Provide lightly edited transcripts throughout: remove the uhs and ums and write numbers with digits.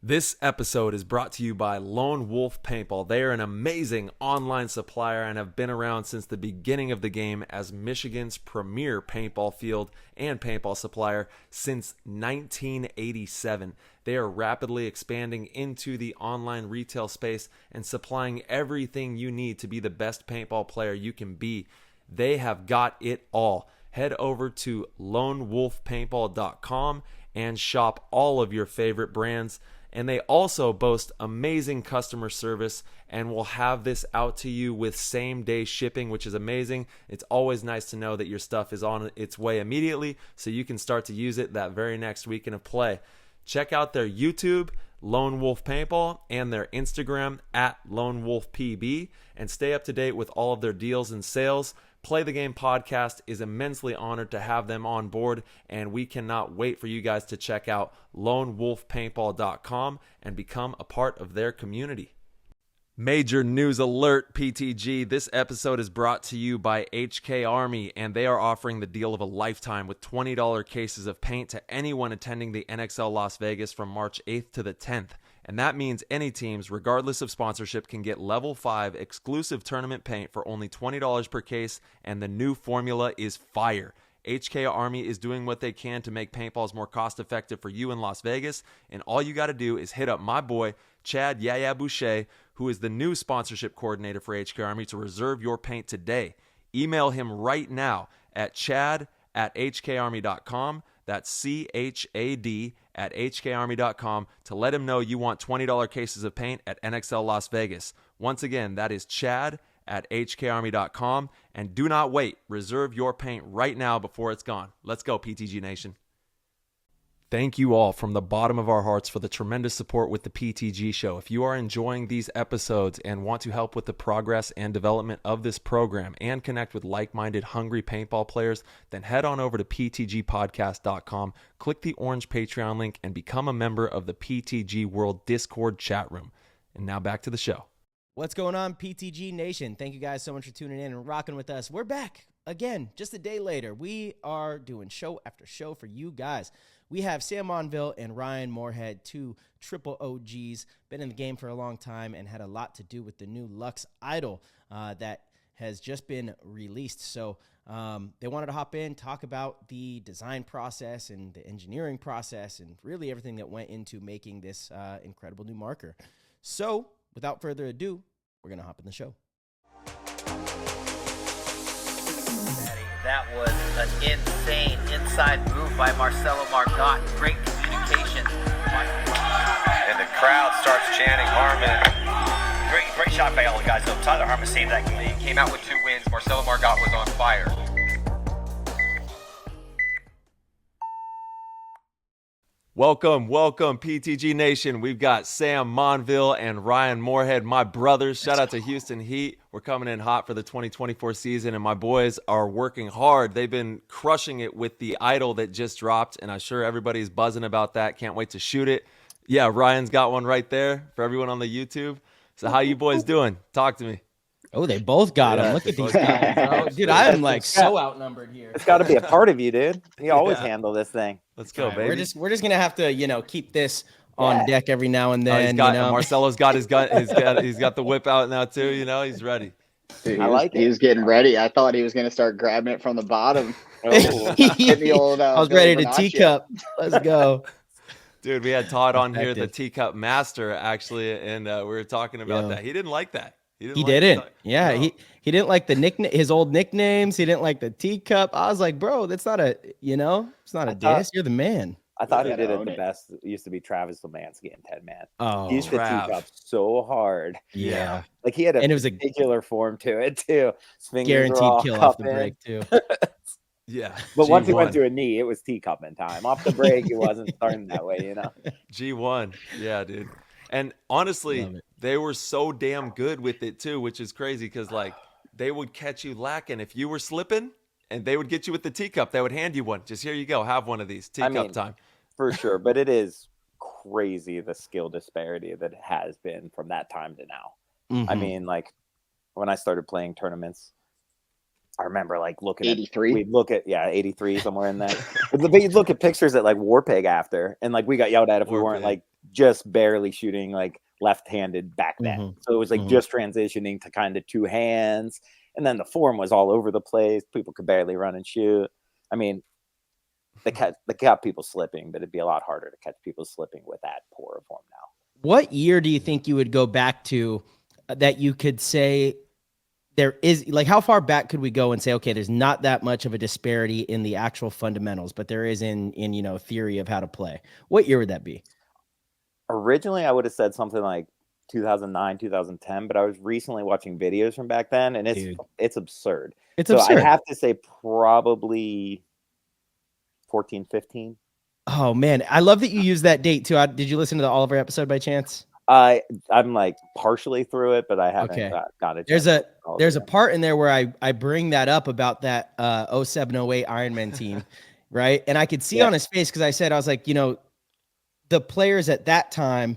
This episode is brought to you by Lone Wolf Paintball. They are an amazing online supplier and have been around since the beginning of the game as Michigan's premier paintball field and paintball supplier since 1987. They are rapidly expanding into the online retail space and supplying everything you need to be the best paintball player you can be. They have got it all. Head over to lonewolfpaintball.com and shop all of your favorite brands. And they also boast amazing customer service and will have this out to you with same-day shipping, which is amazing. It's always nice to know that your stuff is on its way immediately so you can start to use it that very next weekend of play. Check out their YouTube, Lone Wolf Paintball, and their Instagram at Lone Wolf PB, and stay up to date with all of their deals and sales. Play the Game podcast is immensely honored to have them on board, and we cannot wait for you guys to check out lonewolfpaintball.com and become a part of their community. Major news alert, PTG. This episode is brought to you by HK Army, and they are offering the deal of a lifetime with $20 cases of paint to anyone attending the NXL Las Vegas from March 8th to the 10th. And that means any teams, regardless of sponsorship, can get level 5 exclusive tournament paint for only $20 per case, and the new formula is fire. HK Army is doing what they can to make paintballs more cost-effective for you in Las Vegas, and all you got to do is hit up my boy, Chad Yaya Boucher, who is the new sponsorship coordinator for HK Army, to reserve your paint today. Email him right now at chad@hkarmy.com. That's CHAD at hkarmy.com to let him know you want $20 cases of paint at NXL Las Vegas. Once again, that is Chad at hkarmy.com. And do not wait. Reserve your paint right now before it's gone. Let's go, PTG Nation. Thank you all from the bottom of our hearts for the tremendous support with the PTG show. If you are enjoying these episodes and want to help with the progress and development of this program and connect with like-minded, hungry paintball players, then head on over to ptgpodcast.com, click the orange Patreon link, and become a member of the PTG World Discord chat room. And now back to the show. What's going on, PTG Nation? Thank you guys so much for tuning in and rocking with us. We're back again, just a day later. We are doing show after show for you guys. We have Sam Monville and Ryan Moorhead, two triple OGs, been in the game for a long time and had a lot to do with the new Lux Idol that has just been released. So they wanted to hop in, talk about the design process and the engineering process and really everything that went into making this incredible new marker. So without further ado, we're going to hop in the show. That was an insane inside move by Marcelo Margot. Great communication. And the crowd starts chanting Harmon. Great shot by all the guys. So Tyler Harmon saved that game. He came out with 2 wins. Marcelo Margot was on fire. Welcome, PTG Nation. We've got Sam Monville and Ryan Moorhead, my brothers. Shout out to Houston Heat. We're coming in hot for the 2024 season, and my boys are working hard. They've been crushing it with the Idol that just dropped, and I'm sure everybody's buzzing about that. Can't wait to shoot it. Yeah, Ryan's got one right there for everyone on the YouTube. So how you boys doing? Talk to me. Oh, they both got them. Look at these guys, bro. Dude, I am like so outnumbered here. It's got to be a part of you, dude. You always handle this thing. Let's go, baby. We're just gonna have to, keep this on deck every now and then. Marcelo's got his gun. He's got the whip out now too. He's ready. Dude, I like it. He was getting ready. I thought he was gonna start grabbing it from the bottom. The old, I was ready to teacup. Let's go. Dude, we had Todd on here, the teacup master, actually, and we were talking about that. He didn't like that. He didn't. Yeah, no. He didn't like the nickname, his old nicknames. He didn't like the teacup. I was like, bro, that's not a, it's not a diss. You're the man. I thought he did it the best. It used to be Travis Lemansky and Ted Man. Oh, he used to teacup so hard. Yeah. Like he had and it was a particular form to it too. Guaranteed kill off the break too. Yeah. But once he went to a knee, it was teacupping time. Off the break, it wasn't starting that way, G1. Yeah, dude. And honestly, they were so damn good with it too, which is crazy because they would catch you lacking if you were slipping, and they would get you with the teacup. They would hand you one. Just here you go, have one of these. Teacup time. For sure, but it is crazy the skill disparity that it has been from that time to now. Mm-hmm. I mean, when I started playing tournaments, I remember looking 83. We'd look at 83 somewhere in there. But you'd look at pictures at Warpig after, and we got yelled at if we weren't just barely shooting like left-handed back then. Mhm. So it was like just transitioning to kind of two hands. And then the form was all over the place. People could barely run and shoot. I mean, they got people slipping, but it'd be a lot harder to catch people slipping with that poor of form now. What year do you think you would go back to that you could say there is, like, how far back could we go and say, okay, there's not that much of a disparity in the actual fundamentals, but there is in you know, theory of how to play? What year would that be? Originally, I would have said something like 2009, 2010, but I was recently watching videos from back then, and it's absurd. It's so absurd. I have to say probably 14, 15. Oh man, I love that you use that date too. Did you listen to the Oliver episode by chance? I'm like partially through it, but I haven't got it. There's a part in there where I bring that up about that 07-08 Ironman team, right? And I could see on his face, because I was like, you know, the players at that time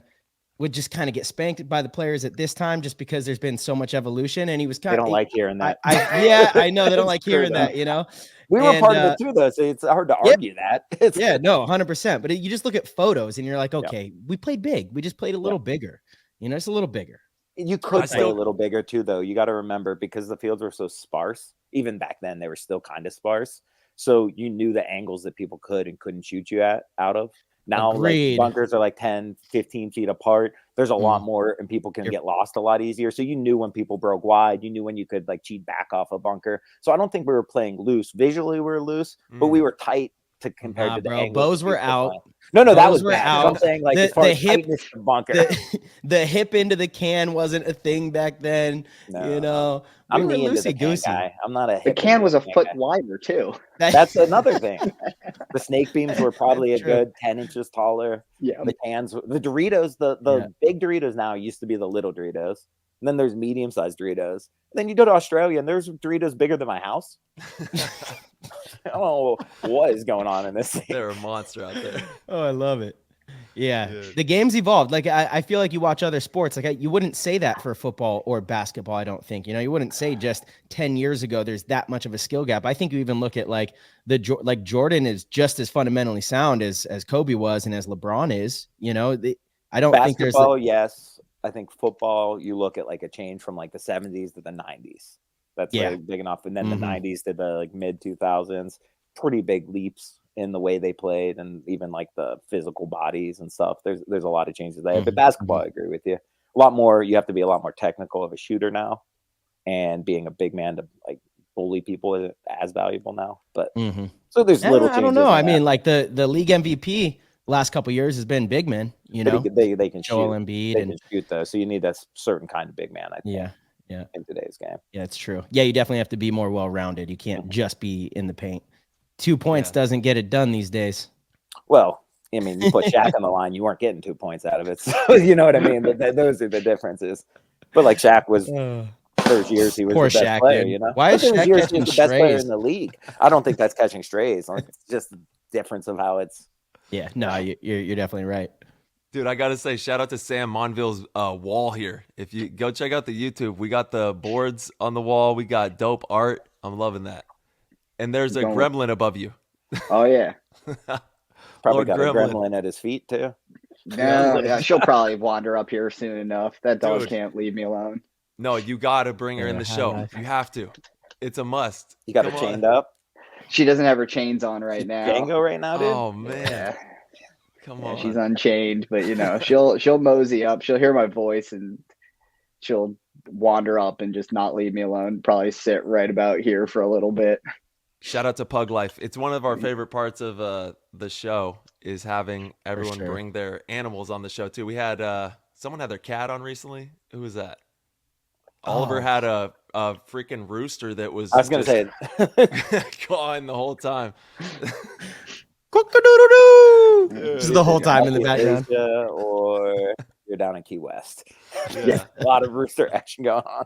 would just kind of get spanked by the players at this time, just because there's been so much evolution. And he was kind of, they don't like hearing that. I know they don't like hearing that, you know. We were part of it too, though, so it's hard to argue that. No, 100%. But you just look at photos and you're like, okay, we played big. We just played a little bigger. You know, it's a little bigger. You could play a little bigger too, though. You got to remember, because the fields were so sparse, even back then, they were still kind of sparse. So you knew the angles that people could and couldn't shoot you out of. Now, like, bunkers are like 10, 15 feet apart. There's a lot more, and people can get lost a lot easier. So you knew when people broke wide. You knew when you could like cheat back off a bunker. So I don't think we were playing loose. Visually, we were loose, but we were tight to compare to the angles. Bows were out. No, that was bad. Out. I'm saying, like, as far as tightness of bunker. The hip into the can wasn't a thing back then. No. You know, I'm the loosey goosey guy. I'm not a. The can was a foot wider too. That's another thing. The snake beams were probably a good 10 inches taller. Yeah. The cans, the Doritos, the big Doritos now used to be the little Doritos. And then there's medium-sized Doritos. And then you go to Australia, and there's Doritos bigger than my house. I don't know what is going on in this thing. They're a monster out there. Oh, I love it. Yeah. Dude. The game's evolved. Like, I feel like you watch other sports. Like, you wouldn't say that for football or basketball, I don't think. You know, you wouldn't say just 10 years ago there's that much of a skill gap. I think you even look at, like, Jordan is just as fundamentally sound as Kobe was and as LeBron is. You know, I don't think there's... Basketball, yes. I think football, you look at, like, a change from, like, the 70s to the 90s. That's like big enough. And then the 90s to the like mid 2000s, pretty big leaps in the way they played, and even like the physical bodies and stuff. There's a lot of changes there. But basketball, I agree with you. A lot more. You have to be a lot more technical of a shooter now, and being a big man to like bully people is as valuable now. But so there's little changes. I don't know. I mean, like the league MVP last couple of years has been big man. You know, they can Joel shoot. Embiid They can shoot though. So you need that certain kind of big man. I think. Yeah. In today's game. Yeah, it's true. Yeah, you definitely have to be more well-rounded. You can't just be in the paint. 2 points doesn't get it done these days. Well, I mean, you put Shaq on the line, you weren't getting 2 points out of it. So you know what I mean? Those are the differences. But like Shaq was those years he was Poor the best Shaq, player, dude. you know? Why is Shaq years catching he was the best player strays? in the league? I don't think that's catching strays. It's just the difference of how it's. Yeah, no, you're definitely right. Dude, I got to say, shout out to Sam Monville's wall here. If you go check out the YouTube, we got the boards on the wall. We got dope art. I'm loving that. And there's a gremlin above you. Oh, yeah. Probably got a gremlin at his feet, too. Yeah, she'll probably wander up here soon enough. That dog can't leave me alone. No, you got to bring her in the show. You have to. It's a must. You got her chained up? She doesn't have her chains on right now. Django right now, dude? Oh, man. Yeah. Come on. She's unchained, but you know, she'll mosey up. She'll hear my voice and she'll wander up and just not leave me alone. Probably sit right about here for a little bit. Shout out to Pug Life. It's one of our favorite parts of the show is having everyone bring their animals on the show too. We had someone had their cat on recently. Who was that? Oliver had a freaking rooster that was. I was gonna say gone the whole time. Just the whole time in the background. Or you're down in Key West. Yeah. A lot of rooster action going on.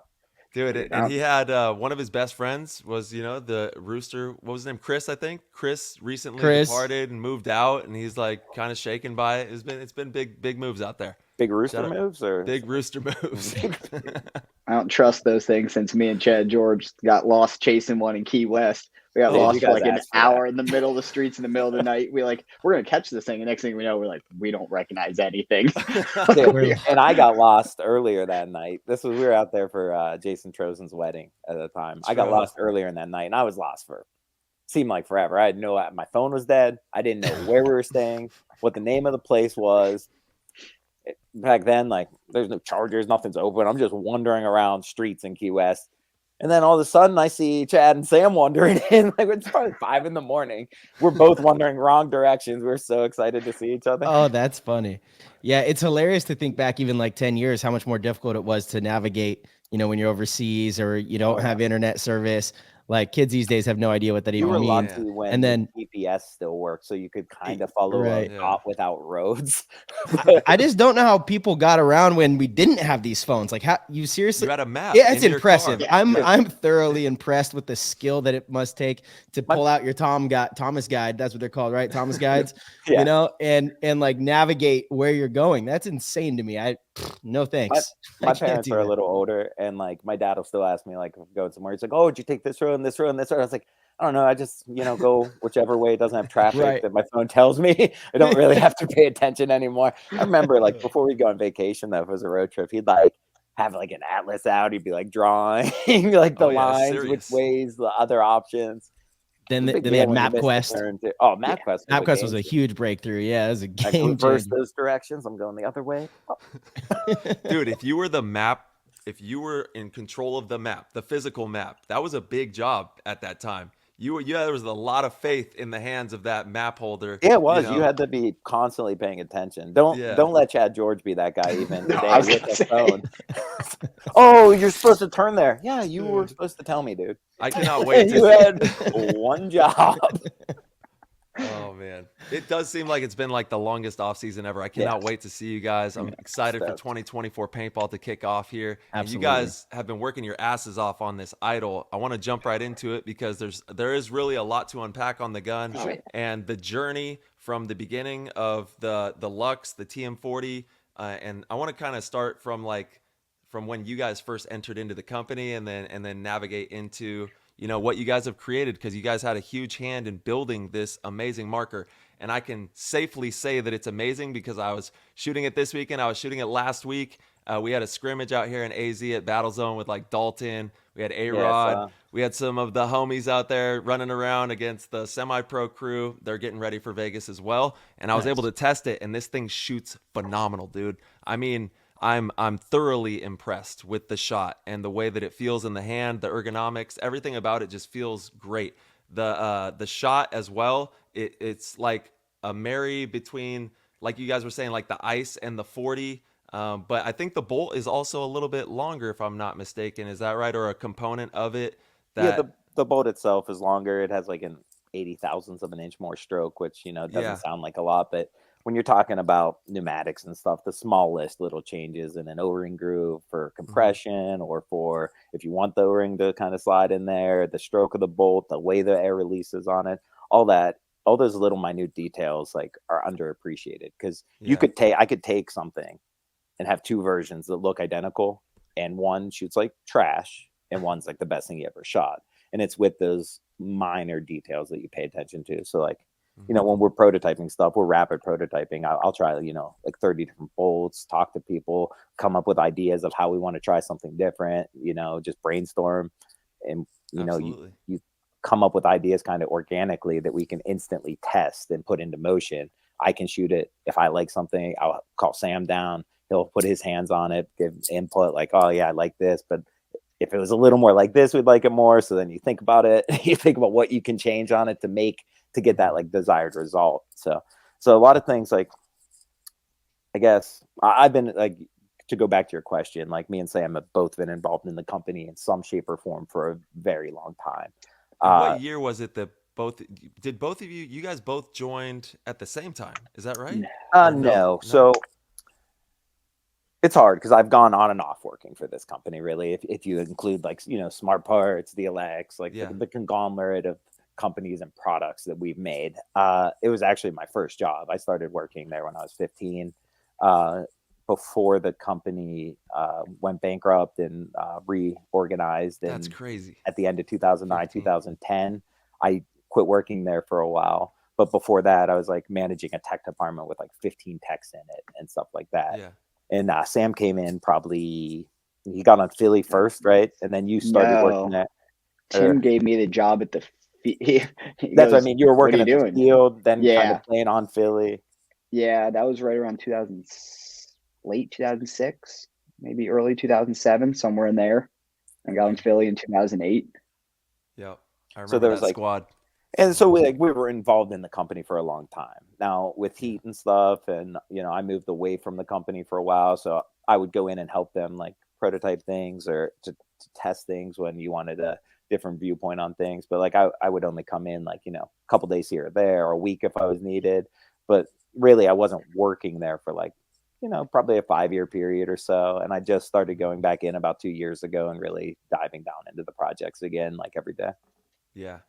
Dude, and he had one of his best friends was, you know, the rooster. What was his name? Chris, I think. Chris recently departed and moved out, and he's like kind of shaken by it. It's been big moves out there. Big rooster moves or big rooster moves. I don't trust those things since me and Chad George got lost chasing one in Key West. We got Oh, lost you for guys like an asked for hour in the middle of the streets in the middle of the night. We're going to catch this thing. And next thing we know, we're like, we don't recognize anything. Dude, and I got lost earlier that night. We were out there for Jason Trozen's wedding at the time. I got lost earlier in that night, and I was lost for seemed like forever. I had my phone was dead. I didn't know where we were staying, what the name of the place was. Back then, like, there's no chargers, nothing's open. I'm just wandering around streets in Key West. And then all of a sudden I see Chad and Sam wandering in. Like, it's probably 5 a.m. We're both wandering wrong directions. We're so excited to see each other. Oh, that's funny. Yeah, it's hilarious to think back even like 10 years, how much more difficult it was to navigate, when you're overseas or you don't have internet service. Like, kids these days have no idea what that You even were means. lucky when And then GPS still worked, so you could kind of follow Right. a dot without roads. I just don't know how people got around when we didn't have these phones. Like, how you seriously? You had a map. Yeah, it's in your impressive. car. I'm thoroughly impressed with the skill that it must take to pull out your Thomas guide. That's what they're called, right? Thomas guides. Yeah. And like navigate where you're going. That's insane to me. No thanks. My parents are a little older, and like my dad will still ask me, like, if I'm going somewhere, he's like, "Oh, did you take this road and this road and this road?" I was like, I don't know. I just, go whichever way it doesn't have traffic that my phone tells me. I don't really have to pay attention anymore. I remember, like, before we'd go on vacation, though, if it was a road trip, he'd like have like an atlas out. He'd be like drawing like the lines, which ways, the other options. Then they had MapQuest. Oh, MapQuest. MapQuest was a huge breakthrough. Yeah, it was a game reverse changer. those directions. I'm going the other way. Oh. Dude, if you were in control of the map, the physical map, that was a big job at that time. There was a lot of faith in the hands of that map holder. Yeah, it was. You had to be constantly paying attention. Don't let Chad George be that guy even today with the phone. Oh, you're supposed to turn there. Yeah, you were supposed to tell me, dude. I cannot wait. You had one job. Oh man, it does seem like it's been like the longest off season ever. I cannot wait to see you guys. I'm excited for 2024 paintball to kick off here. And you guys have been working your asses off on this idol. I want to jump right into it because there is really a lot to unpack on the gun and the journey from the beginning of the Lux, the TM40, and I want to kind of start from when you guys first entered into the company and then navigate into what you guys have created, because you guys had a huge hand in building this amazing marker. And I can safely say that it's amazing because I was shooting it this weekend. I was shooting it last week. We had a scrimmage out here in AZ at Battle Zone with like Dalton. We had A-Rod. We had some of the homies out there running around against the semi-pro crew. They're getting ready for Vegas as well. And I was able to test it, and this thing shoots phenomenal, dude. I mean, I'm thoroughly impressed with the shot and the way that it feels in the hand, the ergonomics, everything about it just feels great. The shot as well, it's like a marry between, like you guys were saying, like the ice and the 40. But I think the bolt is also a little bit longer, if I'm not mistaken. Is that right? Or a component of it? The bolt itself is longer. It has like an 80 thousandths of an inch more stroke, which doesn't sound like a lot, but when you're talking about pneumatics and stuff, the smallest little changes in an O-ring groove for compression or for if you want the O-ring to kind of slide in there, the stroke of the bolt, the way the air releases on it, all those little minute details like are underappreciated, because I could take something and have two versions that look identical, and one shoots like trash and one's like the best thing you ever shot. And it's with those minor details that you pay attention to. So like, when we're prototyping stuff, we're rapid prototyping. I'll try, like 30 different bolts, talk to people, come up with ideas of how we want to try something different, just brainstorm. And, you come up with ideas kind of organically that we can instantly test and put into motion. I can shoot it. If I like something, I'll call Sam down. He'll put his hands on it, give input like, oh yeah, I like this. But if it was a little more like this, we'd like it more. So then you think about it, you think about what you can change on it to get that like desired result. So a lot of things, like, I guess I've been like, to go back to your question, like me and Sam have both been involved in the company in some shape or form for a very long time. What year was it that both of you guys both joined at the same time? Is that right? No. So it's hard because I've gone on and off working for this company, really. If you include like, Smart Parts, the DLX, like the conglomerate of companies and products that we've made. It was actually my first job. I started working there when I was 15, before the company went bankrupt and reorganized. That's crazy. At the end of 2009, 2010, I quit working there for a while. But before that, I was like managing a tech department with like 15 techs in it and stuff like that. Yeah. And Sam came in he got on Philly first, right? And then you started working No, at. Tim gave me the job at the. He That's goes, what I mean. You were "What are working you at the doing?" field, then kind Yeah, of playing on Philly. yeah, that was right around late 2006, maybe early 2007, somewhere in there. I got in Philly in 2008. Yep. I So remember there was that like, squad. and so we were involved in the company for a long time. Now with heat and stuff, and I moved away from the company for a while, so I would go in and help them like prototype things or to test things when you wanted a different viewpoint on things. But like I would only come in like a couple days here or there, or a week if I was needed. But really, I wasn't working there for like probably a 5-year period or so. And I just started going back in about 2 years ago and really diving down into the projects again, like every day. Yeah.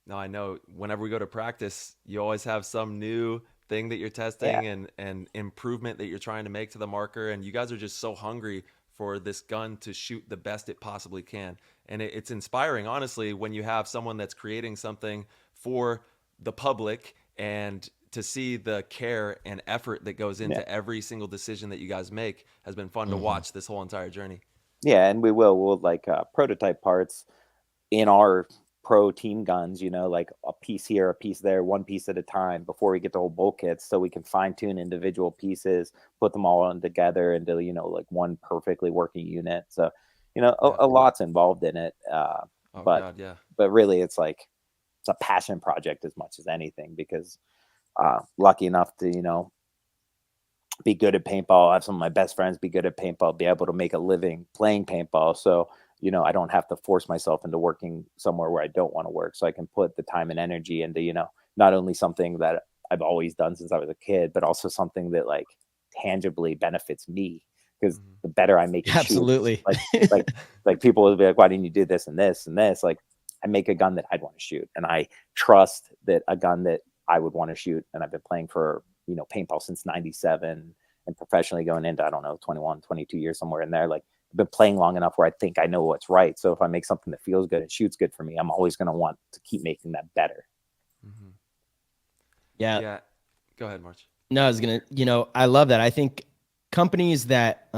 No, I know whenever we go to practice, you always have some new thing that you're testing and improvement that you're trying to make to the marker. And you guys are just so hungry for this gun to shoot the best it possibly can. And it's inspiring, honestly, when you have someone that's creating something for the public and to see the care and effort that goes into every single decision that you guys make has been fun to watch this whole entire journey. Yeah, and we'll like prototype parts in our pro team guns, like a piece here, a piece there, one piece at a time before we get the whole bolt kits, so we can fine tune individual pieces, put them all on together into like one perfectly working unit. So a lot's involved in it, but really it's like it's a passion project as much as anything, because lucky enough to be good at paintball. I have some of my best friends be good at paintball, be able to make a living playing paintball. So I don't have to force myself into working somewhere where I don't want to work. So I can put the time and energy into, not only something that I've always done since I was a kid, but also something that like tangibly benefits me. Because the better I make it Absolutely. shoot, like people will be like, why didn't you do this and this and this? Like I make a gun that I'd want to shoot. And I trust that a gun that I would want to shoot. And I've been playing for, paintball since 97 and professionally going into, I don't know, 21, 22 years, somewhere in there. Like, been playing long enough where I think I know what's right. So if I make something that feels good and shoots good for me, I'm always going to want to keep making that better. Yeah. Go ahead, March. No, I was going to, I love that. I think companies that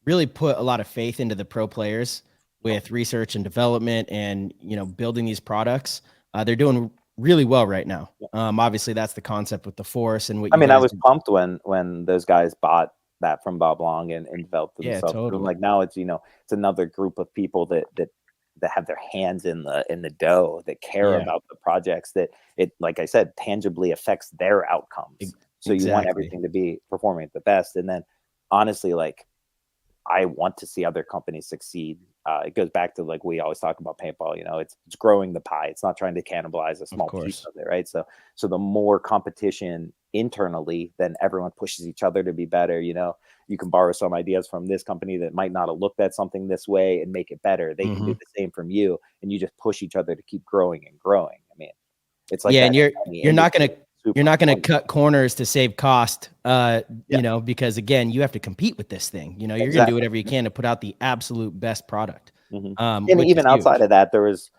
really put a lot of faith into the pro players with research and development and, building these products, they're doing really well right now. Obviously that's the concept with the Force and what I was pumped when those guys bought that from Bob Long and developed themselves. Totally. Like now it's it's another group of people that have their hands in the dough, that care about the projects, that it, like I said, tangibly affects their outcomes. So you want everything to be performing at the best. And then honestly, like I want to see other companies succeed. It goes back to like we always talk about paintball. It's growing the pie. It's not trying to cannibalize a small piece of it, right? So the more competition internally, then everyone pushes each other to be better. You can borrow some ideas from this company that might not have looked at something this way and make it better. They can do the same from you, and you just push each other to keep growing and growing. I mean, it's like and you're not gonna cut corners to save cost, because again, you have to compete with this thing. You're gonna do whatever you can to put out the absolute best product. And even outside of that, there was,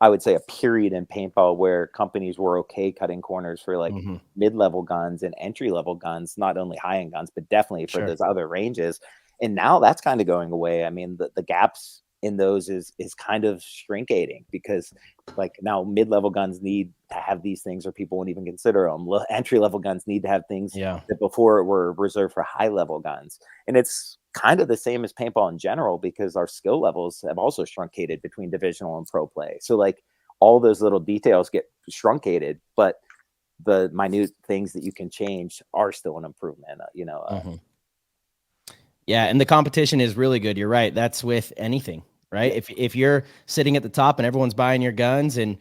I would say, a period in paintball where companies were okay cutting corners for like mid-level guns and entry-level guns, not only high-end guns, but definitely for those other ranges. And now that's kind of going away. I mean, the gaps in those is kind of shrinking, because like now mid-level guns need to have these things or people won't even consider them. Entry-level guns need to have things that before were reserved for high-level guns. And it's kind of the same as paintball in general, because our skill levels have also shruncated between divisional and pro play. So like all those little details get shruncated, but the minute things that you can change are still an improvement, Yeah, and the competition is really good. You're right. That's with anything, right? If you're sitting at the top and everyone's buying your guns and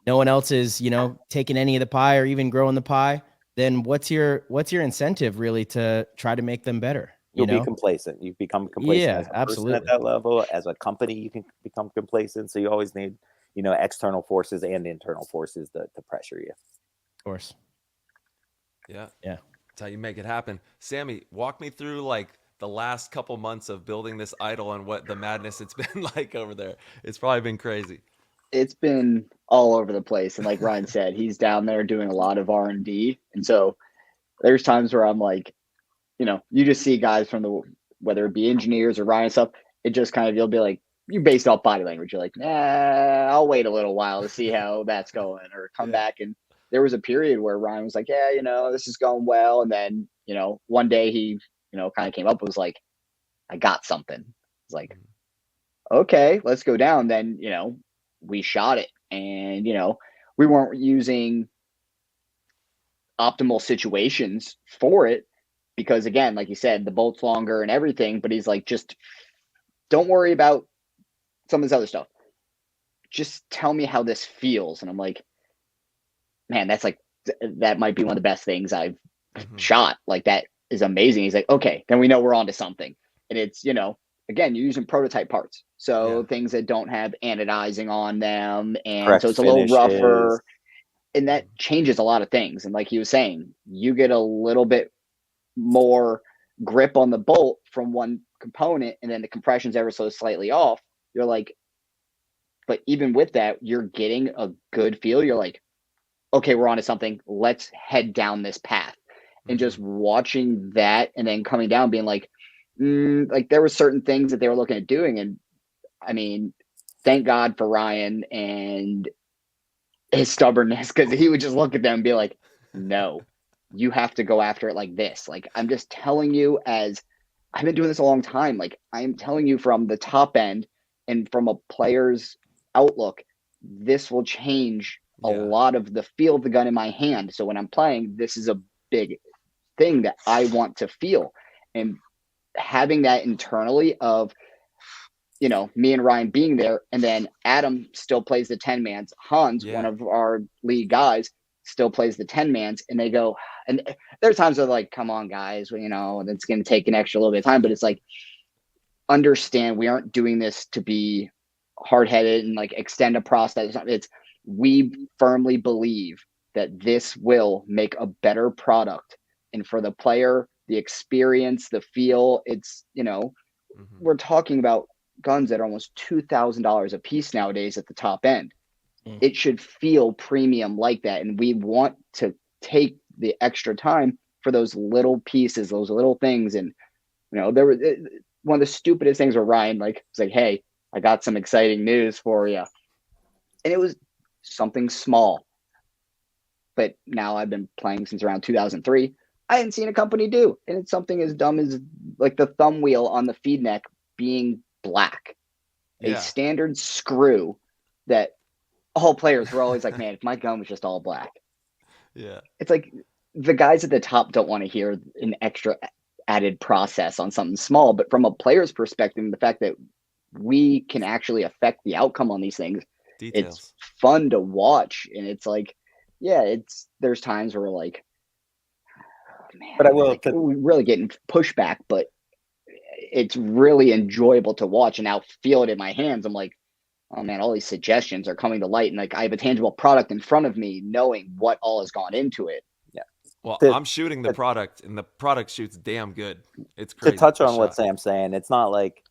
no one else is, taking any of the pie or even growing the pie, then what's your incentive really to try to make them better? You'll be complacent. You become complacent as a person at that level. As a company, you can become complacent. So you always need, external forces and internal forces to pressure you. Of course. Yeah. That's how you make it happen. Sammy, walk me through like the last couple months of building this idol and what the madness it's been like over there. It's probably been crazy. it's been all over the place. And like Ryan said, he's down there doing a lot of R&D. And so there's times where I'm like, you just see guys from whether it be engineers or Ryan stuff, it just kind of, you'll be like, you based off body language. You're like, nah, I'll wait a little while to see how that's going, or come back. And there was a period where Ryan was like, yeah, this is going well. And then, one day he, kind of came up, was like, I got something. It's like, okay, let's go down. Then, we shot it, and, we weren't using optimal situations for it because, again, like you said, the bolt's longer and everything, but he's like, just don't worry about some of this other stuff. Just tell me how this feels. And I'm like, man, that might be one of the best things I've shot. Like, that is amazing. He's like, okay, then we know we're on to something. And it's, again, you're using prototype parts. So things that don't have anodizing on them. And correct, so it's a little rougher. And that changes a lot of things. And like he was saying, you get a little bit more grip on the bolt from one component, and then the compression's ever so slightly off. You're like, but even with that, you're getting a good feel. You're like, okay, we're on to something. Let's head down this path. And just watching that, and then coming down, being like, like there were certain things that they were looking at doing. And I mean, thank God for Ryan and his stubbornness, because he would just look at them and be like, no, you have to go after it like this. Like, I'm just telling you, as I've been doing this a long time, like, I'm telling you from the top end and from a player's outlook, this will change a lot of the feel of the gun in my hand. So when I'm playing, this is a big thing that I want to feel. And having that internally of, me and Ryan being there, and then Adam still plays the 10-mans. Hans, one of our lead guys, still plays the 10-mans, and they go, and there are times where like, come on guys, and it's going to take an extra little bit of time, but it's like, understand, we aren't doing this to be hard-headed and like extend a process. We firmly believe that this will make a better product, and for the player, the experience, the feel, it's, we're talking about guns that are almost $2,000 a piece nowadays at the top end. It should feel premium like that. And we want to take the extra time for those little pieces, those little things. And, there was one of the stupidest things where Ryan was like, hey, I got some exciting news for you. And it was something small. But now I've been playing since around 2003. I hadn't seen a company do. And it's something as dumb as like the thumb wheel on the feed neck being black. A standard screw that all players were always like, man, if my gun was just all black. Yeah. It's like the guys at the top don't want to hear an extra added process on something small. But from a player's perspective, the fact that we can actually affect the outcome on these things, Details. It's fun to watch. And it's like, there's times where we're like, oh, man, but I will we're really getting pushback, but it's really enjoyable to watch, and now feel it in my hands. I'm like, oh man, all these suggestions are coming to light, and like I have a tangible product in front of me, knowing what all has gone into it. Yeah. Well, I'm shooting the product, and the product shoots damn good. It's crazy. To touch on what Sam's saying, it's not like,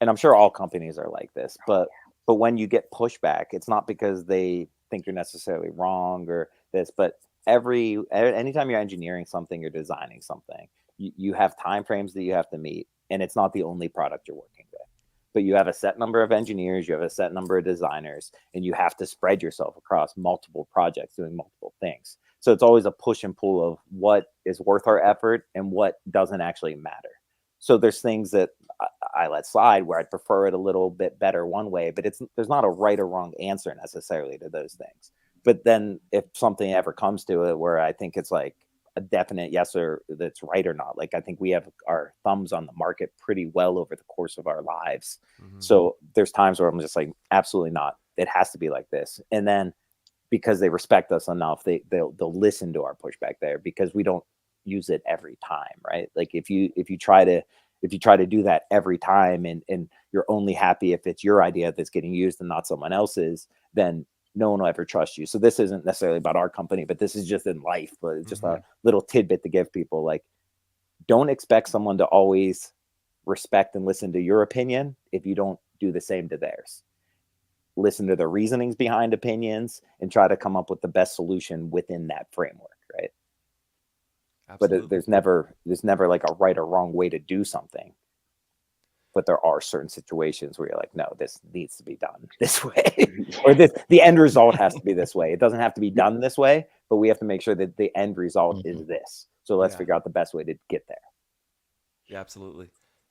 and I'm sure all companies are like this, but when you get pushback, it's not because they think you're necessarily wrong or this, but anytime you're engineering something, you're designing something, you have time frames that you have to meet. And it's not the only product you're working with, but you have a set number of engineers, you have a set number of designers, and you have to spread yourself across multiple projects doing multiple things. So it's always a push and pull of what is worth our effort and what doesn't actually matter. So there's things that I let slide where I'd prefer it a little bit better one way, but there's not a right or wrong answer necessarily to those things. But then if something ever comes to it where I think it's like a definite yes or that's right or not, like I think we have our thumbs on the market pretty well over the course of our lives. So there's times where I'm just like, absolutely not, it has to be like this. And then because they respect us enough, they'll listen to our pushback there, because we don't use it every time, right? Like if you try to do that every time, and you're only happy if it's your idea that's getting used and not someone else's, then no one will ever trust you. So this isn't necessarily about our company, but this is just in life, but it's just a little tidbit to give people. Like, don't expect someone to always respect and listen to your opinion if you don't do the same to theirs. listen to the reasonings behind opinions, and try to come up with the best solution within that framework, right? Absolutely. But there's never like a right or wrong way to do something. But there are certain situations where you're like, no, this needs to be done this way, or the end result has to be this way. It doesn't have to be done this way, but we have to make sure that the end result is this. So let's figure out the best way to get there. Yeah, absolutely.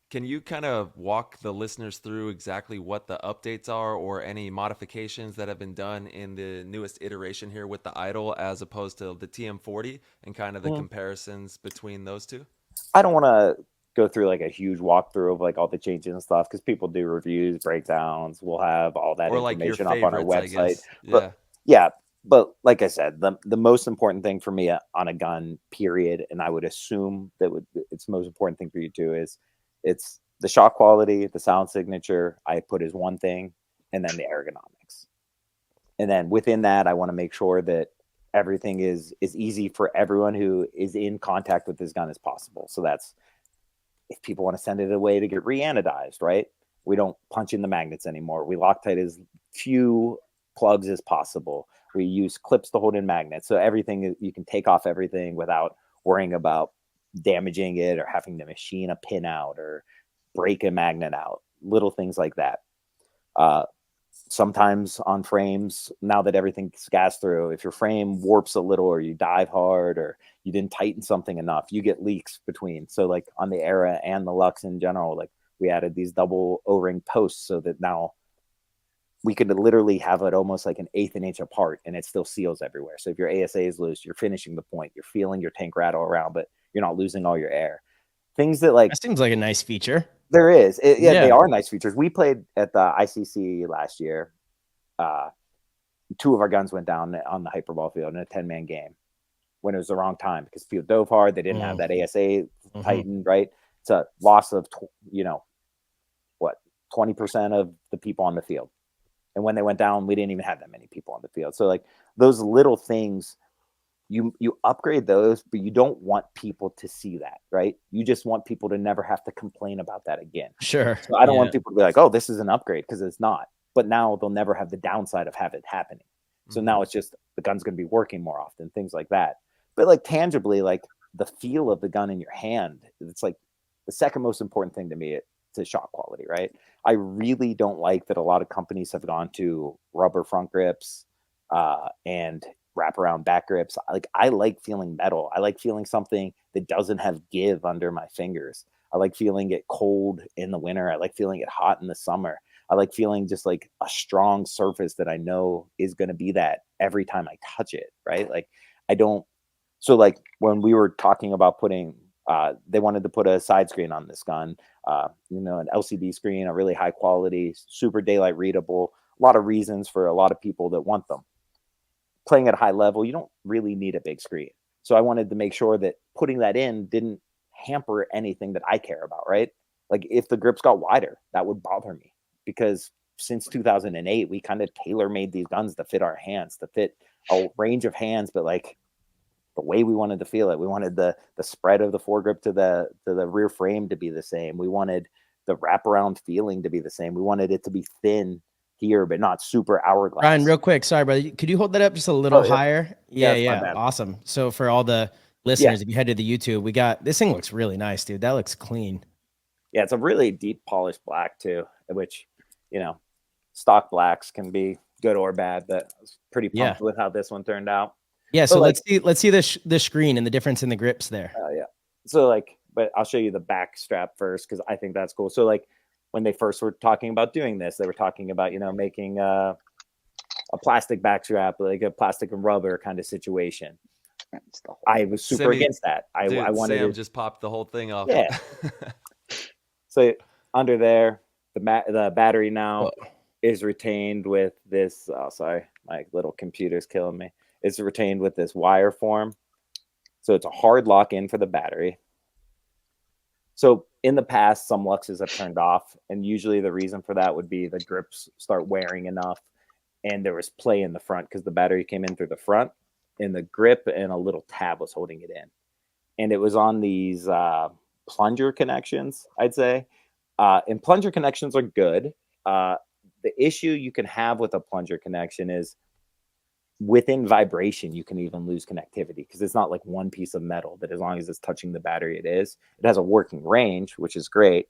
Can you kind of walk the listeners through exactly what the updates are or any modifications that have been done in the newest iteration here with the Idol as opposed to the TM40 and kind of the comparisons between those two? I don't want to go through like a huge walkthrough of like all the changes and stuff because people do reviews, breakdowns. We'll have all that or like information up on our website. Yeah. But like I said, the most important thing for me on a gun, period, and I would assume that it's the most important thing for you too, is it's the shot quality, the sound signature, I put as one thing, and then the ergonomics. And then within that, I want to make sure that everything is as easy for everyone who is in contact with this gun as possible. So that's, if people want to send it away to get re-anodized, right? We don't punch in the magnets anymore. We Loctite as few plugs as possible. We use clips to hold in magnets. So everything, you can take off everything without worrying about damaging it or having to machine a pin out or break a magnet out. Little things like that. Sometimes on frames, now that everything's gas through, if your frame warps a little or you dive hard or you didn't tighten something enough, you get leaks between. So like on the Era and the Lux in general, like we added these double O-ring posts so that now we could literally have it almost like an eighth an inch apart and it still seals everywhere. So if your ASA is loose, you're finishing the point, you're feeling your tank rattle around, but you're not losing all your air. Things that like, that seems like a nice feature. There is. They are nice features. We played at the ICC last year. Two of our guns went down on the hyperball field in a 10-man game when it was the wrong time because people dove hard. They didn't have that ASA tightened, right? It's a loss of, 20% of the people on the field. And when they went down, we didn't even have that many people on the field. So like those little things, you upgrade those, but you don't want people to see that, right? You just want people to never have to complain about that again. Sure. So I don't want people to be like, oh, this is an upgrade, because it's not. But now they'll never have the downside of have it happening. So now it's just the gun's going to be working more often, things like that. But like tangibly, like the feel of the gun in your hand, it's like the second most important thing to me to shot quality, right? I really don't like that a lot of companies have gone to rubber front grips and wraparound back grips. Like I like feeling metal. I like feeling something that doesn't have give under my fingers. I like feeling it cold in the winter. I like feeling it hot in the summer. I like feeling just like a strong surface that I know is going to be that every time I touch it, right? Like I don't. So like when we were talking about putting, they wanted to put a side screen on this gun, an LCD screen, a really high quality, super daylight readable. A lot of reasons for a lot of people that want them. Playing at a high level, you don't really need a big screen. So I wanted to make sure that putting that in didn't hamper anything that I care about, right? Like if the grips got wider, that would bother me, because since 2008, we kind of tailor-made these guns to fit our hands, to fit a range of hands, but like the way we wanted to feel it. We wanted the spread of the foregrip to the rear frame to be the same. We wanted the wraparound feeling to be the same. We wanted it to be thin here, but not super hourglass. Ryan, real quick, sorry, brother. Could you hold that up just a little higher? Yeah. Awesome. So for all the listeners, if you head to the YouTube, we got this thing looks really nice, dude. That looks clean. Yeah, it's a really deep polished black too, which stock blacks can be good or bad, but I was pretty pumped with how this one turned out. Yeah, so let's see the screen and the difference in the grips there. Yeah. So but I'll show you the back strap first, because I think that's cool. So like when they first were talking about doing this, they were talking about, making a plastic back strap, like a plastic and rubber kind of situation. I was super against that. I wanted Sam just popped the whole thing off. Yeah. So under there, the battery now is retained with this. Oh, sorry, my little computer's killing me. It's retained with this wire form. So it's a hard lock in for the battery. So in the past, some Luxes have turned off, and usually the reason for that would be the grips start wearing enough, and there was play in the front because the battery came in through the front, and the grip and a little tab was holding it in. And it was on these plunger connections, I'd say. And plunger connections are good. the issue you can have with a plunger connection is within vibration, you can even lose connectivity because it's not like one piece of metal that as long as it's touching the battery, it has a working range, which is great.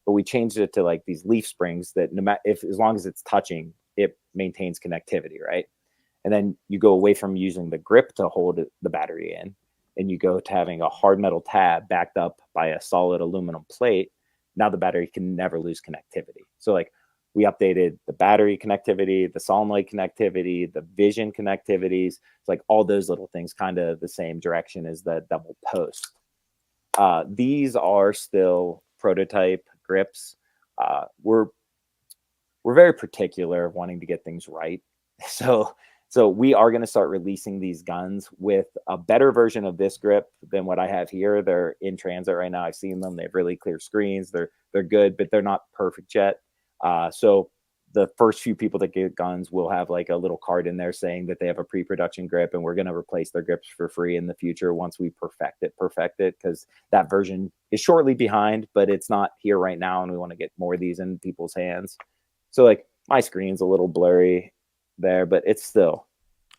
But we changed it to like these leaf springs that no matter as long as it's touching, it maintains connectivity, right? And then you go away from using the grip to hold the battery in, and you go to having a hard metal tab backed up by a solid aluminum plate. Now the battery can never lose connectivity. So like we updated the battery connectivity, the solenoid connectivity, the vision connectivities. It's like all those little things kind of the same direction as the double post. These are still prototype grips. We're very particular wanting to get things right. So we are going to start releasing these guns with a better version of this grip than what I have here. They're in transit right now. I've seen them. They have really clear screens. They're good, but they're not perfect yet. So the first few people that get guns will have like a little card in there saying that they have a pre-production grip, and we're going to replace their grips for free in the future once we perfect it, because that version is shortly behind, but it's not here right now, and we want to get more of these in people's hands. So like my screen's a little blurry there, but it's still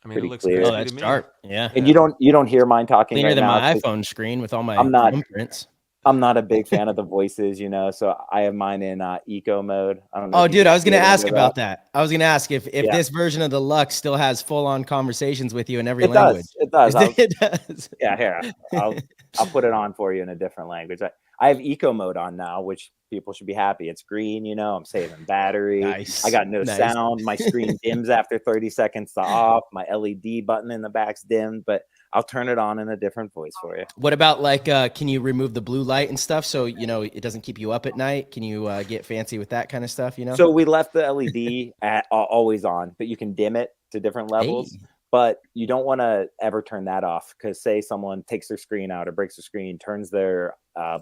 it looks clear. Oh, that's sharp. Yeah. And you don't hear mine talking Cleaner right than now. my iPhone screen with all my thumbprints. I'm not a big fan of the voices, so I have mine in eco mode. I don't know. Oh, dude, I was going to ask about that. I was going to ask if this version of the Lux still has full-on conversations with you in every language. It does. It does. Yeah, here. I'll put it on for you in a different language. I have eco mode on now, which people should be happy. It's green, I'm saving battery. Nice. I got no sound. My screen dims after 30 seconds to off. My LED button in the back's dimmed, but I'll turn it on in a different voice for you. What about like, can you remove the blue light and stuff so, it doesn't keep you up at night? Can you get fancy with that kind of stuff, So we left the LED always on, but you can dim it to different levels. Hey. But you don't want to ever turn that off because say someone takes their screen out or breaks their screen, turns their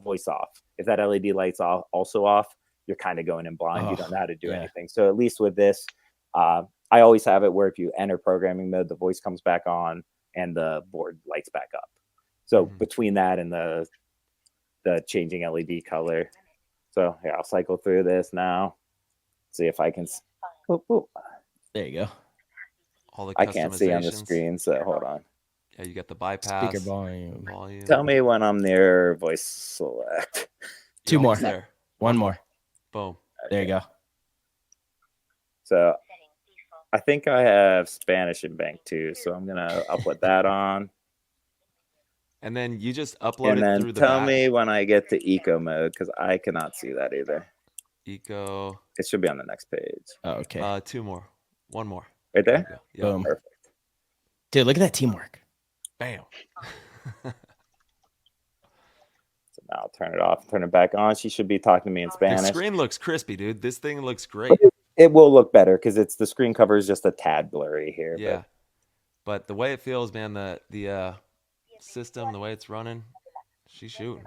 voice off. If that LED light's also off, you're kind of going in blind. You don't know how to do anything. So at least with this, I always have it where if you enter programming mode, the voice comes back on and the board lights back up. So between that and the changing LED color. So yeah, I'll cycle through this now. See if I can. There you go. All the I can't see on the screen, so hold on. Yeah, you got the bypass. Speaker volume. Tell me when I'm near voice select. Two more. There. One more. Boom. There you go. So I think I have Spanish in bank too, so I'll put that on. And then you just upload and it then through the tell back. me when I get to eco mode because I cannot see that either. Eco. It should be on the next page. Oh, okay. Two more. One more. Right there? Yep. Boom. Perfect. Dude, look at that teamwork. Bam. So now I'll turn it off, turn it back on. She should be talking to me in Spanish. The screen looks crispy, dude. This thing looks great. It will look better because the screen cover is just a tad blurry here. Yeah. But the way it feels, man, the system, the way it's running, she's shooting.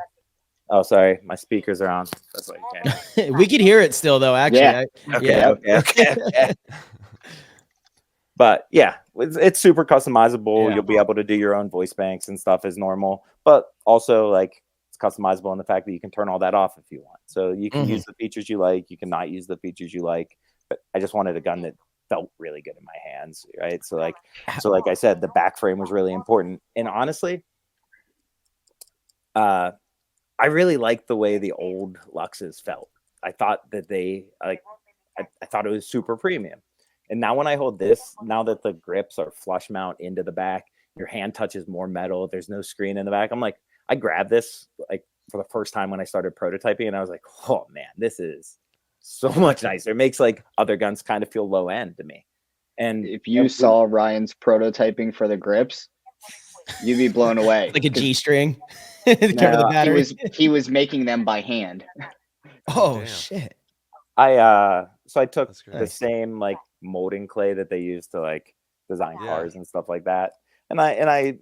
Oh, sorry. My speakers are on. That's why you can't. We could hear it still, though, actually. Yeah. Okay. But yeah, it's super customizable. Yeah. You'll be able to do your own voice banks and stuff as normal, but also like it's customizable in the fact that you can turn all that off if you want. So you can use the features you like. You can not use the features you like. But I just wanted a gun that felt really good in my hands, right? So like I said, the back frame was really important. And honestly, I really liked the way the old Luxes felt. I thought that I thought it was super premium. And now when I hold this, now that the grips are flush mount into the back, your hand touches more metal. There's no screen in the back. I'm like, I grabbed this like for the first time when I started prototyping, and I was like, oh man, this is so much nicer. It makes like other guns kind of feel low end to me. And if you saw Ryan's prototyping for the grips, you'd be blown away. Like a G-string. No, he was making them by hand. Oh, shit. So I took the nice. same like molding clay that they use to like design cars and stuff like that. And I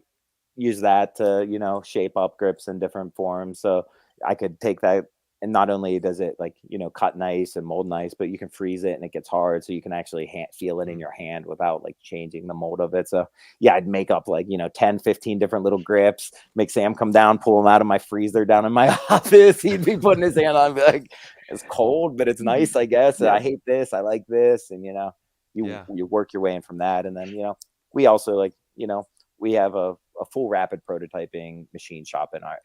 use that to, shape up grips in different forms. So I could take that, and not only does it like, cut nice and mold nice, but you can freeze it and it gets hard. So you can actually feel it in your hand without like changing the mold of it. So yeah, I'd make up like, 10, 15 different little grips, make Sam come down, pull them out of my freezer down in my office. He'd be putting his hand on and be like, it's cold, but it's nice, I guess. I hate this, I like this, and you work your way in from that. And then we also like we have a full rapid prototyping machine shop in our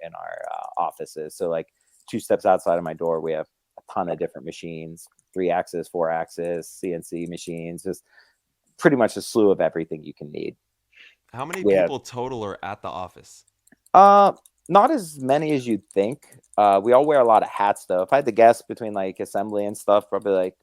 offices. So like 2 steps outside of my door, we have a ton of different machines, 3-axis, 4-axis, CNC machines, just pretty much a slew of everything you can need. How many people total are at the office? Not as many as you'd think. We all wear a lot of hats though. If I had to guess between like assembly and stuff, probably like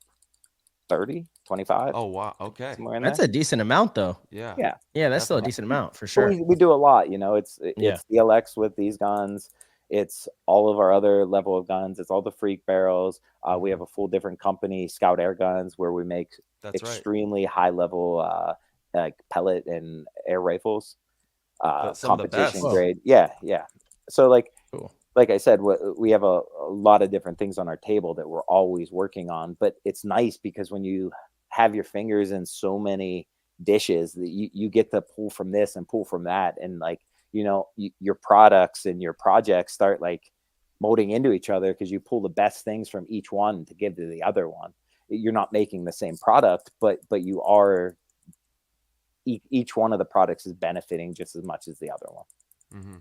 30, 25. Oh wow, okay. That's a decent amount though. Yeah, that's definitely still a decent amount for sure. We do a lot, it's DLX with these guns, it's all of our other level of guns, it's all the freak barrels. We have a full different company, Scout Air Guns, where we make extremely high level like pellet and air rifles, competition grade. So like cool. Like I said, we have a lot of different things on our table that we're always working on, but it's nice because when you have your fingers in so many dishes that you get to pull from this and pull from that. And like, your products and your projects start like molding into each other because you pull the best things from each one to give to the other one. You're not making the same product, but you are, each one of the products is benefiting just as much as the other one. Mm-hmm.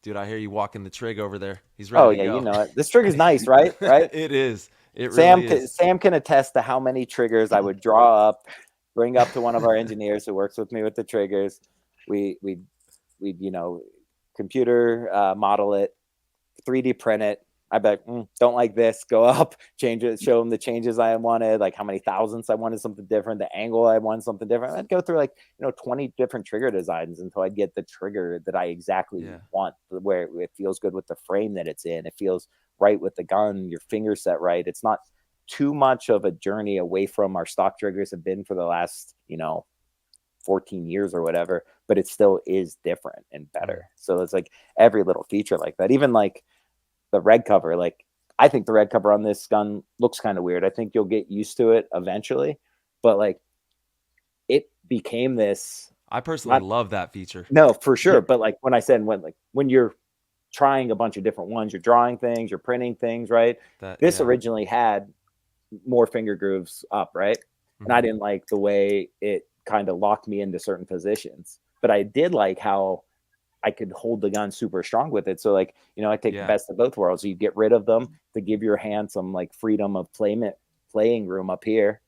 Dude, I hear you walking the trig over there. He's ready to go. You know it. This trig is nice, right? Right? It is. It really is. Sam can attest to how many triggers I would draw up, bring up to one of our engineers who works with me with the triggers. We'd computer model it, 3D print it. I bet don't like this, go up, change it, show them the changes I wanted, like how many thousandths I wanted something different, the angle I wanted something different. I'd go through like 20 different trigger designs until I get the trigger that I exactly want, where it feels good with the frame that it's in, it feels right with the gun, your finger set right. It's not too much of a journey away from our stock triggers have been for the last 14 years or whatever, but it still is different and better. So it's like every little feature like that, even like the red cover. Like I think the red cover on this gun looks kind of weird. I think you'll get used to it eventually, but like it became this. I personally love that feature. No, for sure. But like when you're trying a bunch of different ones, you're drawing things, you're printing things, right? This originally had more finger grooves up, right? And I didn't like the way it kind of locked me into certain positions, but I did like how I could hold the gun super strong with it. So like, I take the best of both worlds. You get rid of them to give your hand some like freedom of playing room up here,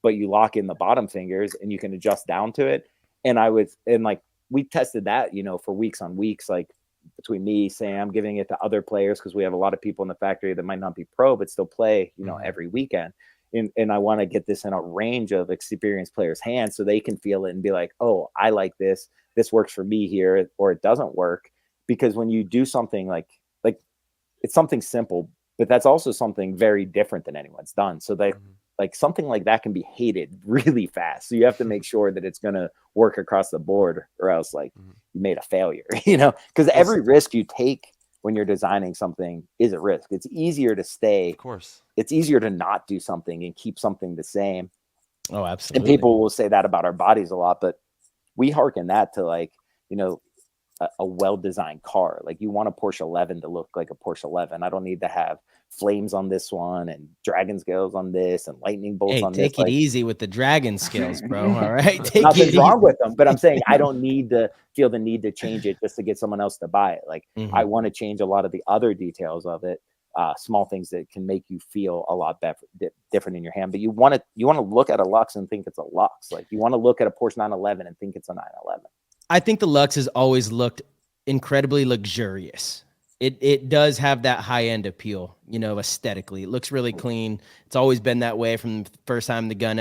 but you lock in the bottom fingers and you can adjust down to it. And we tested that, for weeks on weeks, like between me, Sam, giving it to other players, because we have a lot of people in the factory that might not be pro, but still play, every weekend. And I want to get this in a range of experienced players' hands so they can feel it and be like, oh, I like this. This works for me here, or it doesn't work. Because when you do something like it's something simple, but that's also something very different than anyone's done. So like something like that can be hated really fast. So you have to make sure that it's going to work across the board, or else like you made a failure, because every risk you take when you're designing something is a risk. It's easier to stay. Of course. It's easier to not do something and keep something the same. Oh, absolutely. And people will say that about our bodies a lot, but we hearken that to like, a well-designed car. Like you want a Porsche 11 to look like a Porsche 11. I don't need to have flames on this one and dragon scales on this and lightning bolts on this. Take it easy with the dragon scales, bro. All right. Nothing's wrong with them, but I'm saying I don't need to feel the need to change it just to get someone else to buy it. Like I want to change a lot of the other details of it. Small things that can make you feel a lot different in your hand, but you want to look at a Lux and think it's a Lux. Like you want to look at a Porsche 911 and think it's a 911. I think the Lux has always looked incredibly luxurious. It does have that high end appeal, aesthetically. It looks really clean. It's always been that way from the first time the gun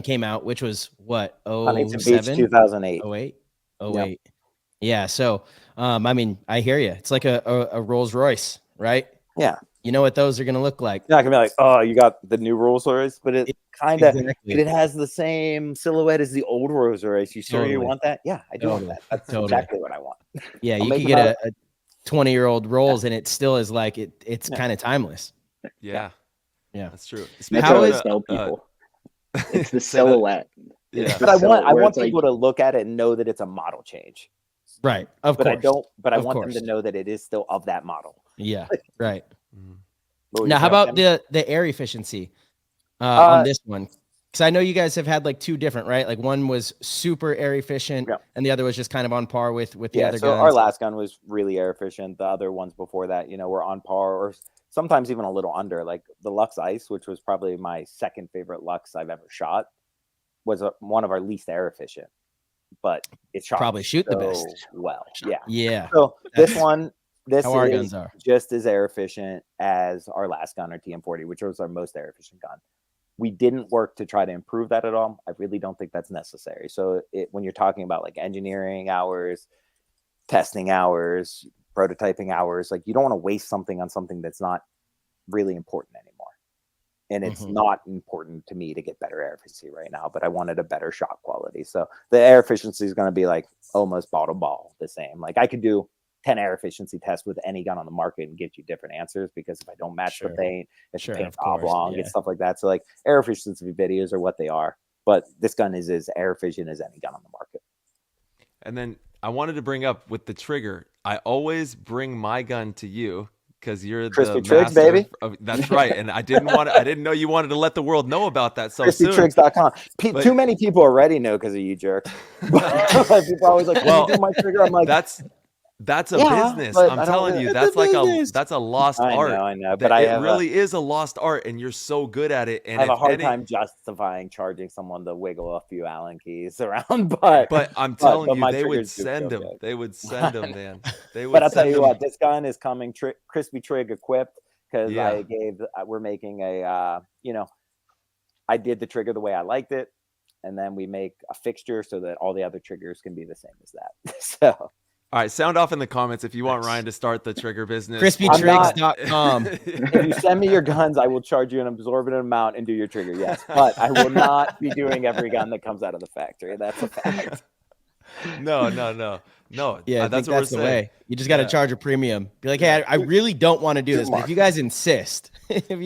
came out, which was what, 07? 2008. 08? 08. Yeah. So, I hear you. It's like a Rolls Royce, right? Yeah. You know what those are going to look like. You're not going to be like, oh, you got the new Rolls Royce, but it kind of, it has the same silhouette as the old Rolls Royce. You sure you want that? Yeah, I do want that. That's exactly what I want. Yeah, you could get a 20-year-old Rolls and it still is like, it's kind of timeless. Yeah. Yeah. That's true. How is people? It's the silhouette. Yeah. But I want people to look at it and know that it's a model change. Right. Of course. I want them to know that it is still of that model. Yeah. Right. Now, how about the air efficiency on this one? Because I know you guys have had like two different, right? Like one was super air efficient, and the other was just kind of on par with the other so guns. Our last gun was really air efficient. The other ones before that, were on par or sometimes even a little under. Like the Lux Ice, which was probably my second favorite Lux I've ever shot, was one of our least air efficient, but it shot probably shoot the best. Well, yeah. So this one, our guns are just as air efficient as our last gun, our TM40, which was our most air efficient gun. We didn't work to try to improve that at all. I really don't think that's necessary. So when you're talking about like engineering hours, testing hours, prototyping hours, like you don't want to waste something on something that's not really important anymore. And it's not important to me to get better air efficiency right now, but I wanted a better shot quality. So the air efficiency is going to be like almost ball to ball the same. Like I could do 10 air efficiency tests with any gun on the market and get you different answers, because if I don't match the paint, if the paint's oblong, and stuff like that. So like air efficiency videos are what they are, but this gun is as air efficient as any gun on the market. And then I wanted to bring up with the trigger, I always bring my gun to you because you're Crispy the Trigs, master baby. That's right. And I didn't know you wanted to let the world know about that so soon. CrispyTrigs.com. Too many people already know because of you, jerk. People are always like, "Well, you do my trigger?" I'm like, that's a business. I'm telling you, that's a lost art. I know, but it really is a lost art, and you're so good at it. And I have a hard time justifying charging someone to wiggle a few Allen keys around, but I'm telling you, they would send them. They would send them, man. But I'll tell you what, this gun is coming Crispy Trig equipped, because we're making a I did the trigger the way I liked it, and then we make a fixture so that all the other triggers can be the same as that. So. All right, sound off in the comments if you want Ryan to start the trigger business. CrispyTrigs.com. If you send me your guns, I will charge you an absorbent amount and do your trigger, yes. But I will not be doing every gun that comes out of the factory. That's a fact. No. Yeah, that's the way. You just got to charge a premium. Be like, hey, I really don't want to do this, but if you guys insist, when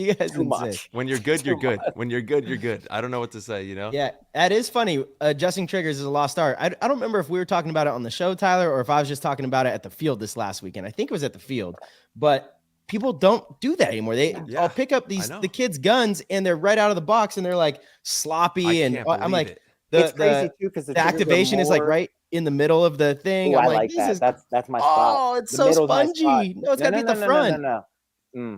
you're good, you're good. When you're good, you're good. I don't know what to say, Yeah, that is funny. Adjusting triggers is a lost art. I don't remember if we were talking about it on the show, Tyler, or if I was just talking about it at the field this last weekend. I think it was at the field, but people don't do that anymore. I'll pick up the kids' guns and they're right out of the box and they're like sloppy, and I'm like, it's crazy too, because the activation is like right in the middle of the thing. Ooh, I like that. That's my spot. Oh, it's so spongy. No, it's got to be at the front. No.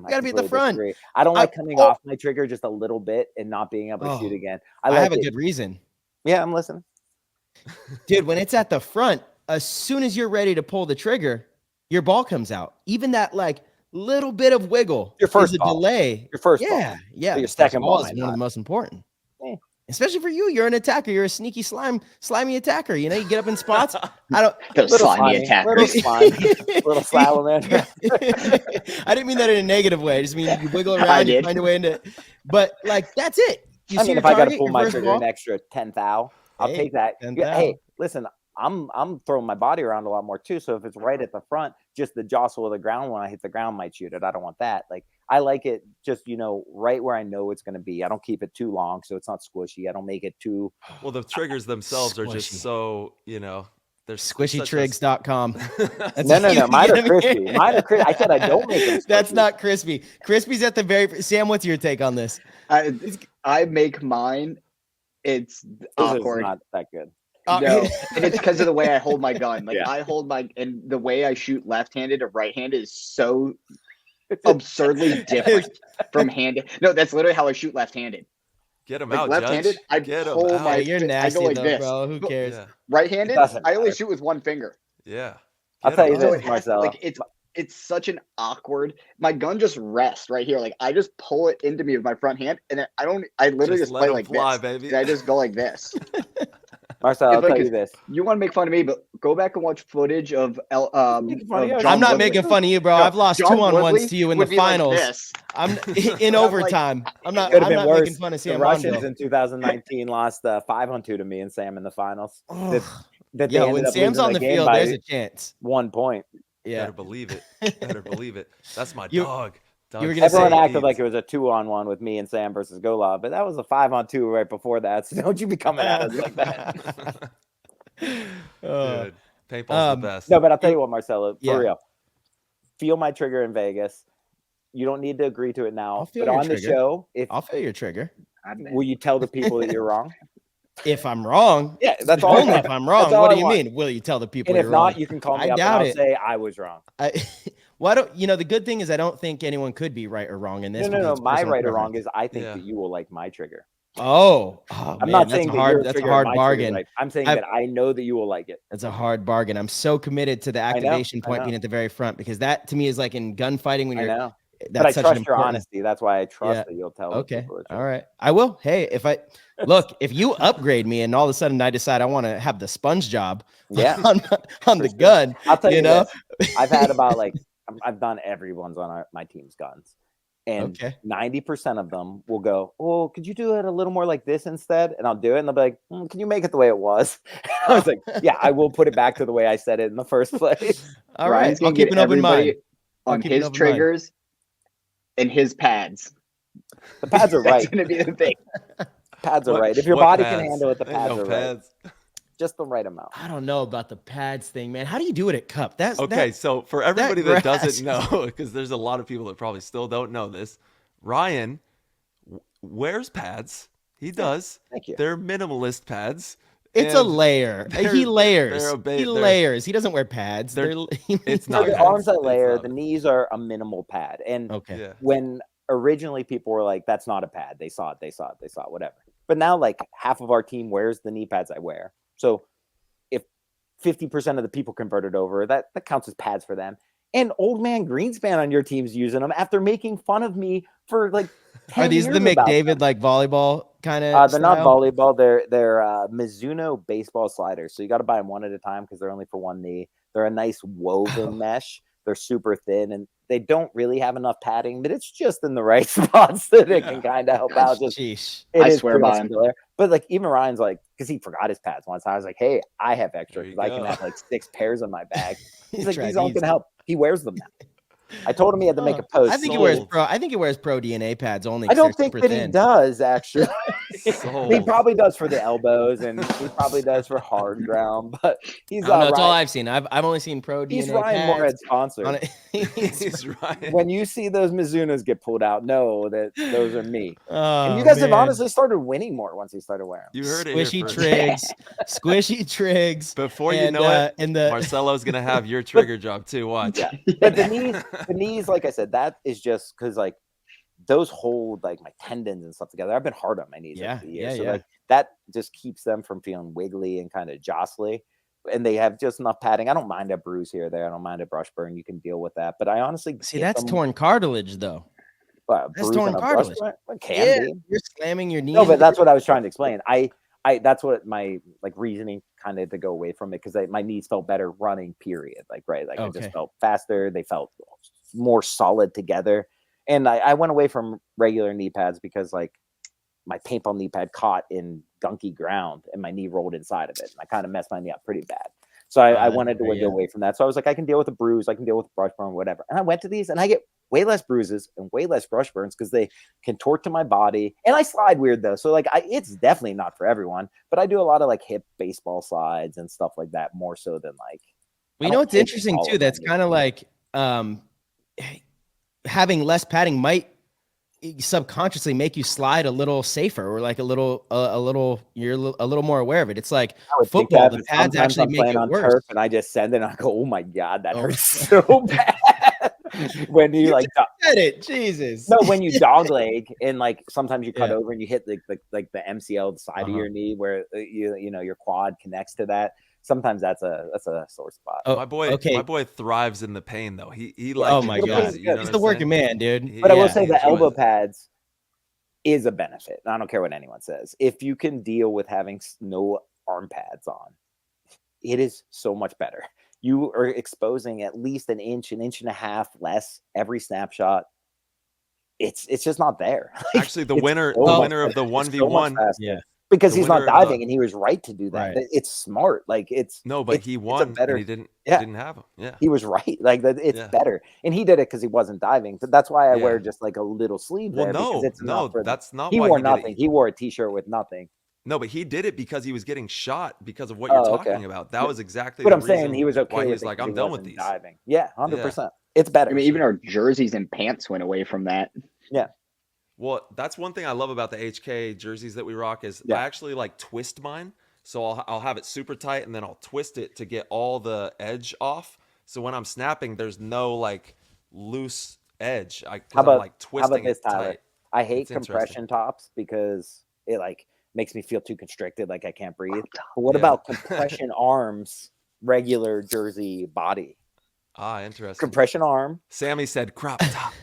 Got to be at the front. Disagree. I don't like coming off my trigger just a little bit and not being able to shoot again. I have a good reason. Yeah, I'm listening. Dude, when it's at the front, as soon as you're ready to pull the trigger, your ball comes out. Even that like little bit of wiggle. Your first is a ball. delay. Your first ball. Yeah. So your second ball is one of the most important. Yeah. Especially for you, you're an attacker. You're a sneaky slimy attacker. You get up in spots. I don't. Slimy attacker. Little salamander. I didn't mean that in a negative way. I just mean you wiggle around, you find a way into. But like that's it. If I got to pull my trigger an extra 10 thou, I'll take that. Hey, listen, I'm throwing my body around a lot more too. So if it's right at the front, just the jostle of the ground when I hit the ground might shoot it. I don't want that. Like I like it just, right where I know it's going to be. I don't keep it too long so it's not squishy. I don't make it too. Well, the triggers themselves are just so, they're squishytrigs.com. No. Mine are crispy. I said I don't make them. That's not crispy. Crispy's at the very. Sam, what's your take on this? I make mine. It's awkward. Not that good. No, and it's because of the way I hold my gun. Like and the way I shoot left-handed or right-handed is so absurdly different from handed. No, that's literally how I shoot left-handed. Get them out, left-handed. Judge. I pull my. You're nasty, I go like though, this, bro. Who cares? Yeah. Right-handed. I only shoot with one finger. Yeah. I'll tell you this, Marcelo. Like it's such an awkward. My gun just rests right here. Like I just pull it into me with my front hand, and I literally just play like this. Baby. And I just go like this. Marcel, I'll tell you this. You want to make fun of me, but go back and watch footage of I'm not making fun of you, bro. I've lost 2-on-1s to you in the finals. I'm in overtime. I'm not making fun of Sam. The Russians in 2019 lost 5-2 to me and Sam in the finals. When Sam's on the field, there's a chance. 1 point. Yeah. Better believe it. That's my dog. Everyone acted like it was a 2-on-1 with me and Sam versus Golov, but that was a 5-on-2 right before that. So don't you be coming at us like that. Dude, paintball's the best. No, but I'll tell you what, Marcelo, for real. Feel my trigger in Vegas. You don't need to agree to it now. I'll feel But your on the trigger. show, I'll feel your trigger. will you tell the people that you're wrong? If I'm wrong, Yeah, that's all. only if I'm wrong. all What I do you want. mean? Will you tell the people? And if you're not, wrong? you can call me I up and doubt I'll it. say I was wrong. Why don't you know? The good thing is I don't think anyone could be right or wrong in this. No. because My personal right or preference. wrong is I think Yeah. that you will like my trigger. Oh, I'm man, not that's saying a that hard. your That's a trigger hard and my trigger is bargain. right. I'm saying that I know that you will like it. That's a hard bargain. I'm so committed to the activation point being at the very front because that to me is like in gunfighting when I you're. know. That's But I such trust an your important. honesty. That's why I trust Yeah. that you'll tell. Okay. The people the All truth. right. I will. Hey, if I look, if you upgrade me and all of a sudden I decide I want to have the sponge job Yeah. on the sure. gun, I'll tell you know, this. I've had about like I've done everyone's on my team's guns, and Okay. 90% of them will go, "Oh, could you do it a little more like this instead?" And I'll do it, and they'll be like, "Can you make it the way it was?" I was like, "Yeah, I will put it back to the way I said it in the first place." All right. Ryan's I'll gonna keep get an open everybody mind. I'll on keep an his open mind. triggers and his pads. The pads are right. That's gonna be the thing. Pads are What- right. If your what body pads? can handle it, the Ain't pads no are right. pads. Just the right amount. I don't know about the pads thing, man. How do you do it at Cup? That's Okay, so for everybody that grass doesn't know, because there's a lot of people that probably still don't know this, Ryan wears pads. He does. Thank you. They're minimalist pads. It's a and layer. they're- He layers. they're He layers. He doesn't wear pads. they're- it's So not the pads. arms I It's layer, not the pads. knees are a minimal pad. And Okay. Yeah. when originally people were like, "That's not a pad," they saw it, whatever. But now, like, half of our team wears the knee pads I wear. So if 50% of the people converted over, that counts as pads for them. And old man Greenspan on your team's using them after making fun of me for like 10 Are these the years about McDavid them. like volleyball kind of? They're not volleyball. They're Mizuno baseball sliders. So you got to buy them one at a time because they're only for one knee. They're a nice woven mesh. They're super thin and they don't really have enough padding, but it's just in the right spots that it can kind of help out. Just Sheesh. it I is swear pretty by much him. killer. But like even Ryan's like, because he forgot his pads once. I was like, "Hey, I have extra There you because I can go. have like 6 pairs in my bag." He's like, Tried "These aren't these. gonna help." He wears them now. I told him he had to make a post. I think he Sold. wears pro. I think he wears pro DNA pads only. I 'cause don't they're think super that thin. he does actually. He Sold. probably does for the elbows, and he probably does for hard ground. But he's I don't know, that's all Ryan, I've seen. I've only seen pro DNA he's Ryan pads. Moorhead's sponsor. On it. He's Ryan. When you see those Mizunos get pulled out, know that those are me. Oh, And you guys have man. honestly started winning more once he started wearing them. You heard it here Squishy first. trigs, squishy trigs. Before you and, know it, and the Marcelo's gonna have your trigger job too. Watch. Yeah. But the knees, like I said, that is just because like those hold like my tendons and stuff together. I've been hard on my knees over the years. So like that just keeps them from feeling wiggly and kind of jostly. And they have just enough padding. I don't mind a bruise here or there. I don't mind a brush burn. You can deal with that. But I honestly see that's torn cartilage though. That's torn cartilage. It can be. You're slamming your knee. No, but that's what I was trying to explain. I that's what my like reasoning kind of to go away from it because my knees felt better running. Period. Like right, like I just felt faster. They felt more solid together, and I went away from regular knee pads because like my paintball knee pad caught in gunky ground and my knee rolled inside of it, and I kind of messed my knee up pretty bad. So I wanted to go away from that. So I was like, I can deal with a bruise, I can deal with a brush burn, whatever. And I went to these, and I get way less bruises and way less brush burns because they contort to my body. And I slide weird though, so like it's definitely not for everyone. But I do a lot of like hip baseball slides and stuff like that more so than like. Well, you know what's interesting too? That's kind of like having less padding might subconsciously make you slide a little safer or like a little you're a little more aware of it. It's like football, the pads actually make it worse. Turf and I just send it and I go, oh my God, that hurts so bad. When you like get it, Jesus. No, when you dog leg and like sometimes you cut over and you hit the MCL, the side of your knee where you know your quad connects to that. Sometimes that's a sore spot. Oh, my boy thrives in the pain though. He like. Oh my God, he's the working man, dude. But I will say the elbow pads is a benefit. I don't care what anyone says. If you can deal with having no arm pads on, it is so much better. You are exposing at least an inch and a half less every snapshot. It's just not there. Actually, the winner of the 1v1, because he's not diving, and he was right to do that. Right. It's smart. Like he won. Better, and he didn't have him. Yeah, he was right. Like it's better, and he did it because he wasn't diving. But that's why I wear just like a little sleeve there. That's not. He wore nothing. He wore a t-shirt with nothing. No, but he did it because he was getting shot because of what you're talking about. That was exactly. But the I'm saying reason he was okay. Why he with was like, I'm done with these. Diving. Yeah, 100%. It's better. I mean, even our jerseys and pants went away from that. Yeah. Well, that's one thing I love about the HK jerseys that we rock is I actually like twist mine. So I'll have it super tight and then I'll twist it to get all the edge off. So when I'm snapping, there's no like loose edge. I'm like twisting it tight. I hate compression tops because it like makes me feel too constricted, like I can't breathe. But what about compression arms, regular jersey body? Ah, interesting. Compression arm. Sammy said crop top.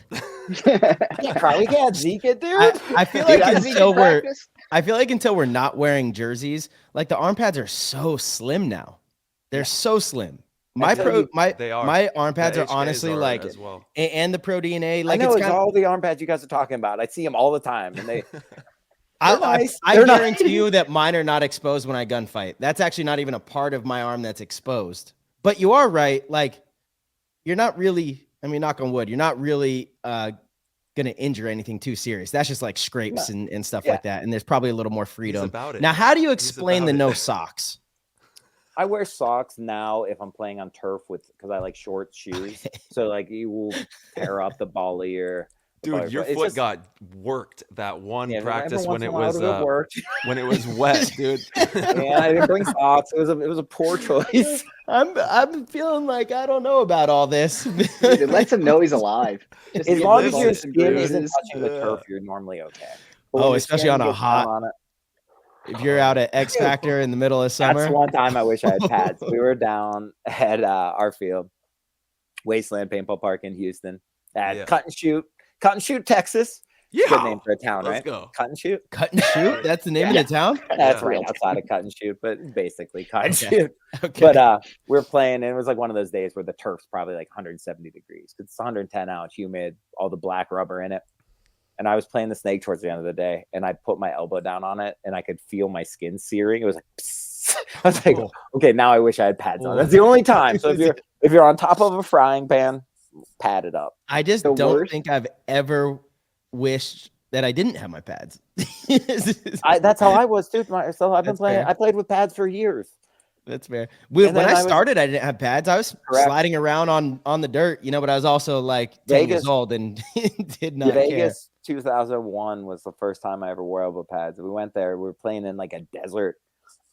We can't Zeke it, dude. I feel like until we're not wearing jerseys, like the arm pads are so slim now. They're so slim. My arm pads are honestly like as well. And the Pro DNA. Like I know it's all the arm pads you guys are talking about. I see them all the time, and I guarantee you that mine are not exposed when I gunfight. That's actually not even a part of my arm that's exposed. But you are right. Like, you're not really, I mean, knock on wood, you're not really going to injure anything too serious. That's just like scrapes and stuff like that. And there's probably a little more freedom. About it. Now, how do you explain the no socks? I wear socks now if I'm playing on turf because I like short shoes. So like you will tear up the ball of your dude. Your foot got worked that one practice when it was wet, dude. Yeah, I didn't bring socks. It was a poor choice. I'm feeling like I don't know about all this. It lets him know he's alive. Just as long as your skin isn't touching the turf, you're normally okay. But especially on a hot. If you're out at X Factor in the middle of summer. That's one time I wish I had pads. We were down at our field, Wasteland Paintball Park in Houston. At Cut and Shoot, Texas. Yeah. Good name for a town, Let's right? go. Cut and Shoot. Cut and Shoot? That's the name of the town? That's right outside of Cut and Shoot, but basically Cut and Shoot. Okay. But we're playing, and it was like one of those days where the turf's probably like 170 degrees. It's 110 out, humid, all the black rubber in it. And I was playing the snake towards the end of the day, and I put my elbow down on it, and I could feel my skin searing. It was like, psst. I was like, okay, now I wish I had pads on. That's the only time. So if you're on top of a frying pan, pad it up. I just don't think I've ever wished that I didn't have my pads. That's how I was too. So I've been playing. I played with pads for years. That's fair. When I started, I didn't have pads. I was sliding around on the dirt, but I was also like 10 years old and did not care. Vegas 2001 was the first time I ever wore elbow pads. We went there. We were playing in like a desert,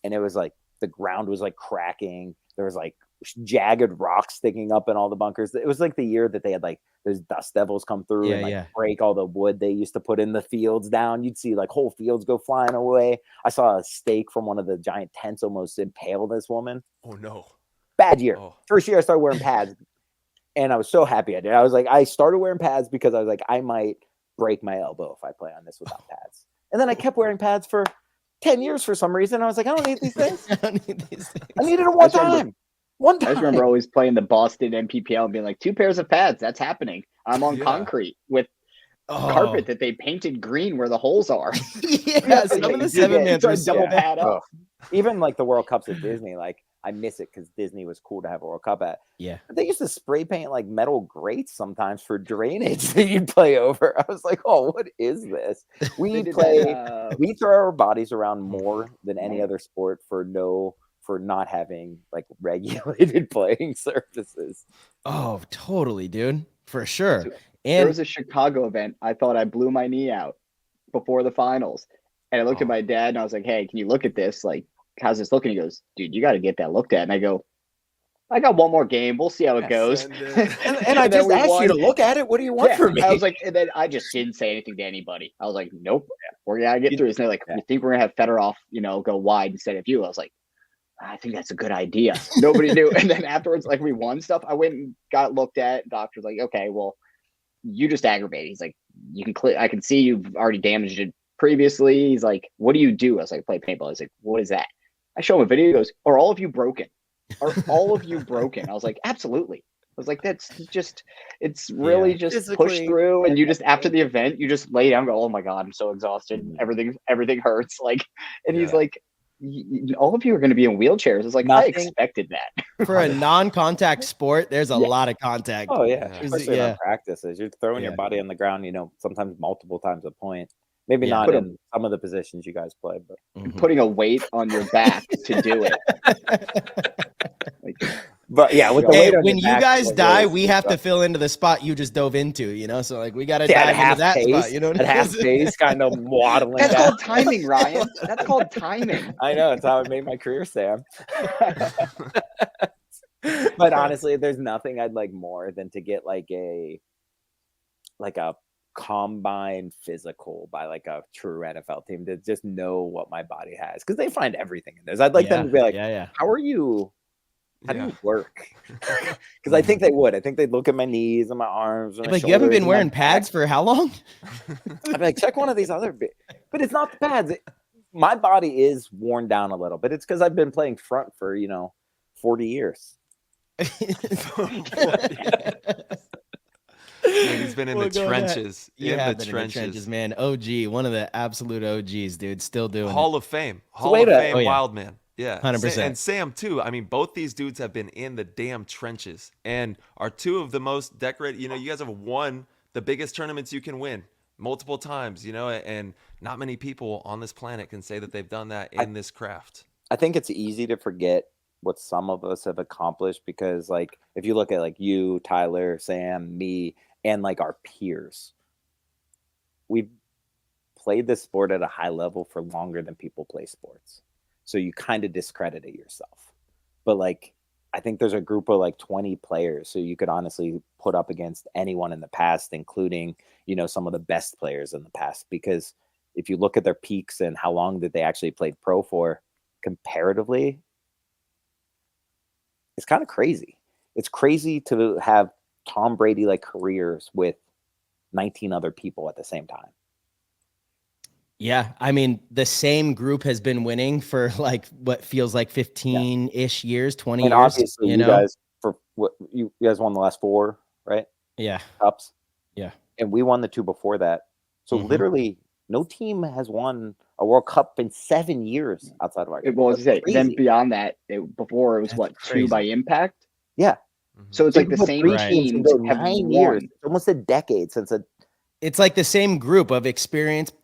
and it was like the ground was like cracking. There was like jagged rocks sticking up in all the bunkers. It was like the year that they had like those dust devils come through and break all the wood they used to put in the fields down. You'd see like whole fields go flying away. I saw a stake from one of the giant tents almost impale this woman. Oh no. Bad year. First year I started wearing pads, and I was so happy I did. I was like, I started wearing pads because I was like, I might break my elbow if I play on this without pads. And then I kept wearing pads for 10 years for some reason. I was like, I don't need these things. I needed it one time. I just remember always playing the Boston MPPL and being like, 2 pairs of pads. That's happening. I'm on concrete with carpet that they painted green where the holes are. Some of the 7-mans are double pad up. Even like the World Cups at Disney, like I miss it because Disney was cool to have a World Cup at. Yeah. But they used to spray paint like metal grates sometimes for drainage that you'd play over. I was like, oh, what is this? We throw our bodies around more than any other sport for not having like regulated playing surfaces. Oh, totally, dude. For sure. And there was a Chicago event. I thought I blew my knee out before the finals. And I looked at my dad and I was like, hey, can you look at this? Like, how's this looking? He goes, dude, you got to get that looked at. And I go, I got one more game. We'll see how it goes. And I just asked you to look at it. What do you want from me? I was like, and then I just didn't say anything to anybody. I was like, nope, we're going to get through this. And they're like, we think we're going to have Fedorov, go wide instead of you. I was like, I think that's a good idea. Nobody knew. And then afterwards, like we won stuff. I went and got looked at. Doctor's like, okay, well, you just aggravated. He's like, you can I can see you've already damaged it previously. He's like, what do you do? I was like, play paintball. He's like, what is that? I show him a video. He goes, are all of you broken? Are all of you broken? I was like, absolutely. I was like, that's just, it's really just push through. And you just, after the event, you just lay down and go, oh my God, I'm so exhausted. Everything hurts. Like, and he's like, all of you are going to be in wheelchairs. It's like, I expected that. For a non-contact sport, there's a lot of contact. Oh yeah. Especially in practices. You're throwing your body on the ground, sometimes multiple times a point. Maybe not in some of the positions you guys play, but putting a weight on your back to do it. But yeah, with the Hey, weight on when your you back, guys like, die, really we have to fill into the spot you just dove into, So like we got to yeah, dive into that spot, you know what at I half mean? pace, kind of waddling That's down. called timing, Ryan. That's called timing. I know, it's how I made my career, Sam. But honestly, there's nothing I'd like more than to get like a combine physical by like a true NFL team to just know what my body has, because they find everything in this. I'd like them to be like, yeah. how are you? How do Yeah. you work? Because I think they would. I think they'd look at my knees and my arms and my Like, you haven't shoulders been and my wearing pads back. for how long? I'd be like, check one of these other but it's not the pads. My body is worn down a little, but it's because I've been playing front for 40 years. Man, he's been in We'll the go that. trenches. You in have the been in the trenches, man. OG, one of the absolute OGs, dude. Still doing Hall of Fame. Hall way of to- Fame, Oh, yeah. wild man. Yeah. 100%. And Sam, too. I mean, both these dudes have been in the damn trenches and are two of the most decorated. You guys have won the biggest tournaments you can win multiple times, and not many people on this planet can say that they've done that in this craft. I think it's easy to forget what some of us have accomplished, because like if you look at like you, Tyler, Sam, me, and like our peers, we've played this sport at a high level for longer than people play sports. So you kind of discredit it yourself. But like, I think there's a group of like 20 players, so you could honestly put up against anyone in the past, including, some of the best players in the past. Because if you look at their peaks and how long that they actually played pro for, comparatively, it's kind of crazy. It's crazy to have Tom Brady like careers with 19 other people at the same time. Yeah, I mean, the same group has been winning for like what feels like 15-ish years, 20 And years. obviously, you guys, for what you guys won the last 4, right? Yeah. Cups. Yeah. And we won the 2 before that. So literally, no team has won a World Cup in 7 years outside of our team. Well, That's then crazy. beyond that, before it was That's what, crazy. 2 by impact? Yeah. So it's like the People same three teams teams can go have 9 won. years. It's almost a decade since It's like the same group of experienced,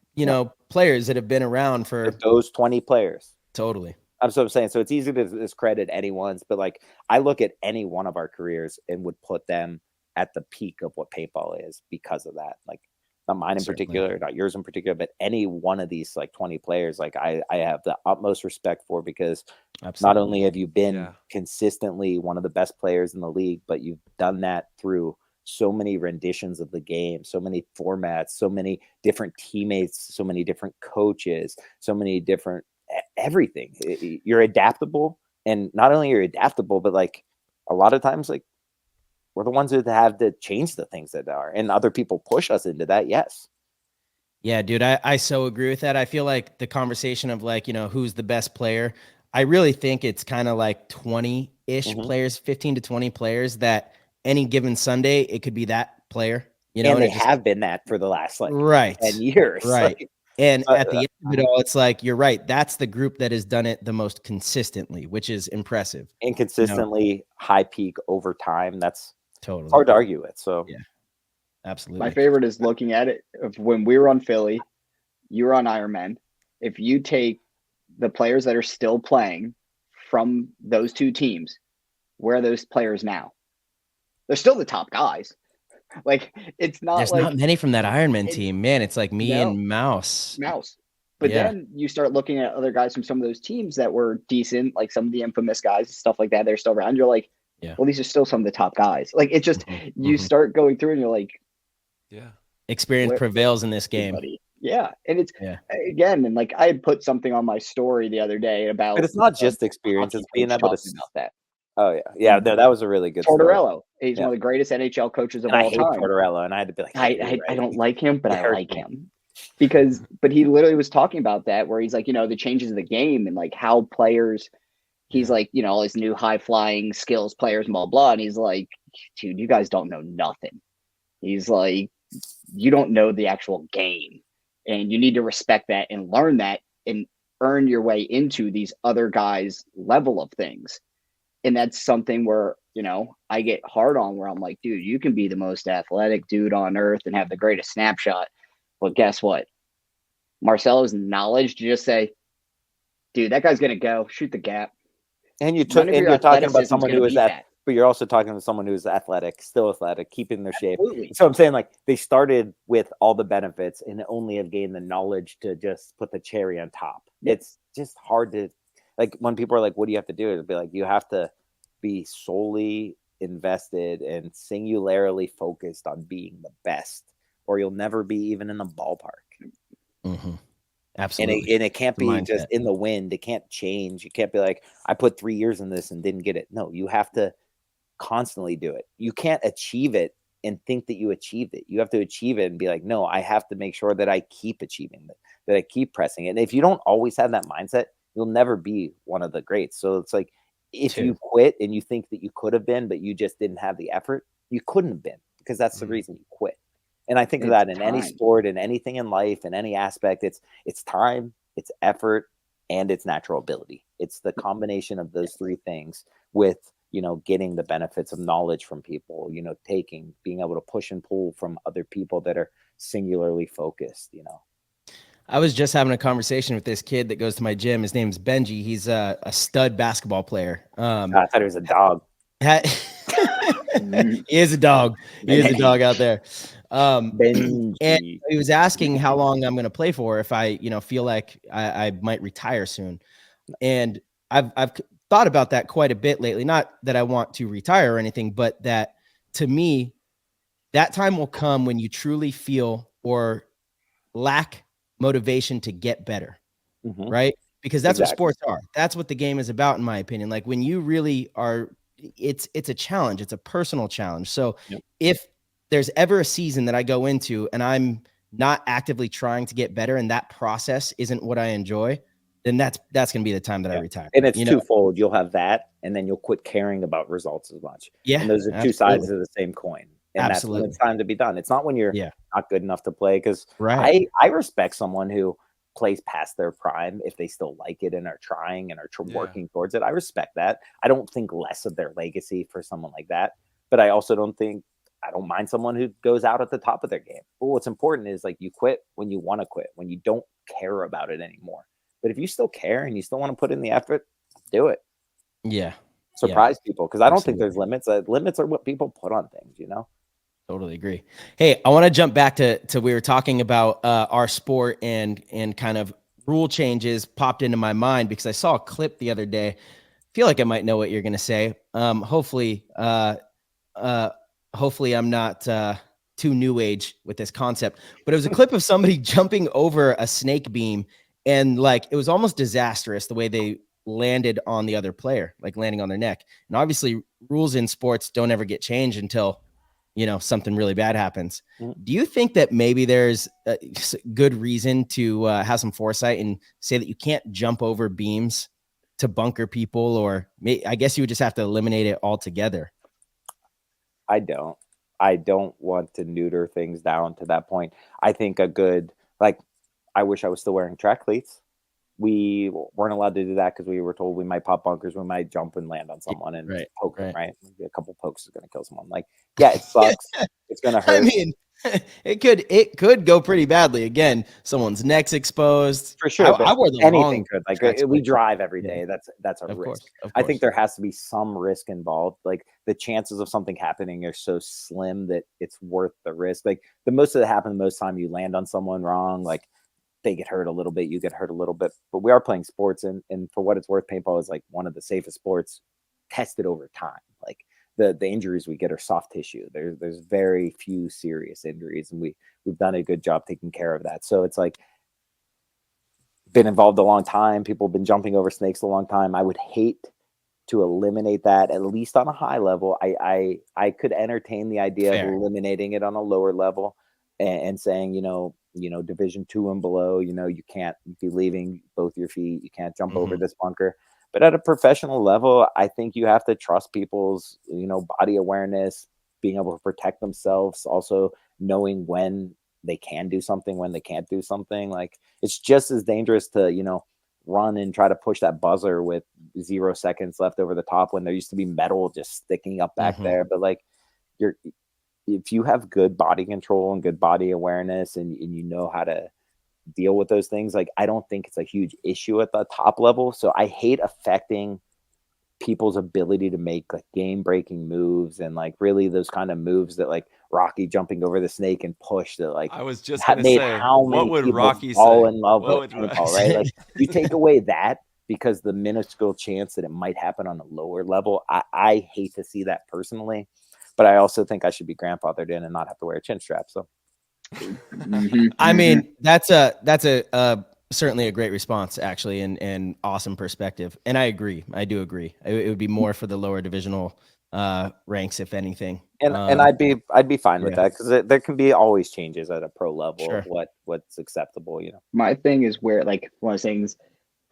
players that have been around for those 20 players. totally. That's what I'm saying. So it's easy to discredit anyone's, but like I look at any one of our careers and would put them at the peak of what paintball is because of that. Like not mine in particular, not yours in particular, but any one of these like 20 players, like I have the utmost respect for, because not only have you been consistently one of the best players in the league, but you've done that through so many renditions of the game, so many formats, so many different teammates, so many different coaches, so many different everything. You're adaptable, and not only you're adaptable, but like a lot of times, like we're the ones that have to change the things that are, and other people push us into that. Yes. Yeah, dude, I so agree with that. I feel like the conversation of like, who's the best player, I really think it's kind of like 20-ish players, 15 to 20 players that any given Sunday, it could be that player, and they have been that for the last like 10 years. Right. Like, and at the end of it all, it's like, you're right. That's the group that has done it the most consistently, which is impressive. And consistently high peak over time. That's totally hard to argue with. So yeah, absolutely. My favorite is looking at it of when we were on Philly, you were on Ironman. If you take the players that are still playing from those 2 teams, where are those players now? They're still the top guys. Like it's not There's like not many from that Ironman team, man. It's like me No. and Mouse. But then you start looking at other guys from some of those teams that were decent, like some of the infamous guys, stuff like that. They're still around. You're like, well, these are still some of the top guys. Like it just, you start going through and you're like, experience prevails in this game. Yeah. And it's again, and like I had put something on my story the other day about, but it's not just experience, it's being able to about that. Oh yeah. No, that was a really good Tortorello. Story. He's one of the greatest NHL coaches of and all I hate time. Tortorello, and I had to be like, I don't like him, but I like him but he literally was talking about that, where he's like, the changes of the game and like how players, he's like, all his new high flying skills players and blah, blah. And he's like, dude, you guys don't know nothing. He's like, you don't know the actual game, and you need to respect that and learn that and earn your way into these other guys' level of things. And that's something where, I get hard on, where I'm like, dude, you can be the most athletic dude on earth and have the greatest snapshot. But guess what? Marcelo's knowledge to just say, dude, that guy's going to go shoot the gap. And you're talking about someone who is but you're also talking to someone who's athletic, still athletic, keeping their shape. Absolutely. So I'm saying, like, they started with all the benefits and only have gained the knowledge to just put the cherry on top. Yep. It's just hard to, like, when people are like, what do you have to do? It'll be like, you have to be solely invested and singularly focused on being the best, or you'll never be even in the ballpark. Mm-hmm. Absolutely. And it can't be just in the wind. It can't change. You can't be like, I put 3 years in this and didn't get it. No, you have to constantly do it. You can't achieve it and think that you achieved it. You have to achieve it and be like, no, I have to make sure that I keep achieving it, that I keep pressing it. And if you don't always have that mindset, you'll never be one of the greats. So it's like, if you quit and you think that you could have been, but you just didn't have the effort, you couldn't have been, because that's the reason you quit. And I think of that in any sport, in anything in life, in any aspect. It's time, it's effort, and it's natural ability. It's the combination of those three things with, you know, getting the benefits of knowledge from people, you know, being able to push and pull from other people that are singularly focused, you know. I was just having a conversation with this kid that goes to my gym. His name's Benji. He's a stud basketball player. I thought it was a dog. He is a dog. He is a dog out there. And he was asking how long I'm going to play for if I, you know, feel like I might retire soon. And I've thought about that quite a bit lately. Not that I want to retire or anything, but that to me, that time will come when you truly feel or lack motivation to get better, right? Because that's what sports are. That's what the game is about, in my opinion. Like, when you really are, it's a challenge. It's a personal challenge. So if there's ever a season that I go into and I'm not actively trying to get better and that process isn't what I enjoy, then that's going to be the time that I retire. And it's twofold. You'll have that, and then you'll quit caring about results as much. Yeah. And those are two sides of the same coin. And that's when it's time to be done. It's not when you're not good enough to play. Because I respect someone who plays past their prime if they still like it and are trying and are working towards it. I respect that. I don't think less of their legacy for someone like that. But I also don't mind someone who goes out at the top of their game. But what's important is, like, you quit when you want to quit, when you don't care about it anymore. But if you still care and you still want to put in the effort, do it. Yeah. Surprise people. Because I don't think there's limits. Limits are what people put on things, you know? Totally agree. Hey, I want to jump back to we were talking about our sport and kind of rule changes popped into my mind because I saw a clip the other day. I feel like I might know what you're going to say. Hopefully I'm not too new age with this concept, but it was a clip of somebody jumping over a snake beam, and like, it was almost disastrous the way they landed on the other player, like landing on their neck. And obviously rules in sports don't ever get changed until, you know, something really bad happens. Do you think that maybe there's a good reason to have some foresight and say that you can't jump over beams to bunker people, or I guess you would just have to eliminate it altogether? I don't want to neuter things down to that point. I think I wish I was still wearing track cleats. We weren't allowed to do that because we were told we might pop bunkers, we might jump and land on someone and poke them, right? A couple pokes is going to kill someone. Like, yeah, it sucks. It's going to hurt. I mean, it could go pretty badly. Again, someone's neck's exposed. For sure. I wore the anything could. Like, we drive every day. That's a risk. Course. I think there has to be some risk involved. Like, the chances of something happening are so slim that it's worth the risk. Like, the most of it happens most time you land on someone wrong. Like, they get hurt a little bit, you get hurt a little bit, but we are playing sports, and for what it's worth, paintball is like one of the safest sports tested over time. Like, the injuries we get are soft tissue. There's very few serious injuries, and we've done a good job taking care of that. So it's like, been involved a long time. People have been jumping over snakes a long time. I would hate to eliminate that, at least on a high level. I could entertain the idea of eliminating it on a lower level and saying, you know, Division 2 and below, you know, you can't be leaving both your feet. You can't jump over this bunker. But at a professional level, I think you have to trust people's, you know, body awareness, being able to protect themselves, also knowing when they can do something, when they can't do something. Like, it's just as dangerous to, you know, run and try to push that buzzer with 0 seconds left over the top when there used to be metal just sticking up back there. But like, if you have good body control and good body awareness and you know how to deal with those things, like, I don't think it's a huge issue at the top level. So I hate affecting people's ability to make like game breaking moves and like really those kind of moves that like Rocky jumping over the snake and push that like I was just that gonna made say, how what many would people Rocky fall say? in love What with would Rocky paintball, right? say? Like you take away that because the minuscule chance that it might happen on a lower level. I hate to see that personally, but I also think I should be grandfathered in and not have to wear a chin strap. So I mean, that's a certainly a great response, actually, and awesome perspective. And I agree. I do agree. It would be more for the lower divisional ranks, if anything. and I'd be fine with yeah. that because there can be always changes at a pro level Sure. of what's acceptable. You know, My thing is where like one of the things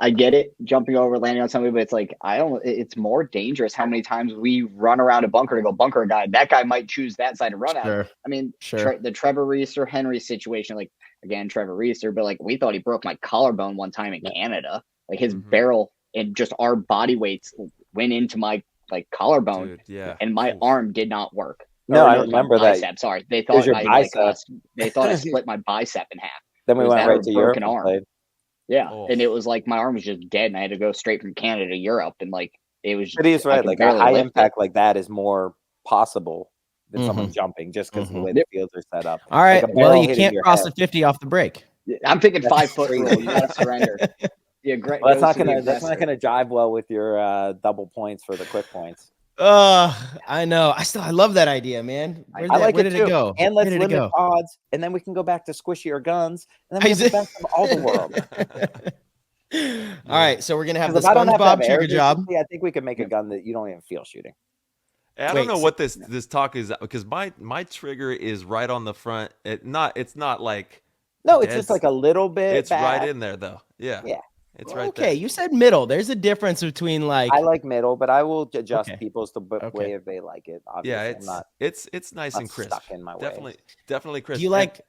I get it, jumping over, landing on somebody, but it's like it's more dangerous how many times we run around a bunker to go bunker a guy. That guy might choose that side to run out. Sure. I mean, Sure. the Trevor Reeser Henry situation, like again, Trevor Reeser, but like we thought he broke my collarbone one time in Canada. Like his barrel and just our body weights went into my like collarbone, Dude, yeah. and my arm did not work. No, I it was my remember that. bicep. Sorry, they It was thought your I bicep. they thought I split my bicep in half. Then we It was went that or right a to Europe broken and arm. played. Yeah, Oh. and it was like my arm was just dead, and I had to go straight from Canada to Europe, and like it was. But he's I right. could Like a barely high lift it. impact like that is more possible than someone Mhm. jumping just because of the Mhm. way the fields are set up. All right. Like a Well, barrel you hitting can't your cross head. the 50 off the break. I'm thinking That's 5 foot crazy. rule. You got to surrender. Yeah, great. Well, that's not gonna jive well with your double points for the quick points. I know. I love that idea, man. I like where it did too. it go? And Where let's did it limit go? odds, and then we can go back to squishier guns, and then we have the Isaac- best of all the world. All right, so we're gonna have the Because if I don't have to SpongeBob have air trigger job. efficiency, I think we could make a gun that you don't even feel shooting. I Wait, don't know so- what this talk is because my trigger is right on the front. It's not like No, it's dead just like a little bit. It's back. right in there though. Yeah. Yeah. It's right Okay, there. you said middle. There's a difference between like. I like middle, but I will adjust Okay. people's the Okay. way if they like it. Obviously, Yeah, I'm not it's nice not and crisp. stuck in my ways. Definitely crisp. do you like?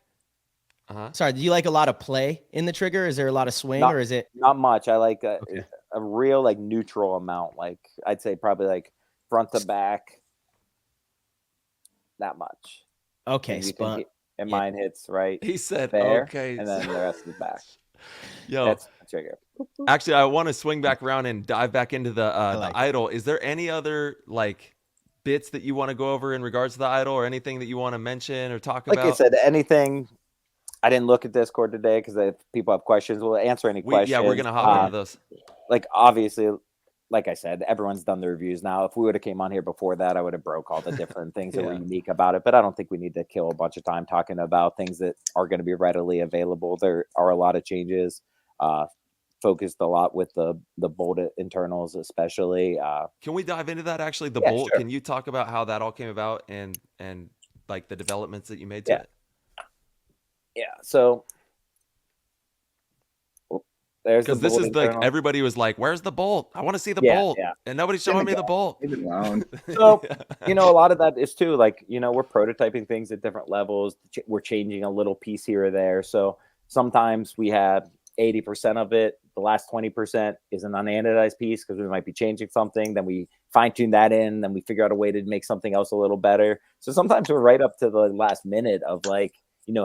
Uh-huh. Sorry, do you like a lot of play in the trigger? Is there a lot of swing, Not- or is it? Not much. I like Okay. a real like neutral amount. Like I'd say probably like front to back. That much. Okay, And you can spun. hit- and yeah. mine hits right He said there, okay. and then the rest is back. Yo, That's the trigger. actually, I want to swing back around and dive back into the like the idol. Is there any other like bits that you want to go over in regards to the idol, or anything that you want to mention or talk Like about? I said, anything. I didn't look at Discord today because if people have questions, we'll answer any questions. Yeah, we're gonna hop into those. Like obviously, like I said, everyone's done the reviews now. If we would have came on here before that, I would have broke all the different things that were Yeah. unique about it. But I don't think we need to kill a bunch of time talking about things that are going to be readily available. There are a lot of changes. Focused a lot with the bolt internals, especially. Can we dive into that actually? The Yeah, bolt. sure. Can you talk about how that all came about and like the developments that you made to Yeah. it? Yeah. So there's the Because this bolt is like internal. everybody was like, "Where's the bolt? I want to see the Yeah, bolt," yeah. and nobody's showing me the bolt. Leave it alone. So, a lot of that is too, like, we're prototyping things at different levels. We're changing a little piece here or there. So sometimes we have 80% of it. The last 20% is an unanodized piece because we might be changing something. Then we fine tune that in. Then we figure out a way to make something else a little better. So sometimes we're right up to the last minute of like,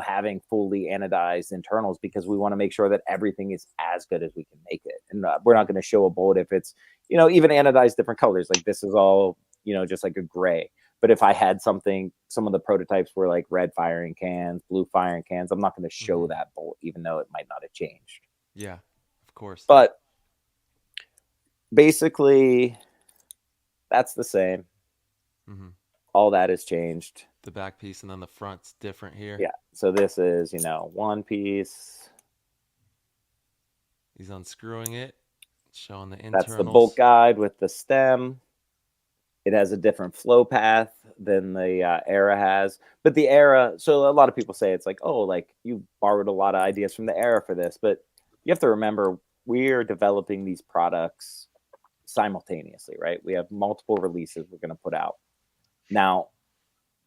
having fully anodized internals because we want to make sure that everything is as good as we can make it. And we're not going to show a bolt if it's, even anodized different colors. Like this is all, just like a gray. But if I had some of the prototypes were like red firing cans, blue firing cans, I'm not going to show that bolt, even though it might not have changed. Yeah, of course. But basically, that's the same. Mhm. All that has changed. The back piece and then the front's different here. Yeah. So this is, one piece. He's unscrewing it, showing the internals. That's the bolt guide with the stem. It has a different flow path than the Era has. But the Era, so a lot of people say it's like, oh, like you borrowed a lot of ideas from the Era for this. But you have to remember, we're developing these products simultaneously, right? We have multiple releases we're going to put out. Now,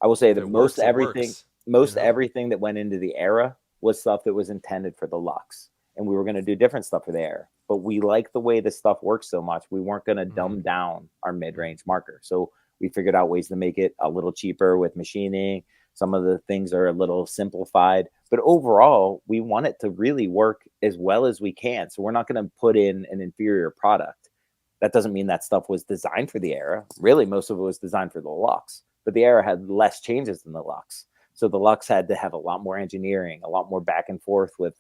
I will say that If it most works, it everything, works, everything that went into the Era was stuff that was intended for the Lux. And we were going to do different stuff for the Era. But we like the way this stuff works so much, we weren't going to dumb down our mid-range marker. So we figured out ways to make it a little cheaper with machining. Some of the things are a little simplified. But overall, we want it to really work as well as we can. So we're not going to put in an inferior product. That doesn't mean that stuff was designed for the Era. Really, most of it was designed for the Lux, but the Era had less changes than the Lux. So the Lux had to have a lot more engineering, a lot more back and forth with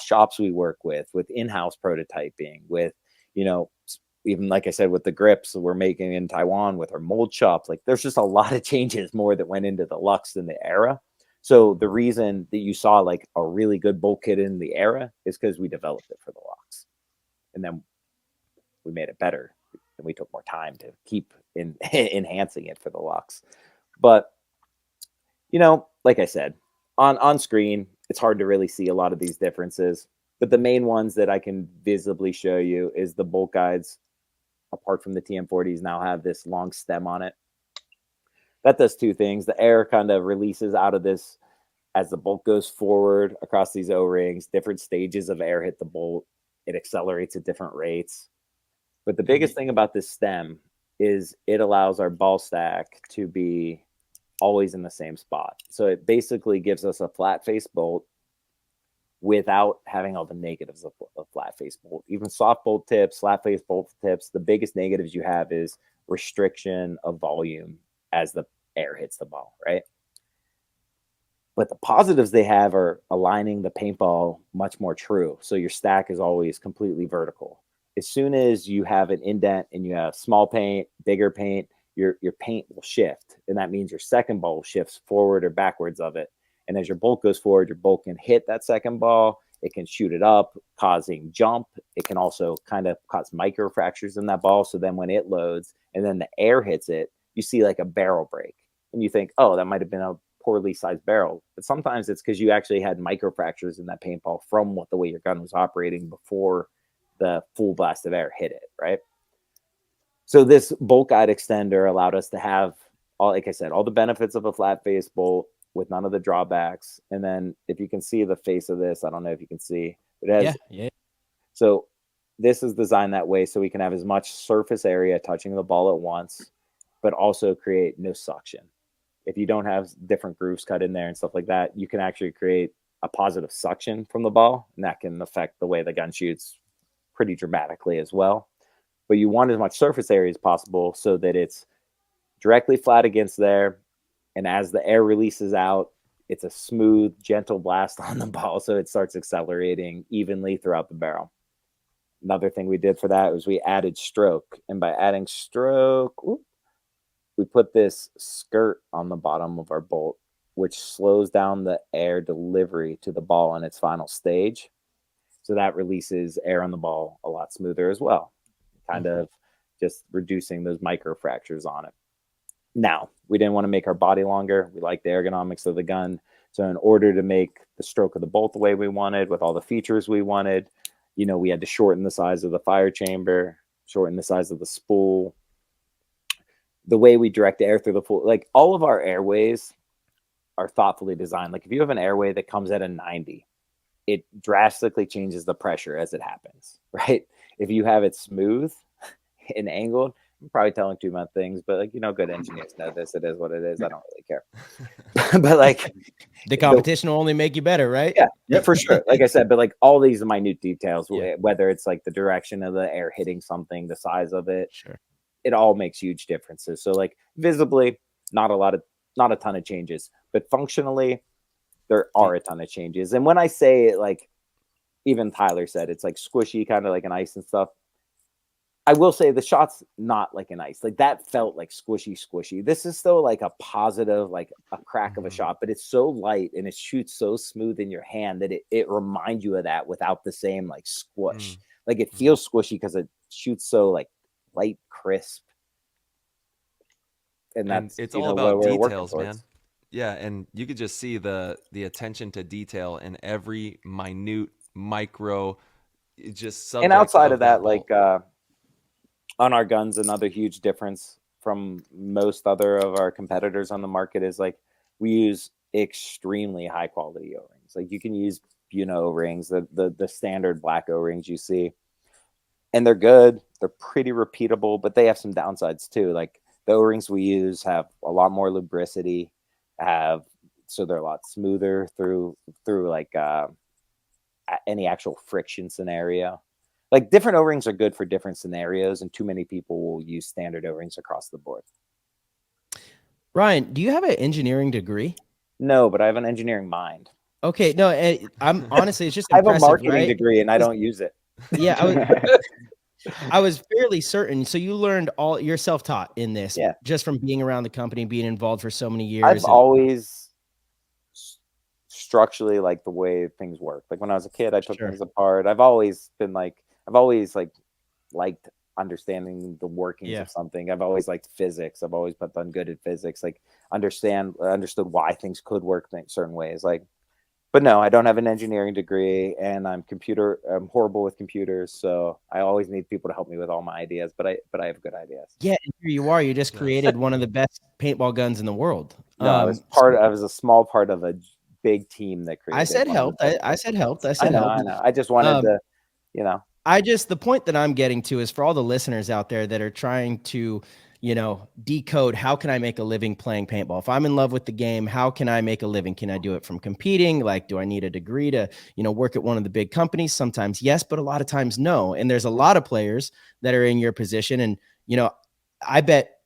shops we work with in-house prototyping, with, even like I said, with the grips we're making in Taiwan with our mold shops. Like there's just a lot of changes more that went into the Lux than the Era. So the reason that you saw like a really good bolt kit in the Era is because we developed it for the Lux, and then we made it better, and we took more time to keep enhancing it for the Lux. But like I said, on screen, it's hard to really see a lot of these differences. But the main ones that I can visibly show you is the bolt guides, apart from the TM40s, now have this long stem on it. That does two things. The air kind of releases out of this as the bolt goes forward across these O-rings. Different stages of air hit the bolt. It accelerates at different rates. But the biggest thing about this stem is it allows our ball stack to be always in the same spot. So it basically gives us a flat face bolt without having all the negatives of a flat face bolt. Even soft bolt tips, flat face bolt tips, the biggest negatives you have is restriction of volume as the air hits the ball, right? But the positives they have are aligning the paintball much more true. So your stack is always completely vertical. As soon as you have an indent and you have small paint, bigger paint, your paint will shift. And that means your second ball shifts forward or backwards of it. And as your bolt goes forward, your bolt can hit that second ball. It can shoot it up, causing jump. It can also kind of cause micro fractures in that ball. So then when it loads and then the air hits it, you see like a barrel break. And you think, oh, that might have been a poorly sized barrel. But sometimes it's because you actually had micro fractures in that paintball from the way your gun was operating before the full blast of air hit it, right? So this bolt guide extender allowed us to have, like I said, all the benefits of a flat face bolt with none of the drawbacks. And then if you can see the face of this, I don't know if you can see, it has, yeah. So this is designed that way so we can have as much surface area touching the ball at once, but also create no suction. If you don't have different grooves cut in there and stuff like that, you can actually create a positive suction from the ball, and that can affect the way the gun shoots pretty dramatically as well. But you want as much surface area as possible so that it's directly flat against there. And as the air releases out, it's a smooth, gentle blast on the ball. So it starts accelerating evenly throughout the barrel. Another thing we did for that was we added stroke. And by adding stroke, we put this skirt on the bottom of our bolt, which slows down the air delivery to the ball in its final stage. So that releases air on the ball a lot smoother as well, kind of just reducing those micro fractures on it. Now, we didn't want to make our body longer. We like the ergonomics of the gun. So in order to make the stroke of the bolt the way we wanted, with all the features we wanted, we had to shorten the size of the fire chamber, shorten the size of the spool. The way we direct air through the full, like all of our airways are thoughtfully designed. Like if you have an airway that comes at a 90, it drastically changes the pressure as it happens, right? If you have it smooth and angled, I'm probably telling too much things, but good engineers know this. It is what it is. I don't really care. But like the competition will only make you better, right? Yeah, for sure. Like I said, but like all these minute details, whether it's like the direction of the air hitting something, the size of it, sure, it all makes huge differences. So like visibly, not a ton of changes, but functionally, there are a ton of changes. And when I say it, like even Tyler said, it's like squishy, kind of like an ice and stuff. I will say the shot's not like an ice. Like that felt like squishy. This is still like a positive, like a crack of a shot, but it's so light and it shoots so smooth in your hand that it reminds you of that without the same like squish. Like it feels squishy because it shoots so like light, crisp. And that's it's all about details, man. Yeah, and you could just see the attention to detail in every minute micro just subject. And outside of that, like on our guns, another huge difference from most other of our competitors on the market is like we use extremely high quality O-rings. Like you can use O-rings, the standard black O-rings you see, and they're good. They're pretty repeatable, but they have some downsides too. Like the O-rings we use have a lot more lubricity, so they're a lot smoother through like any actual friction scenario. like different O-rings are good for different scenarios, and too many people will use standard O-rings across the board. Ryan, do you have an engineering degree? No, but I have an engineering mind. Okay, no, I'm honestly, it's just I have a impressive, marketing right? degree and I don't use it. Yeah, I was fairly certain. So you learned you're self-taught in this, Yeah. just from being around the company, being involved for so many years. I've always structurally like the way things work. Like when I was a kid, I took things apart. I've always liked understanding the workings of something. I've always liked physics. I've always done good at physics. Like understood why things could work certain ways. Like, but no, I don't have an engineering degree, and I'm horrible with computers. So I always need people to help me with all my ideas. But I have good ideas. Yeah, and here you are. You just created one of the best paintball guns in the world. No, I was a small part of a big team that created. I said helped. I said helped. I know. I just wanted to, the point that I'm getting to is for all the listeners out there that are trying to, decode, how can I make a living playing paintball? If I'm in love with the game, how can I make a living? Can I do it from competing? Like, do I need a degree to, work at one of the big companies? Sometimes yes, but a lot of times no. And there's a lot of players that are in your position. And, I bet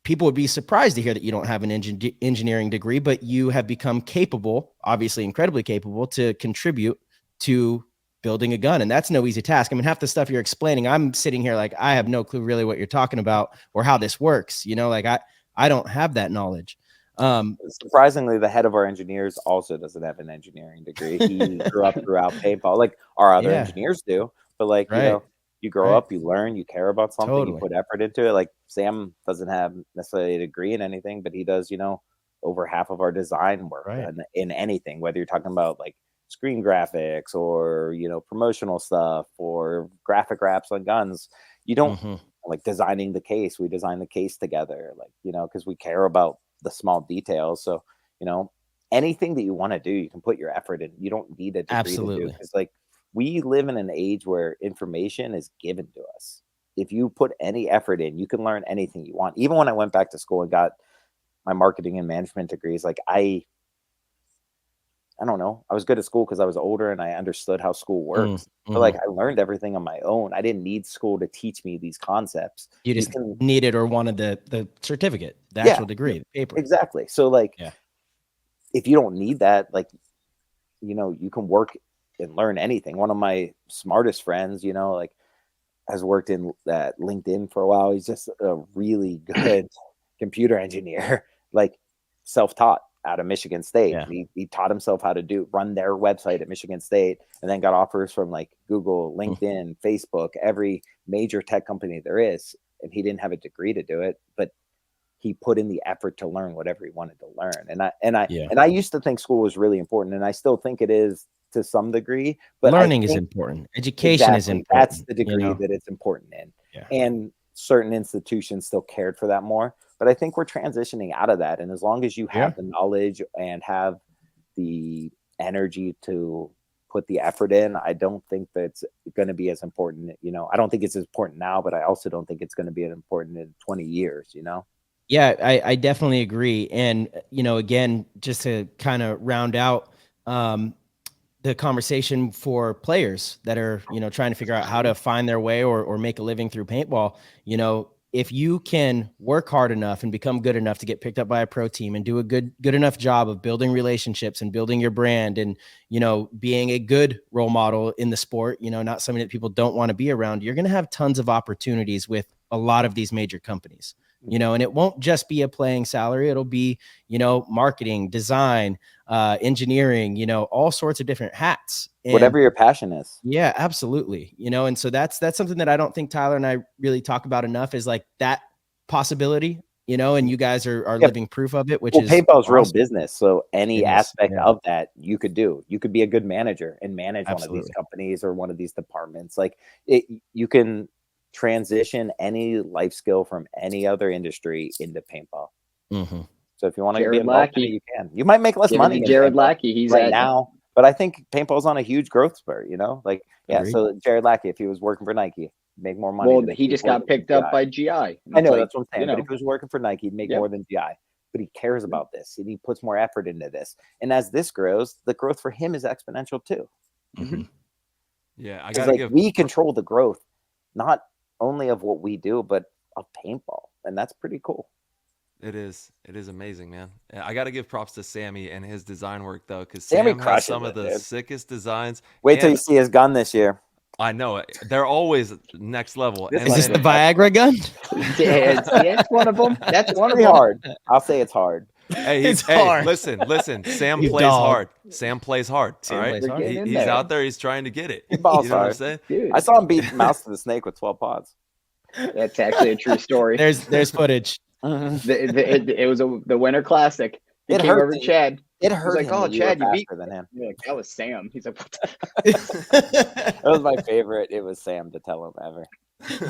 people would be surprised to hear that you don't have an engineering degree, but you have become capable, obviously incredibly capable, to contribute to building a gun. And that's no easy task. I mean, half the stuff you're explaining, I'm sitting here like, I have no clue really what you're talking about or how this works. Like I don't have that knowledge. Surprisingly, the head of our engineers also doesn't have an engineering degree. He grew up throughout paintball, like our other engineers do. But like, you grow up, you learn, you care about something, you put effort into it. Like Sam doesn't have necessarily a degree in anything, but he does, over half of our design work in anything, whether you're talking about like screen graphics or, promotional stuff or graphic wraps on guns. You don't like designing the case. We design the case together, like, because we care about the small details. So, anything that you want to do, you can put your effort in. You don't need a degree to do. Because like we live in an age where information is given to us. If you put any effort in, you can learn anything you want. Even when I went back to school and got my marketing and management degrees, like I don't know. I was good at school because I was older and I understood how school works. But like I learned everything on my own. I didn't need school to teach me these concepts. You just needed or wanted the certificate, the actual degree, the paper. Exactly. So like, if you don't need that, like, you can work and learn anything. One of my smartest friends, like has worked at LinkedIn for a while. He's just a really good computer engineer, like self-taught. Out of Michigan State. He taught himself how to run their website at Michigan State, and then got offers from like Google, LinkedIn, Facebook, every major tech company there is. And he didn't have a degree to do it, but he put in the effort to learn whatever he wanted to learn. And I used to think school was really important, and I still think it is to some degree. But learning is important. Education is important. That's the degree that it's important in. And certain institutions still cared for that more. But I think we're transitioning out of that. And as long as you have the knowledge and have the energy to put the effort in, I don't think that's going to be as important. I don't think it's as important now, but I also don't think it's going to be as important in 20 years, Yeah, I definitely agree. And, again, just to kind of round out the conversation for players that are, trying to figure out how to find their way or make a living through paintball, if you can work hard enough and become good enough to get picked up by a pro team and do a good enough job of building relationships and building your brand and, being a good role model in the sport, not something that people don't want to be around, you're going to have tons of opportunities with a lot of these major companies, and it won't just be a playing salary. It'll be, marketing, design, engineering, all sorts of different hats. And whatever your passion is. Yeah, absolutely. And so that's something that I don't think Tyler and I really talk about enough, is like that possibility, and you guys are living proof of it, which is paintball is awesome. Real business. So any aspect of that you could do. You could be a good manager and manage one of these companies or one of these departments. Like you can transition any life skill from any other industry into paintball. So if you want to be involved in it, you can. You might make less money. Jared Lackey, he's right now. But I think paintball's on a huge growth spurt, Like, Agreed. So Jared Lackey, if he was working for Nike, make more money. Well, he just got picked up by GI. I know, that's what I'm saying. But if he was working for Nike, he'd make more than GI. But he cares about this, and he puts more effort into this. And as this grows, the growth for him is exponential too. Yeah, I Because gotta like give. we control the growth, not only of what we do, but of paintball, and that's pretty cool. It is amazing, man. I got to give props to Sammy and his design work though, because Sammy Sam has crushes some of it, the dude. sickest designs. Wait till you And see his gun this year. I know it. They're always next level. This And Is this then, the Viagra gun? Yeah, it's one of them. That's It's one of pretty them. hard. I'll say it's hard. hey, It's hard. listen. Sam You plays dog. hard. Sam plays hard. Sam all right, plays hard. We're getting in he's there. out there. He's trying to get it. He balls You know what I'm hard. saying? Dude, I saw him beat Mouse to the Snake with 12 pods. that's actually a true story. There's footage. It was the Winter Classic. He It came hurt over to him. Chad. It He was hurt like, him. "Oh, that you were Chad, you beat." faster than him. You're like, "That was Sam." He's like, "What the?" That was my favorite. It was Sam to tell him ever.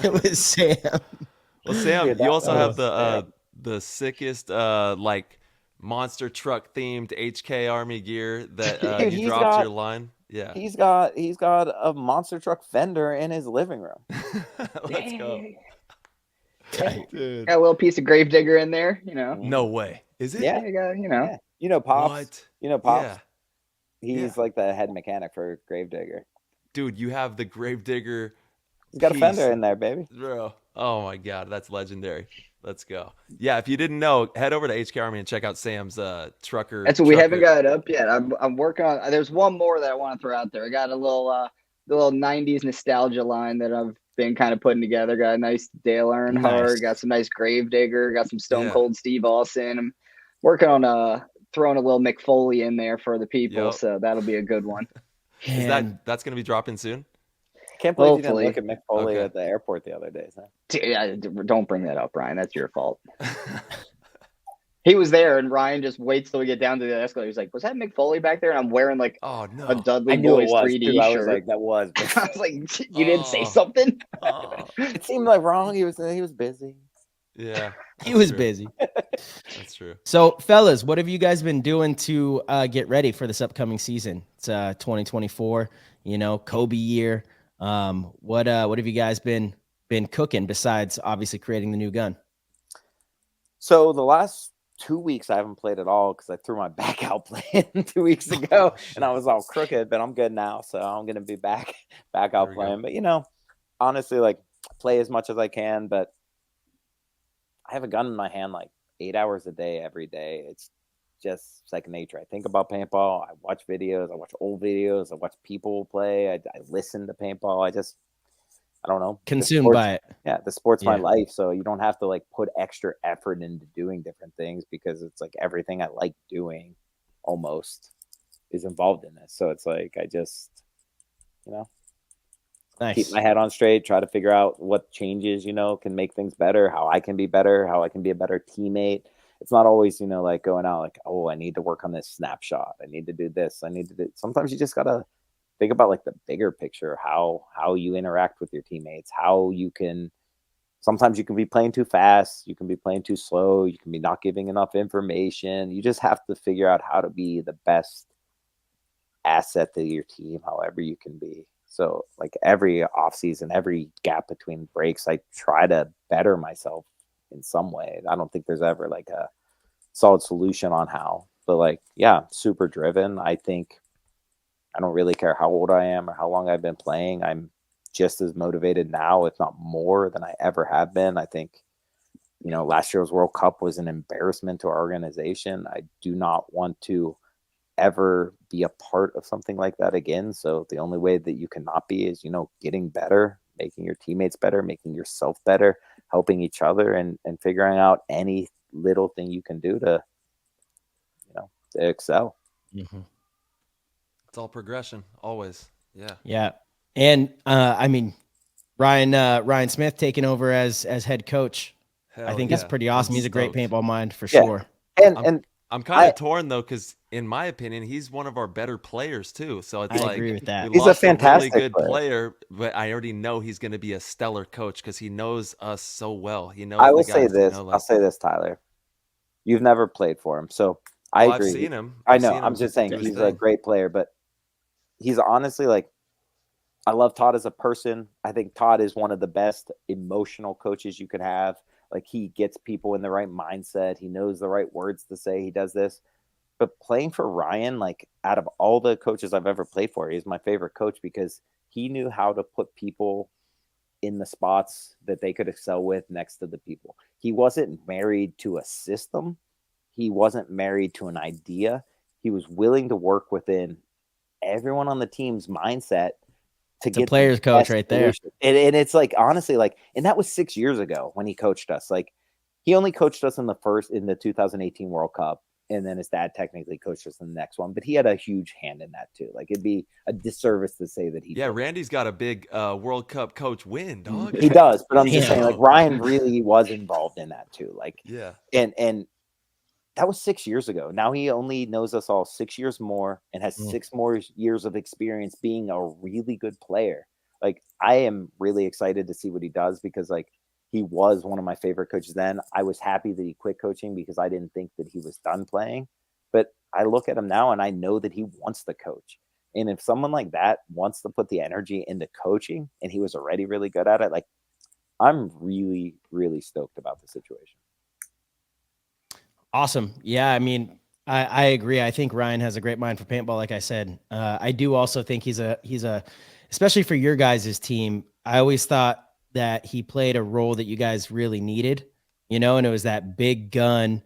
It was Sam. Well, Sam, Dude, you that also was have the sickest like monster truck themed HK Army gear that Dude, you he's dropped got- your line. Yeah, He's got a monster truck fender in his living room. let's go, dude. Got a little piece of Gravedigger in there, you know. No way, is it? Yeah. You got, you know. Yeah. You know Pops. What? You know Pops. Yeah, He's like the head mechanic for Gravedigger. dude, you have the Gravedigger. He's got a piece. fender in there, baby. Bro. Oh my god, that's legendary. Let's go. Yeah, if you didn't know, head over to HK Army and check out Sam's trucker. That's what we haven't trucker- got it up yet. I'm working on. There's one more that I want to throw out there. I got a little the little '90s nostalgia line that I've been kind of putting together. Got a nice Dale Earnhardt. Nice. Got some nice Gravedigger. Got some Stone Yeah. Cold Steve Austin. I'm working on throwing a little Mick Foley in there for the people. Yep. So that'll be a good one. Is Man, that's gonna be dropping soon? Can't believe you Hopefully. didn't look at Mick Foley Okay. at the airport the other day. Huh? Yeah, don't bring that up, Ryan. That's your fault. He was there, and Ryan just waits till we get down to the escalator. He's like, "Was that Mick Foley back there?" And I'm wearing like Oh no. a Dudley I knew Boys it was 3D too. I was shirt. like, that was. I But was like, "You didn't say Oh. something." Oh, it seemed like wrong. He was busy. yeah. he that's was true. busy. That's true. So, fellas, what have you guys been doing to get ready for this upcoming season? It's 2024. You know, Kobe year. What have you guys been cooking besides obviously creating the new gun? So the last 2 weeks I haven't played at all because I threw my back out playing 2 weeks ago, and I was all crooked. But I'm good now, so I'm gonna be back out There we go. playing. But you know, honestly, like play as much as I can. But I have a gun in my hand like 8 hours a day every day. It's just second nature. I think about paintball. I watch videos. I watch old videos. I watch people play. I listen to paintball. I don't know. The Consumed sport's- by it. Yeah, the sport's my Yeah. life, so you don't have to like put extra effort into doing different things because it's like everything I like doing almost is involved in this. So it's like I just, you know, Nice. keep my head on straight, try to figure out what changes, you know, can make things better, how I can be better, how I can be a better teammate. It's not always, you know, like going out like, oh, I need to work on this snapshot. I need to do this. I need to do. Sometimes you just gotta think about like the bigger picture, how you interact with your teammates, how you can. Sometimes you can be playing too fast, you can be playing too slow, you can be not giving enough information. You just have to figure out how to be the best asset to your team, however you can be. So like every offseason, every gap between breaks, I try to better myself in some way. I don't think there's ever like a solid solution on how, but like, yeah, super driven. I think I don't really care how old I am or how long I've been playing. I'm just as motivated now, if not more, than I ever have been. I think, you know, last year's World Cup was an embarrassment to our organization. I do not want to ever be a part of something like that again. So the only way that you cannot be is, you know, getting better, making your teammates better, making yourself better, helping each other, and figuring out any little thing you can do to, you know, to excel. Mm-hmm. It's all progression, always. Yeah. Yeah. And I mean, Ryan Smith taking over as head coach. I Hell think yeah. it's pretty awesome. I'm He's a great stoked. paintball mind for Yeah. sure. And I'm kind of torn though, because in my opinion, he's one of our better players too. So it's I like agree with that. we He's a lost fantastic really good player. but I already know he's going to be a stellar coach because he knows us so well. He knows. I will the say guys, this. you know, I'll like, say this, Tyler. You've never played for him, so I well, agree. I've seen him. I I've know. seen I'm him just saying do his he's a thing. great player, but he's honestly like, I love Todd as a person. I think Todd is one of the best emotional coaches you could have. Like he gets people in the right mindset. He knows the right words to say. He does this. But playing for Ryan, like out of all the coaches I've ever played for, he's my favorite coach because he knew how to put people in the spots that they could excel with next to the people. He wasn't married to a system. He wasn't married to an idea. He was willing to work within everyone on the team's mindset to get a player's coach right there. And it's like, honestly, like, and that was 6 years ago when he coached us. Like, he only coached us in the 2018 World Cup. And then his dad technically coached us in the next one, but he had a huge hand in that too. Like, it'd be a disservice to say that he. Yeah, Randy's got a big World Cup coach win, dog. He does, but I'm just saying, like, Ryan really was involved in that too. Like, yeah, and that was 6 years ago. Now he only knows us all 6 years more and has 6 more years of experience being a really good player. Like, I am really excited to see what he does because, like, he was one of my favorite coaches then. I was happy that he quit coaching because I didn't think that he was done playing. But I look at him now and I know that he wants to coach. And if someone like that wants to put the energy into coaching and he was already really good at it, like, I'm really, really stoked about the situation. Awesome. Yeah, I mean, I agree. I think Ryan has a great mind for paintball, like I said. I do also think he's a, especially for your guys' team, I always thought that he played a role that you guys really needed, and it was that big gun,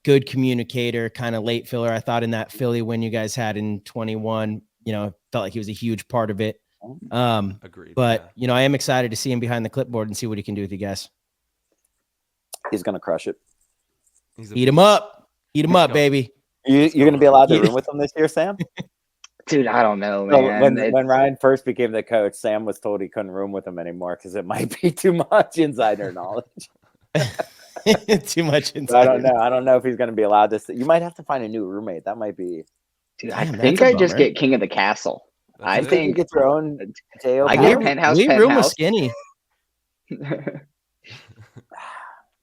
good communicator, kind of late filler. I thought in that Philly win you guys had in 21, felt like he was a huge part of it. Agreed. But, I am excited to see him behind the clipboard and see what he can do with you guys. He's going to crush it. Eat him up. Eat him up, baby. You're going to be allowed to room with him this year, Sam? Dude, I don't know, man. So when Ryan first became the coach, Sam was told he couldn't room with him anymore because it might be too much insider knowledge. Too much insider. I don't know if he's going to be allowed to. You might have to find a new roommate. That might be. Dude, I think I just get king of the castle. I think you get your own jail. I get penthouse. We room with Skinny.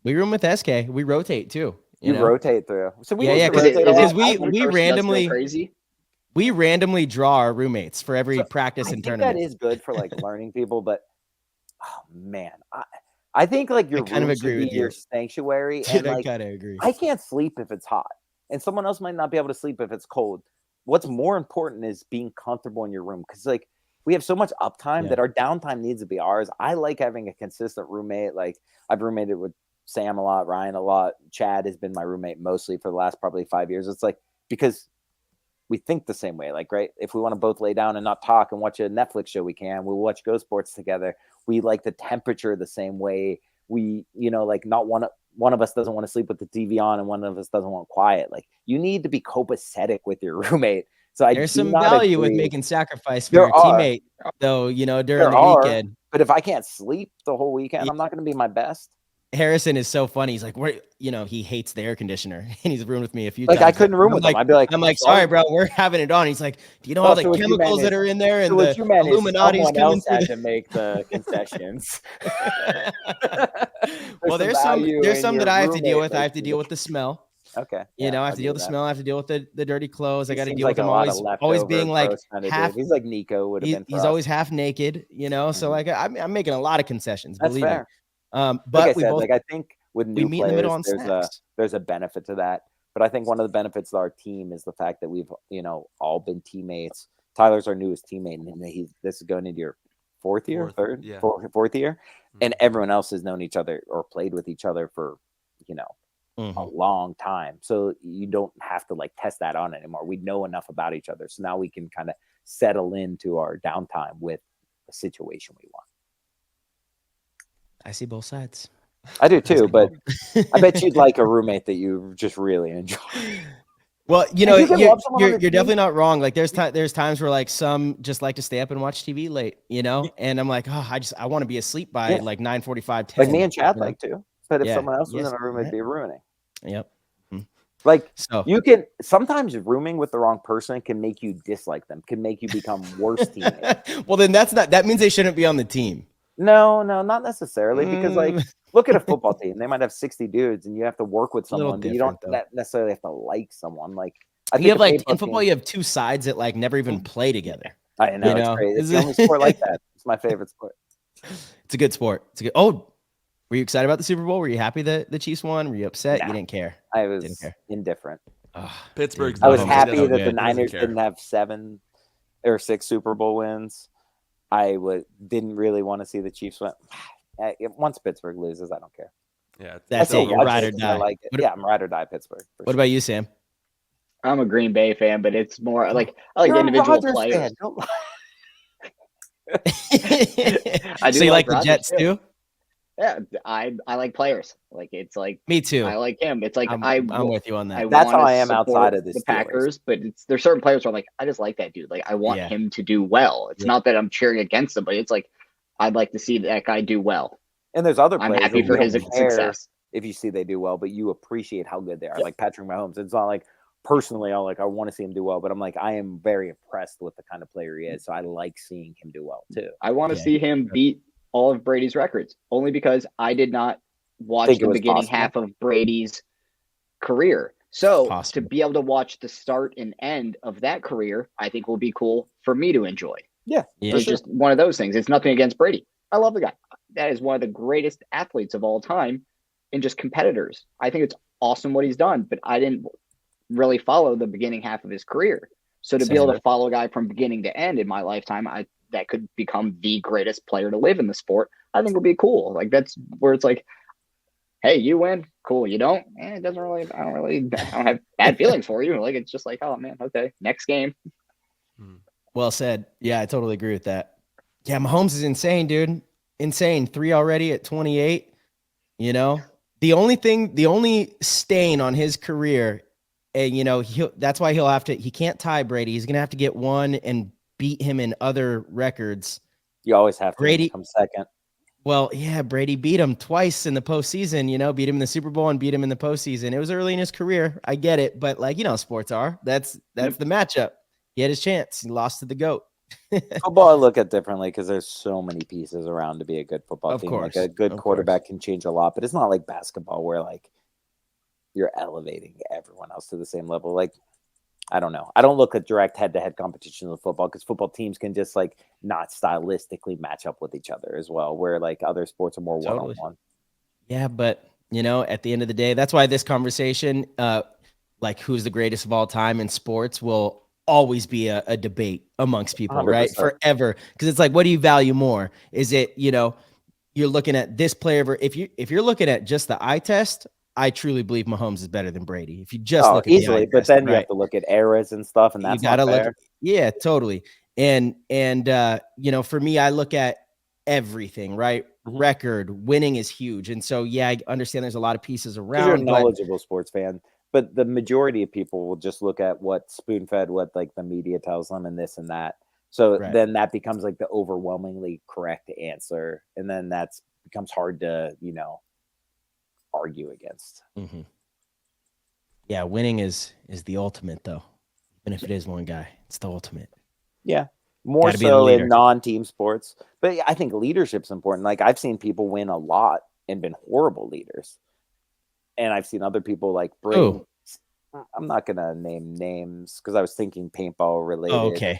We room with SK. We rotate too. You know? Rotate through. So because we randomly crazy. We randomly draw our roommates for every practice and tournament. That is good for like learning people, but oh man, I think like your kind of agree with your sanctuary. Dude, and like, I kind of agree. I can't sleep if it's hot, and someone else might not be able to sleep if it's cold. What's more important is being comfortable in your room because like we have so much uptime that our downtime needs to be ours. I like having a consistent roommate. Like I've roommated with Sam a lot, Ryan a lot. Chad has been my roommate mostly for the last probably 5 years. It's like because we think the same way. Like, right, if we want to both lay down and not talk and watch a Netflix show, we can. We'll watch Go Sports together. We like the temperature the same way. We, like not one of us doesn't want to sleep with the TV on and one of us doesn't want quiet. Like you need to be copacetic with your roommate. So there's some value with making sacrifice for your teammate, though, during the weekend. But if I can't sleep the whole weekend, I'm not going to be my best. Harrison is so funny. He's like, he hates the air conditioner, and he's roomed with me a few times. I couldn't room with him. I'd be like, I'm like, sorry, bro, we're having it on. He's like, do you know all the chemicals that are in there and the Illuminati's coming through to make the concessions? Well, there's some that I have to deal with. I have to deal with the smell. Okay. I have to deal with the smell. I have to deal with the dirty clothes. I got to deal with him always being like half. He's like Nico would have been. He's always half naked, So like I'm making a lot of concessions. Believe me. But like I said, I think with new players, there's a benefit to that. But I think one of the benefits of our team is the fact that we've, all been teammates. Tyler's our newest teammate, and this is going into your fourth year. And everyone else has known each other or played with each other for, a long time. So you don't have to like test that on anymore. We know enough about each other. So now we can kind of settle into our downtime with the situation we want. I see both sides. I do too, but I bet you'd like a roommate that you just really enjoy. Well, you're definitely not wrong. Like there's times where like some just like to stay up and watch TV late, and I'm like, I want to be asleep by like 9:45, 10. Like me and Chad like to, but if someone else was in a room, it'd be ruining. Yep. Like you can sometimes rooming with the wrong person can make you dislike them, can make you become worse teammates. Well, then that means they shouldn't be on the team. No, not necessarily. Because like look at a football team. They might have 60 dudes and you have to work with someone. You don't necessarily have to like someone. Like I think you have like in football, you have two sides that like never even play together. I know, it's great. It's the only sport like that. It's my favorite sport. It's a good sport. Were you excited about the Super Bowl? Were you happy that the Chiefs won? Were you upset? You didn't care. I was indifferent. Pittsburgh's I was done. happy He that the doesn't Niners care. didn't have 7 or 6 Super Bowl wins. I didn't really want to see the Chiefs win. Once Pittsburgh loses, I don't care. Yeah, That's still it. You're watch ride it or 'cause I die. like it. Yeah, I'm ride or die Pittsburgh. What about you, Sam? I'm a Green Bay fan, but it's more like I like You're individual a Rodgers players. fan. Don't lie. I do So you like the Rodgers Jets too? Yeah, I like players. Like it's like Me too. I like him. It's like I'm with you on that. That's how wanna I am support outside of the the Steelers. Packers, but there's certain players where I'm like, I just like that dude. Like I want Yeah. him to do well. It's not that I'm cheering against him, but it's like I'd like to see that guy do well. And there's other I'm players happy that for you his don't care success. if you see they do well, but you appreciate how good they are. Yep. Like Patrick Mahomes. It's not like personally, I want to see him do well, but I'm like, I am very impressed with the kind of player he is. So I like seeing him do well too. I want to Yeah. see him beat all of Brady's records, only because I did not watch Think it the was beginning possible. half of Brady's career. So Possible. to be able to watch the start and end of that career, I think will be cool for me to enjoy. Yeah, It's sure. just one of those things. It's nothing against Brady. I love the guy. That is one of the greatest athletes of all time and just competitors. I think it's awesome what he's done, but I didn't really follow the beginning half of his career. So to be able to follow a guy from beginning to end in my lifetime, that could become the greatest player to live in the sport. I think will be cool. Like that's where it's like, hey, you win, cool. You don't, it doesn't really. I don't have bad feelings for you. Like it's just like, oh man, okay, next game. Well said. Yeah, I totally agree with that. Yeah, Mahomes is insane, dude. Insane. 3 already at 28. You know, the only stain on his career, and you know, that's why he can't tie Brady. He's gonna have to get one and beat him in other records. You always have to Brady come second. Well, yeah, Brady beat him twice in the postseason, you know, beat him in the Super Bowl and beat him in the postseason. It was early in his career. I get it. But like, you know, sports are. That's the matchup. He had his chance. He lost to the GOAT. Football I look at differently because there's so many pieces around to be a good football Of team. course, Like a good of quarterback can change a lot, but it's not like basketball where like you're elevating everyone else to the same level. Like, I don't know. I don't look at direct head-to-head competition with football because football teams can just like not stylistically match up with each other as well, where like other sports are more Totally. one-on-one. Yeah, but you know, at the end of the day, that's why this conversation, like who's the greatest of all time in sports, will always be a debate amongst people, 100%. right? Forever. Because it's like, what do you value more? Is it, you know, you're looking at this player, if you're looking at just the eye test, I truly believe Mahomes is better than Brady. If you just look at easily, the eye but test, then you right? have to look at eras and stuff, and that's you gotta not fair. look. Yeah, totally. And you know, for me, I look at everything, right? Mhm. Record winning is huge, and so yeah, I understand there's a lot of pieces 'Cause around. you're a but knowledgeable sports fan, but the majority of people will just look at what spoon-fed, what like the media tells them, and this and that. So Right. then that becomes like the overwhelmingly correct answer, and then that's becomes hard to argue against. Mhm. Yeah, winning is the ultimate, though. Even if it is one guy, it's the ultimate. Yeah, more Gotta be the so leader. in non-team sports, but I think leadership's important. Like I've seen people win a lot and been horrible leaders, and I've seen other people like bring. Who? I'm not gonna name names because I was thinking paintball related. Oh, okay.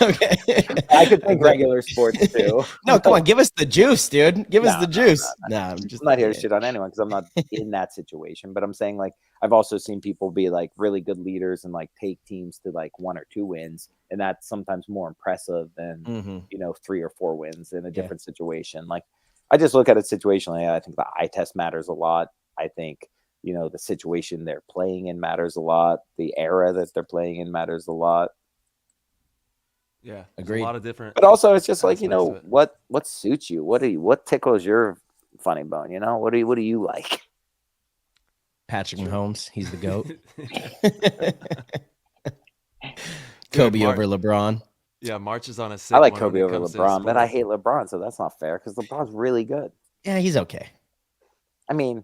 Okay. I could think regular sports too. No, come on, give us the juice, dude. Give us the juice. No, I'm just I'm not here to kidding. shit on anyone because I'm not in that situation. But I'm saying like I've also seen people be like really good leaders and like take teams to like 1 or 2 wins, and that's sometimes more impressive than Mhm. 3 or 4 wins in a different situation. Like I just look at it situationally. I think the eye test matters a lot. I think the situation they're playing in matters a lot. The era that they're playing in matters a lot. Yeah, Agreed. a lot of different. But also, it's just like aspects of it. what suits you. What tickles your funny bone? What do you like? Patrick Mahomes, he's the GOAT. Dude, Kobe over LeBron. Yeah, March is on a sick I like one Kobe when it over comes to LeBron, but I sports. hate LeBron, so that's not fair because LeBron's really good. Yeah, he's okay. I mean,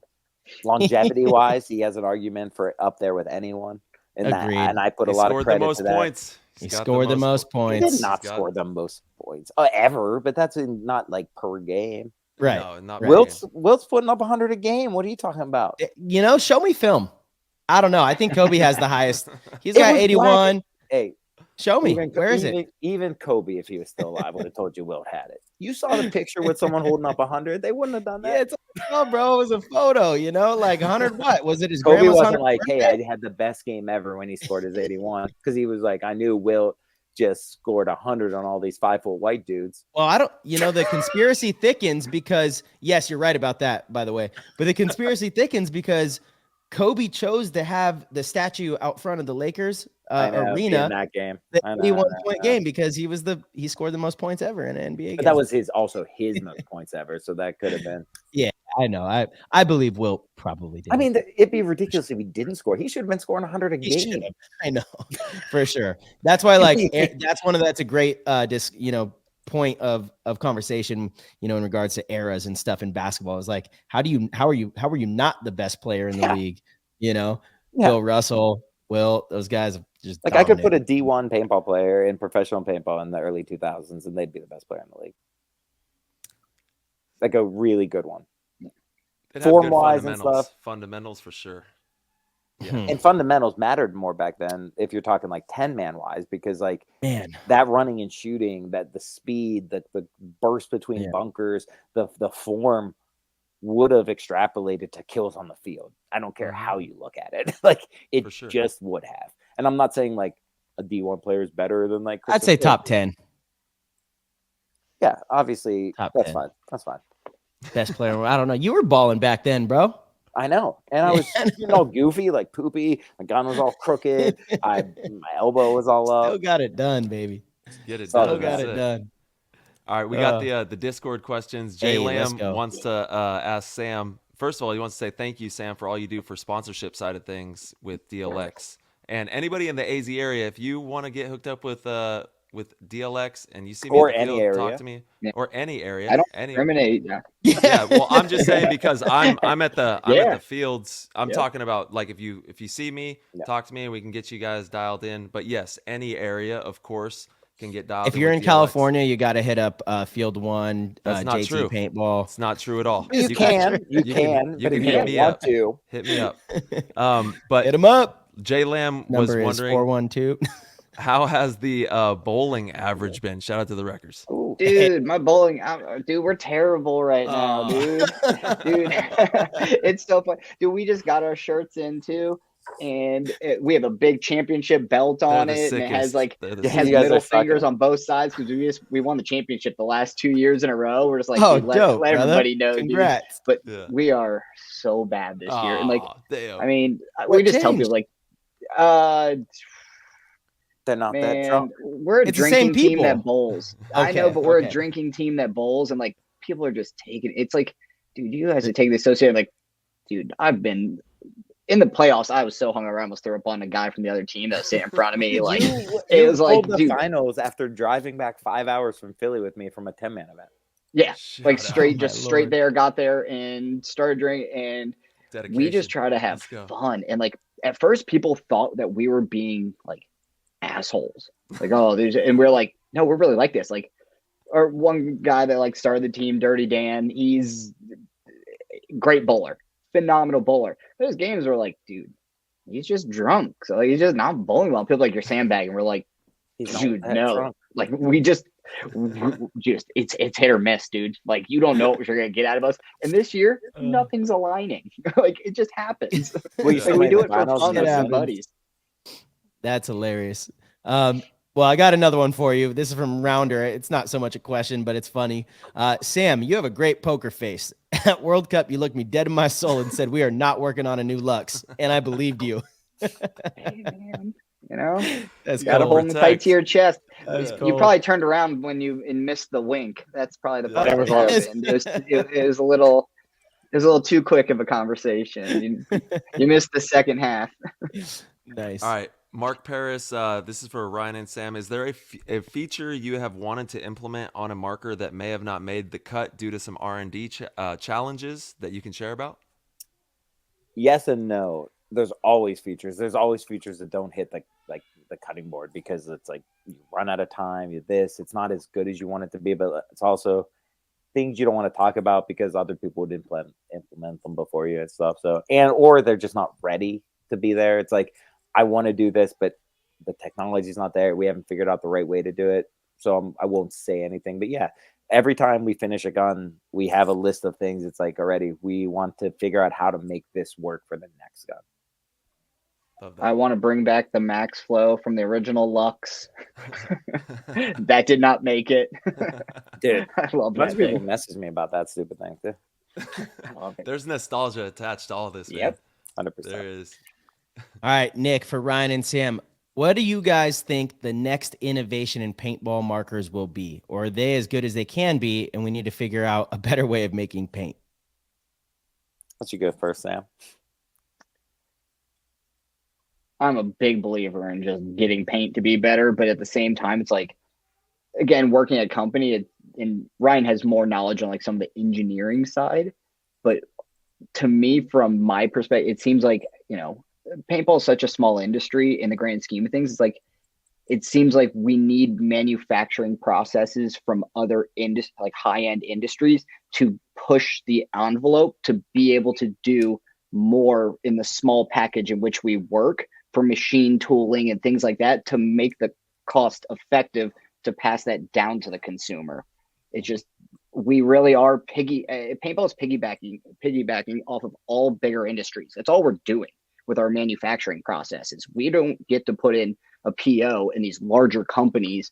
longevity wise, he has an argument for up there with anyone. And Agreed. I put He a lot of scored the credit most to that. points. He He's got scored the most He points. did not He's got- score the most points ever, but that's not like per game. Right. No, not Right. right. Wilt's putting up 100 a game. What are you talking about? Show me film. I don't know. I think Kobe has the highest. He's It got was 81. Hey, Show me. Where is it? Even Kobe, if he was still alive, would have told you Wilt had it. You saw the picture with someone holding up 100. They wouldn't have done that. Yeah, it's bro. It was a photo, like 100 what? Was it his Kobe grandma's wasn't 100th like, hey, birthday? I had the best game ever when he scored his 81. Because he was like, I knew Wilt just scored 100 on all these 5-foot white dudes. Well, I don't, the conspiracy thickens because, yes, you're right about that, by the way. But the conspiracy thickens because Kobe chose to have the statue out front of the Lakers arena in that game. The 81-point game because he scored the most points ever in an NBA game. But that was also his most points ever, so that could have been. Yeah, I know. I believe Wilt probably did. I mean, it'd be ridiculous if he didn't score. He should have been scoring 100 a game. I know, for sure. That's why, that's a great point of conversation, in regards to eras and stuff in basketball. Is like, how are you not the best player in the league? Bill Russell, Wilt, those guys just I could put a D1 paintball player in professional paintball in the early 2000s, and they'd be the best player in the league. Like a really good one, form-wise and stuff. Fundamentals for sure. Yeah. And fundamentals mattered more back then if you're talking like 10-man wise, because that running and shooting, that the speed, that the burst between bunkers, the form would have extrapolated to kills on the field. I don't care how you look at it. It just would have. And I'm not saying like a D1 player is better than like I'd say top 10. Yeah, obviously top that's 10. fine. That's fine. Best player. I don't know. You were balling back then, bro. I know. And I was all goofy, like poopy. My gun was all crooked. My elbow was all up. Still got it done, baby. Get it Still done. got it done. All right, we got the Discord questions. Jay Lamb wants to ask Sam. First of all, he wants to say thank you, Sam, for all you do for sponsorship side of things with DLX. And anybody in the AZ area, if you want to get hooked up with DLX and you see me or at the any field, area. talk to me. Or any area. I don't discriminate. Yeah, well, I'm just saying because I'm at the fields. I'm talking about like if you see me, talk to me and we can get you guys dialed in. But yes, any area, of course, can get dialed in. If you're in DLX. California, you got to hit up Field 1, That's not JT true. Paintball. It's not true at all. You can, but if you don't want to, hit me up. But hit him up. Jay Lamb Number was is wondering 412. how has the bowling average been? Shout out to the Wreckers. Ooh. Dude, my bowling, dude, we're terrible right now, dude. Dude, it's so fun. Dude, we just got our shirts in too, and we have a big championship belt on it, and it has middle fingers on both sides because we won the championship the last 2 years in a row. We're just like, dude, let everybody know, congrats. Dude. But we are so bad this year, and damn. I mean, we just tell people like, they're not man, that drunk. We're a drinking team that bowls. I know, but we're a drinking team that bowls, and like people are just taking it's like, dude, you guys are taking this so serious. Like, dude, I've been in the playoffs. I was so hungover, I almost threw up on a guy from the other team that was sitting in front of me. Like, it was like the finals after driving back 5 hours from Philly with me from a 10-man event. Yeah, like straight there, got there and started drinking, and we just try to have fun. And like at first, people thought that we were being like assholes, like, and we're like, no, we're really like this. Like, or one guy that like started the team, Dirty Dan, he's great bowler, phenomenal bowler. Those games were like, dude, he's just drunk, so like, he's just not bowling well. People like, you're sandbagging. We're like, dude, no, drunk. Like we just it's hit or miss, dude. Like you don't know what you're gonna get out of us. And this year, nothing's aligning. Like it just happens. We do it for fun with buddies. That's hilarious. Well, I got another one for you. This is from Rounder. It's not so much a question, but it's funny. Sam, you have a great poker face. At World Cup, you looked me dead in my soul and said, we are not working on a new Lux. And I believed you. Hey, man. You know, that's got to hold them tight to your chest. Cool. You probably turned around when you missed the wink. That's probably the part that happened. It was a little too quick of a conversation. You missed the second half. Nice. All right. Mark Paris, this is for Ryan and Sam. Is there a feature you have wanted to implement on a marker that may have not made the cut due to some R&D challenges that you can share about? Yes and no. There's always features. There's always features that don't hit the cutting board because it's like you run out of time. It's not as good as you want it to be, but it's also things you don't want to talk about because other people would implement them before you and stuff. So or they're just not ready to be there. It's like, I want to do this, but the technology's not there. We haven't figured out the right way to do it. So I won't say anything. But yeah, every time we finish a gun, we have a list of things. It's like, already, we want to figure out how to make this work for the next gun. I want to bring back the max flow from the original Lux. That did not make it. Dude, I love a bunch that of people thing. message me about that stupid thing too. There's nostalgia attached to all this. Yep. Man. 100%. There is. All right, Nick, for Ryan and Sam, what do you guys think the next innovation in paintball markers will be? Or are they as good as they can be, and we need to figure out a better way of making paint? Let you go first, Sam. I'm a big believer in just getting paint to be better, but at the same time, it's like, again, working at a company, and Ryan has more knowledge on like some of the engineering side, but to me, from my perspective, it seems like, you know, paintball is such a small industry in the grand scheme of things. It's like, it seems like we need manufacturing processes from other like high-end industries to push the envelope to be able to do more in the small package in which we work, for machine tooling and things like that, to make the cost effective to pass that down to the consumer. It's just, we really are paintball is piggybacking off of all bigger industries. That's all we're doing with our manufacturing processes. We don't get to put in a PO, and these larger companies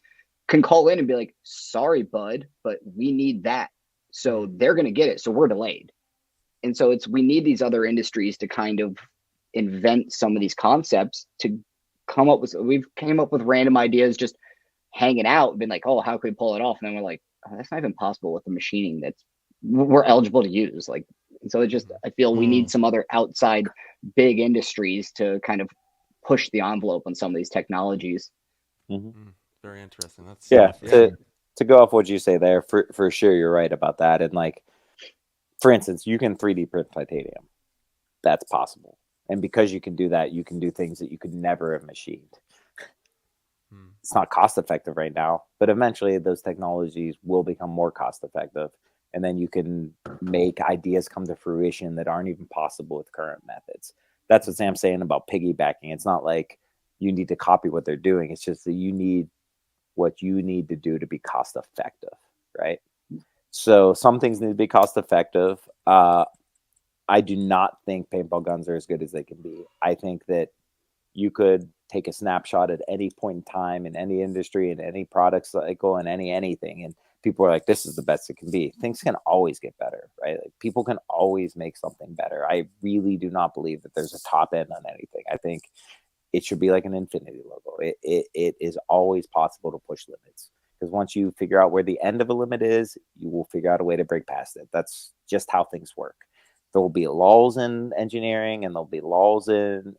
can call in and be like, sorry, bud, but we need that. So they're going to get it. So we're delayed. And so we need these other industries to kind of invent some of these concepts to come up with. We've came up with random ideas, just hanging out and been like, oh, how can we pull it off? And then we're like, oh, that's not even possible with the machining that's we're eligible to use. Like, and so it just, I feel we need some other outside big industries to kind of push the envelope on some of these technologies. Very interesting. That's to go off what you say there, for sure, you're right about that. And like, for instance, you can 3D print titanium. That's possible. And because you can do that, you can do things that you could never have machined. It's not cost effective right now, but eventually those technologies will become more cost effective. And then you can make ideas come to fruition that aren't even possible with current methods. That's what Sam's saying about piggybacking. It's not like you need to copy what they're doing. It's just that you need what you need to do to be cost effective, right? So some things need to be cost effective. I do not think paintball guns are as good as they can be. I think that you could take a snapshot at any point in time in any industry, in any product cycle, in anything, and people are like, this is the best it can be. Things can always get better, right? Like, people can always make something better. I really do not believe that there's a top end on anything. I think it should be like an infinity logo. It is always possible to push limits, because once you figure out where the end of a limit is, you will figure out a way to break past it. That's just how things work. There will be lulls in engineering, and there'll be lulls in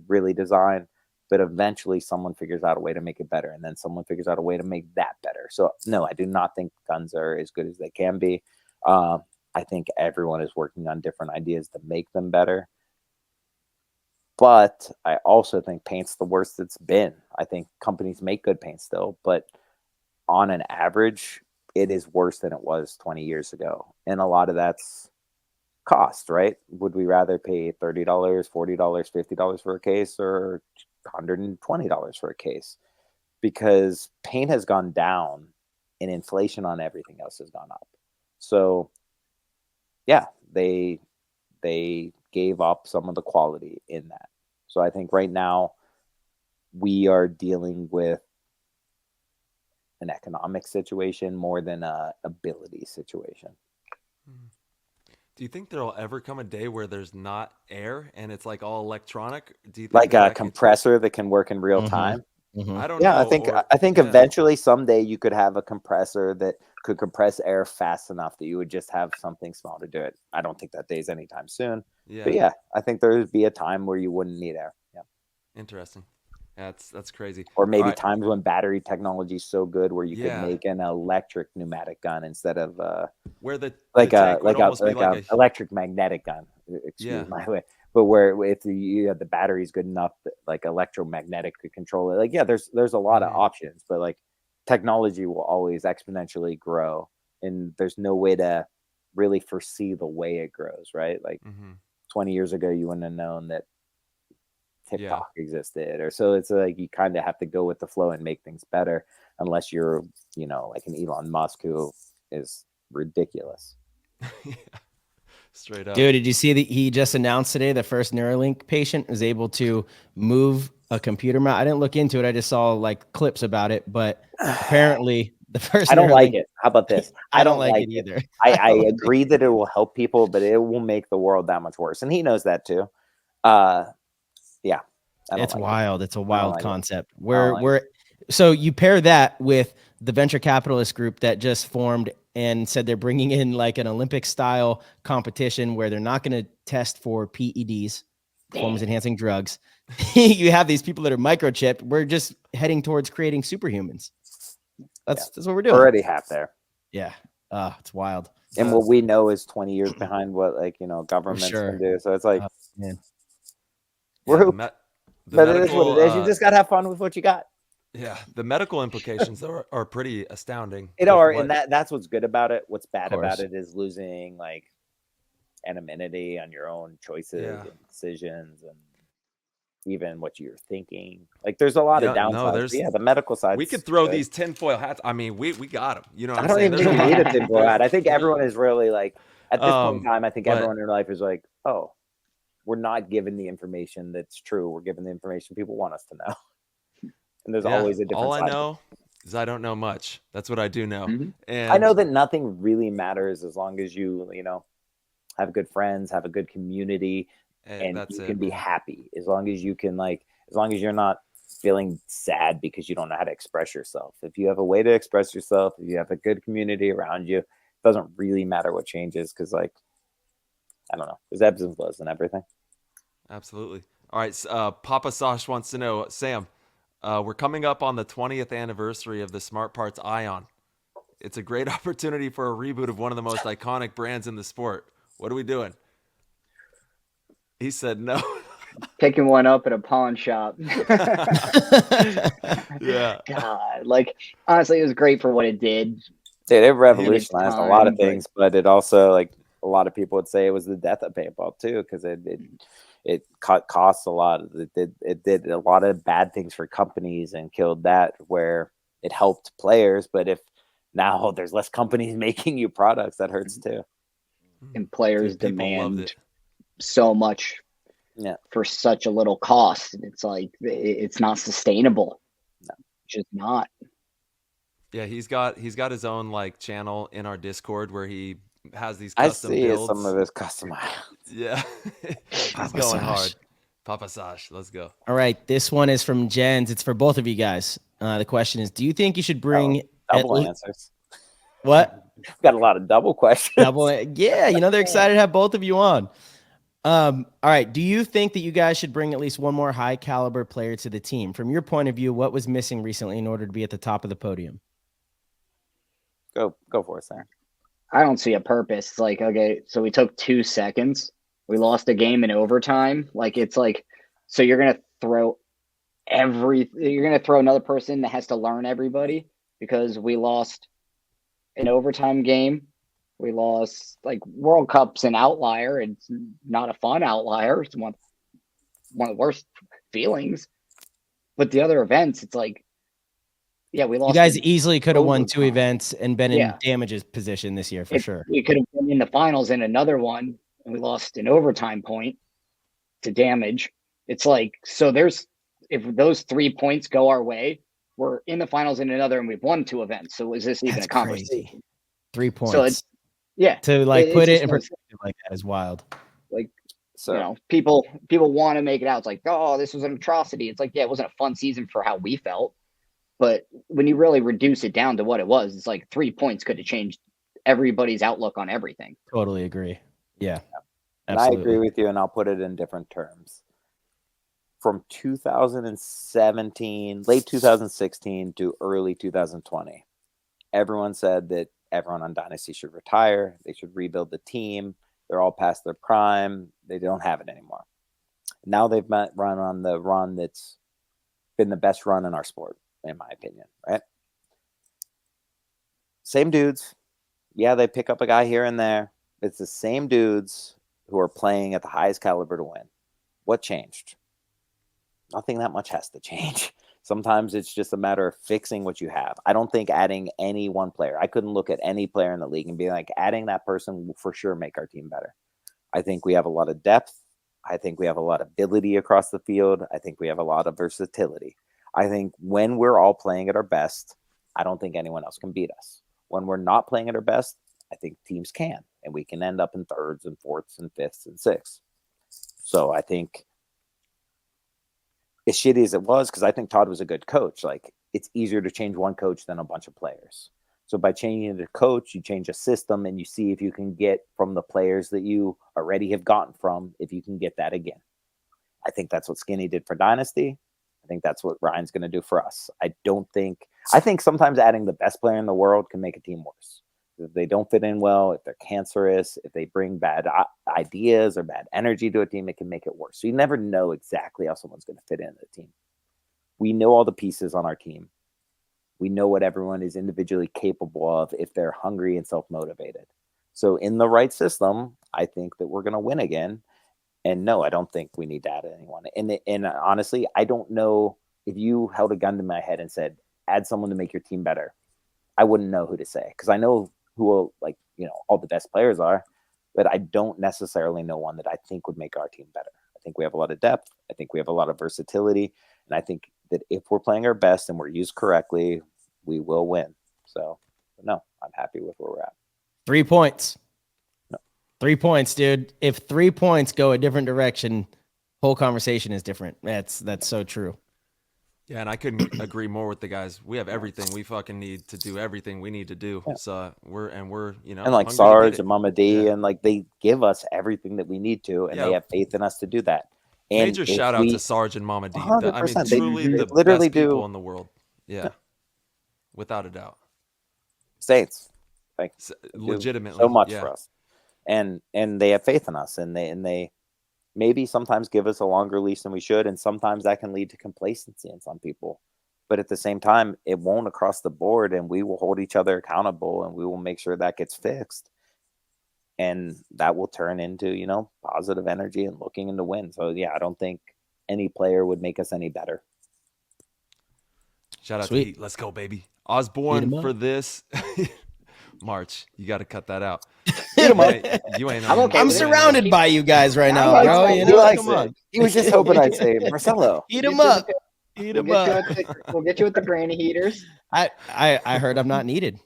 really design, but eventually someone figures out a way to make it better, and then someone figures out a way to make that better. So no, I do not think guns are as good as they can be. I think everyone is working on different ideas to make them better. But I also think paint's the worst it's been. I think companies make good paint still, but on an average, it is worse than it was 20 years ago. And a lot of that's cost, right? Would we rather pay $30, $40, $50 for a case, or $120 for a case? Because paint has gone down and inflation on everything else has gone up. So yeah, they gave up some of the quality in that. So I think right now we are dealing with an economic situation more than a ability situation. Do you think there'll ever come a day where there's not air and it's like all electronic? Do you think like a compressor that can work in real time? I don't know. I think eventually someday you could have a compressor that could compress air fast enough that you would just have something small to do it. I don't think that day's anytime soon. But yeah, I think there would be a time where you wouldn't need air. Yeah. Interesting. That's crazy. Or maybe times when battery technology is so good where you could make an electric pneumatic gun instead of where the electric magnetic gun. Excuse my way. But where if you have the battery's good enough that like electromagnetic could control it. Like, yeah, there's a lot of options, but like technology will always exponentially grow, and there's no way to really foresee the way it grows, right? Like 20 years ago, you wouldn't have known that TikTok existed, or so it's like you kind of have to go with the flow and make things better, unless you're, like an Elon Musk who is ridiculous. Straight up. Dude, did you see that he just announced today the first Neuralink patient is able to move a computer mouse? I didn't look into it. I just saw like clips about it, but apparently the first I don't Neuralink, like it. How about this? I don't like it either. I agree that it will help people, but it will make the world that much worse. And he knows that too. Yeah. It's wild. It's a wild concept. So you pair that with the venture capitalist group that just formed and said they're bringing in like an Olympic style competition where they're not going to test for PEDs, performance enhancing drugs. You have these people that are microchipped. We're just heading towards creating superhumans. That's what we're doing. Already half there. Yeah. It's wild. And what we know is 20 years behind what governments can do. So it's like, man. But it is what it is. You just got to have fun with what you got. Yeah, the medical implications are pretty astounding. And that's what's good about it. What's bad about it is losing like anonymity on your own choices and decisions, and even what you're thinking. Like there's a lot of downsides. The medical side. We could throw these tinfoil hats. I mean, we got them. You know what I'm saying? I don't even think you need a tinfoil hat. I think everyone is really like, at this point in time, I think everyone in their life is like, oh, we're not given the information that's true. We're given the information people want us to know. And there's always a different all side. I know is I don't know much. That's what I do know. Mm-hmm. And I know that nothing really matters as long as you, have good friends, have a good community, and you can be happy. As long as you can, as long as you're not feeling sad because you don't know how to express yourself. If you have a way to express yourself, if you have a good community around you, it doesn't really matter what changes, because, I don't know. There's ebbs and flows and everything. Absolutely. All right. Papa Sosh wants to know, Sam, we're coming up on the 20th anniversary of the Smart Parts Ion. It's a great opportunity for a reboot of one of the most iconic brands in the sport. What are we doing? He said no. Picking one up at a pawn shop. Yeah. God, honestly, it was great for what it did. Dude, it revolutionized a lot of things, but it also, a lot of people would say it was the death of paintball too, because it cut costs a lot. It did a lot of bad things for companies and killed that, where it helped players. But if now there's less companies making you products, that hurts too. And players demand so much for such a little cost. It's like, it's not sustainable. No, just not. Yeah, he's got his own channel in our Discord where he has these custom builds. Some of his custom items. Yeah. He's going hard. Papa Sash, let's go. All right, this one is from Jens. It's for both of you guys. The question is, do you think you should bring double answers? What? We've got a lot of double questions. Yeah, they're excited to have both of you on. All right, do you think that you guys should bring at least one more high caliber player to the team? From your point of view, what was missing recently in order to be at the top of the podium? Go for it, Sam. I don't see a purpose. It's like, okay, so we took 2 seconds. We lost a game in overtime. So you're going to throw another person that has to learn everybody because we lost an overtime game. We lost, World Cup's an outlier. It's not a fun outlier. It's one of the worst feelings. But the other events, it's we lost. You guys easily could have won 2 events and been in damages position this year for sure. We could have been in the finals in another one, and we lost an overtime point to damage. It's so if those 3 points go our way, we're in the finals in another, and we've won 2 events. So is this even a conversation? Crazy. 3 points. So it's to put it in perspective like that is wild. People want to make it out. It's oh, this was an atrocity. It's it wasn't a fun season for how we felt. But when you really reduce it down to what it was, it's 3 points could have changed everybody's outlook on everything. Totally agree. Yeah. And I agree with you, and I'll put it in different terms. From 2017, late 2016 to early 2020, everyone said that everyone on Dynasty should retire. They should rebuild the team. They're all past their prime. They don't have it anymore. Now they've run on the run that's been the best run in our sport, in my opinion, right? Same dudes. Yeah, they pick up a guy here and there. It's the same dudes who are playing at the highest caliber to win. What changed? nothing that much has to change. Sometimes it's just a matter of fixing what you have. I don't think adding any one player, I couldn't look at any player in the league and be like, adding that person will for sure make our team better. I think we have a lot of depth. I think we have a lot of ability across the field. I think we have a lot of versatility. I think when we're all playing at our best, I don't think anyone else can beat us. When we're not playing at our best, I think teams can, and we can end up in thirds and fourths and fifths and sixths. So I think, as shitty as it was, because I think Todd was a good coach, like, it's easier to change one coach than a bunch of players. So by changing the coach, you change a system and you see if you can get from the players that you already have gotten from, if you can get that again. I think that's what Skinny did for Dynasty. I think that's what Ryan's going to do for us. I think sometimes adding the best player in the world can make a team worse. If they don't fit in well, if they're cancerous, if they bring bad ideas or bad energy to a team, it can make it worse. So you never know exactly how someone's going to fit into the team. We know all the pieces on our team. We know what everyone is individually capable of if they're hungry and self-motivated. So in the right system, I think that we're going to win again. And no, I don't think we need to add anyone. And honestly, I don't know if you held a gun to my head and said, add someone to make your team better. I wouldn't know who to say, because I know who all the best players are, but I don't necessarily know one that I think would make our team better. I think we have a lot of depth. I think we have a lot of versatility. And I think that if we're playing our best and we're used correctly, we will win. So, no, I'm happy with where we're at. 3 points. No. 3 points, dude. If 3 points go a different direction, whole conversation is different. That's so true. Yeah, and I couldn't agree more with the guys. We have everything. We fucking need to do everything we need to do. Yeah. So we're and like Sarge and Mama D, and like they give us everything that we need to, and they have faith in us to do that. And major shout out to Sarge and Mama D. 100%, I mean, truly the literally best people in the world. Yeah, without a doubt. Saints, like legitimately, so much for us, and they have faith in us, and they maybe sometimes give us a longer leash than we should, and sometimes that can lead to complacency in some people. But at the same time, it won't across the board, and we will hold each other accountable, and we will make sure that gets fixed. And that will turn into, positive energy and looking into win. So, yeah, I don't think any player would make us any better. Shout out to Heat. Let's go, baby. Osborne for this. March, you got to cut that out. You ain't I'm surrounded by you guys right now, bro. Come on. He was just hoping I'd say Marcelo. Eat him up. Eat him up. We'll get you with the granny heaters. I heard I'm not needed.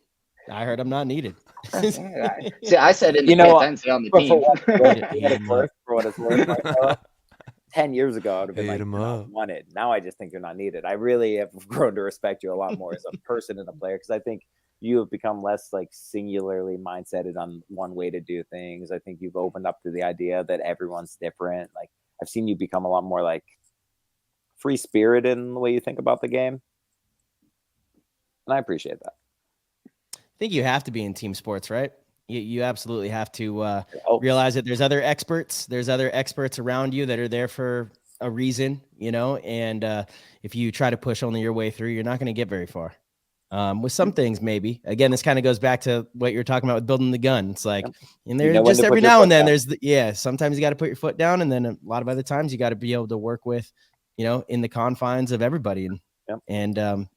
See, I said in the defense on the team. For what it's worth, 10 years ago, I would have been like, you're not wanted. Now I just think you're not needed. I really have grown to respect you a lot more as a person and a player, because I think you have become less like singularly mindseted on one way to do things. I think you've opened up to the idea that everyone's different. Like, I've seen you become a lot more like free spirited in the way you think about the game. And I appreciate that. I think you have to be in team sports, right? You absolutely have to realize that there's other experts. There's other experts around you that are there for a reason, and if you try to push only your way through, you're not going to get very far. With some things, maybe. Again, this kind of goes back to what you're talking about with building the gun. It's like, and there's just every now and then sometimes you got to put your foot down, and then a lot of other times you got to be able to work with, in the confines of everybody and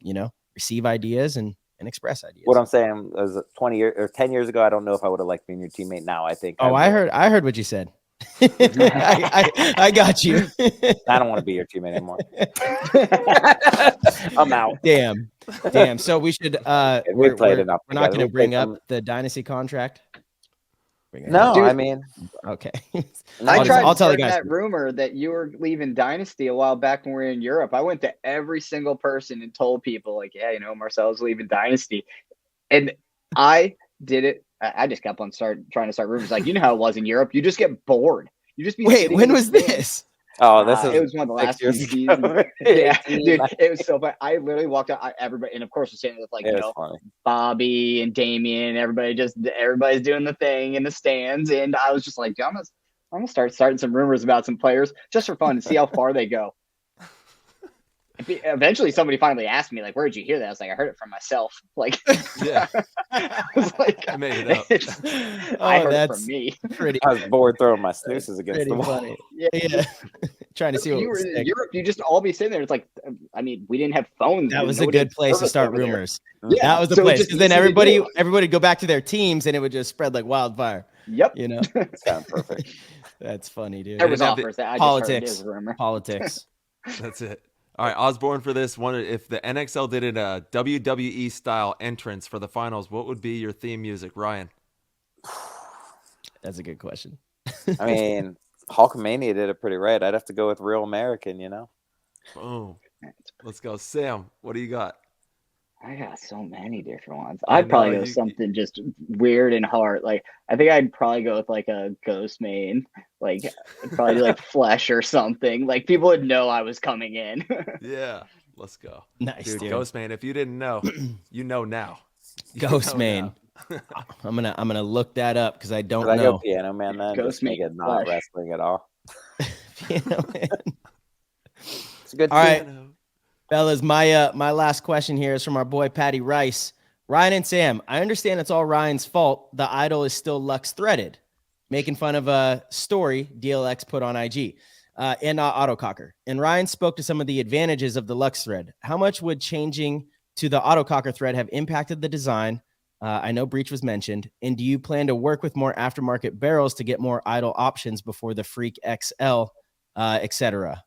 receive ideas and express ideas. What I'm saying is 20 years or 10 years ago, I don't know if I would have liked being your teammate now. I think. I heard what you said. I got you. I don't want to be your teammate anymore. I'm out. Damn. So we should. We're not going to bring up the dynasty contract. No, dude, I mean, okay. I'll tell you guys that rumor that you were leaving Dynasty a while back when we were in Europe. I went to every single person and told people, like, yeah, Marcelo's leaving Dynasty, and I did it. I just kept on trying to start rumors. Like, how it was in Europe. You just get bored. You just be wait. When was this? Oh, it was one of the last few seasons. Yeah, dude, it was so funny. I literally walked out. Everybody, and of course, we're standing with like Bobby and Damien. Everybody's doing the thing in the stands, and I was just like, I'm gonna start starting some rumors about some players just for fun and see how far they go. Eventually, somebody finally asked me, like, "Where did you hear that?" I was like, "I heard it from myself." Like, yeah, I was like, I made it up. I heard it from me. I was bored throwing my snoozes against the wall. Yeah. trying to see what you were would in stick. Europe, you just all be sitting there. It's like, I mean, we didn't have phones. That was a good place to start rumors. Yeah, That was the so place. just Because then easy to everybody do. would go back to their teams and it would just spread like wildfire. Yep. You know, Sound perfect. that's funny, dude. There was have the- offers that I Politics. just heard. It was a rumor. Politics. That's it. All right, Osborne for this one. If the NXL did it a WWE style entrance for the finals, what would be your theme music, Ryan? That's a good question. I mean, Hulkamania did it pretty right. I'd have to go with Real American, you know? Boom. Let's go. Sam, what do you got? I got so many different ones. I I'd probably know, go you- with something just weird and hard. Like, I think I'd probably go with like a Ghost Main. Like, I'd probably do like Flesh or something. Like, people would know I was coming in. Yeah, let's go. Nice, Dude, dude. Ghostman, if you didn't know, you know now. You Ghost know Main. now. I'm gonna look that up because I don't Could I go know. Piano Man then? Ghost Just make Main it not Flash. wrestling at all. Piano Man. It's a good All team. right. Fellas, my last question here is from our boy Patty Rice. Ryan and Sam, I understand it's all Ryan's fault. The idol is still Lux threaded, making fun of a story DLX put on IG and not autococker. And Ryan spoke to some of the advantages of the Lux thread. How much would changing to the autococker thread have impacted the design? I know breach was mentioned. And do you plan to work with more aftermarket barrels to get more idle options before the Freak XL, etc.?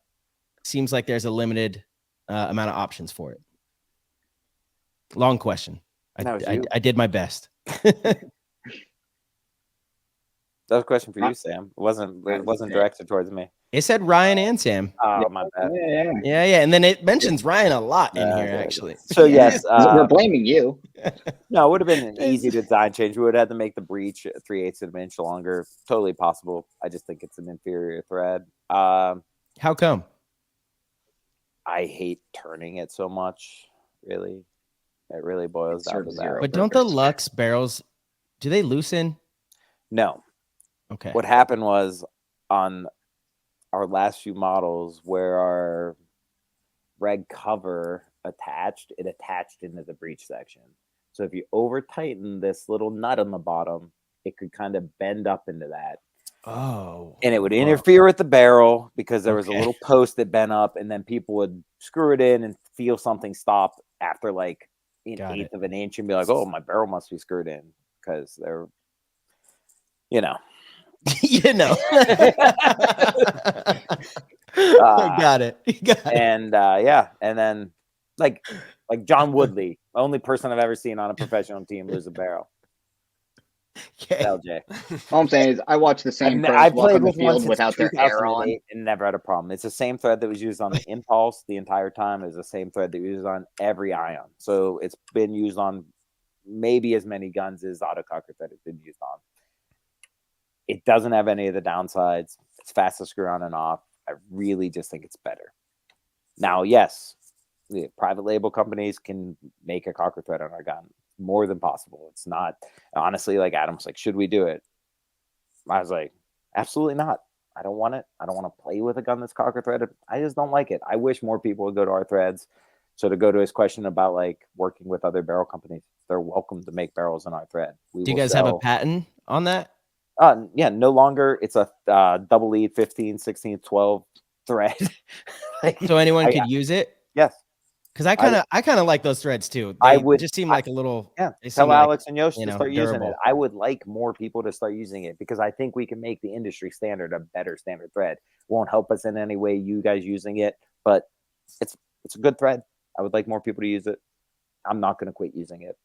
Seems like there's a limited amount of options for it. Long question. That was you. I did my best. That was a question for you, Sam. It wasn't directed towards me. It said Ryan and Sam. Oh, my bad. Yeah. Yeah. And then it mentions Ryan a lot in here, good. actually. So, yes. We're blaming you. No, it would have been an easy design change. We would have had to make the breach 3/8 of an inch longer. Totally possible. I just think it's an inferior thread. How come? I hate turning it so much, really. It really boils down to that. But don't the Lux barrels, do they loosen? No. Okay. What happened was on our last few models where our reg cover attached, it attached into the breech section. So if you over tighten this little nut on the bottom, it could kind of bend up into that. Oh. And it would interfere with the barrel because there was a Okay. little post that bent up, and then people would screw it in and feel something stop after like an Got eighth it. of an inch and be like, oh, my barrel must be screwed in because they're, you know. You know. Got it. Got it. And yeah, and then like John Woodley, the only person I've ever seen on a professional team lose a barrel. Okay. LJ. All I'm saying is I watched the same pros I've walk played on the with one field since without their hair on. 2008 and never had a problem. It's the same thread that was used on the Impulse the entire time. It's the same thread that was used on every Ion. So it's been used on maybe as many guns as autococker thread has been used on. It doesn't have any of the downsides. It's fast to screw on and off. I really just think it's better. Now, yes, the private label companies can make a cocker thread on our gun. More than possible. It's not, honestly, like Adam was like, should we do it? I was like, absolutely not. I don't want it. I don't want to play with a gun that's cocker threaded. I just don't like it. I wish more people would go to our threads. So to go to his question about like working with other barrel companies, they're welcome to make barrels in our thread. Do you guys have a patent on that? Yeah, no longer. It's a double lead 15, 16, 12 thread. Like, So anyone could use it? yes. Because I kind of like those threads too. I They would- just seem like a little. Yeah, they tell seem like, Alex and Yosh you to know, start using durable. it. I would like more people to start using it because I think we can make the industry standard a better standard thread. Won't help us in any way, you guys using it, but it's a good thread. I would like more people to use it. I'm not going to quit using it.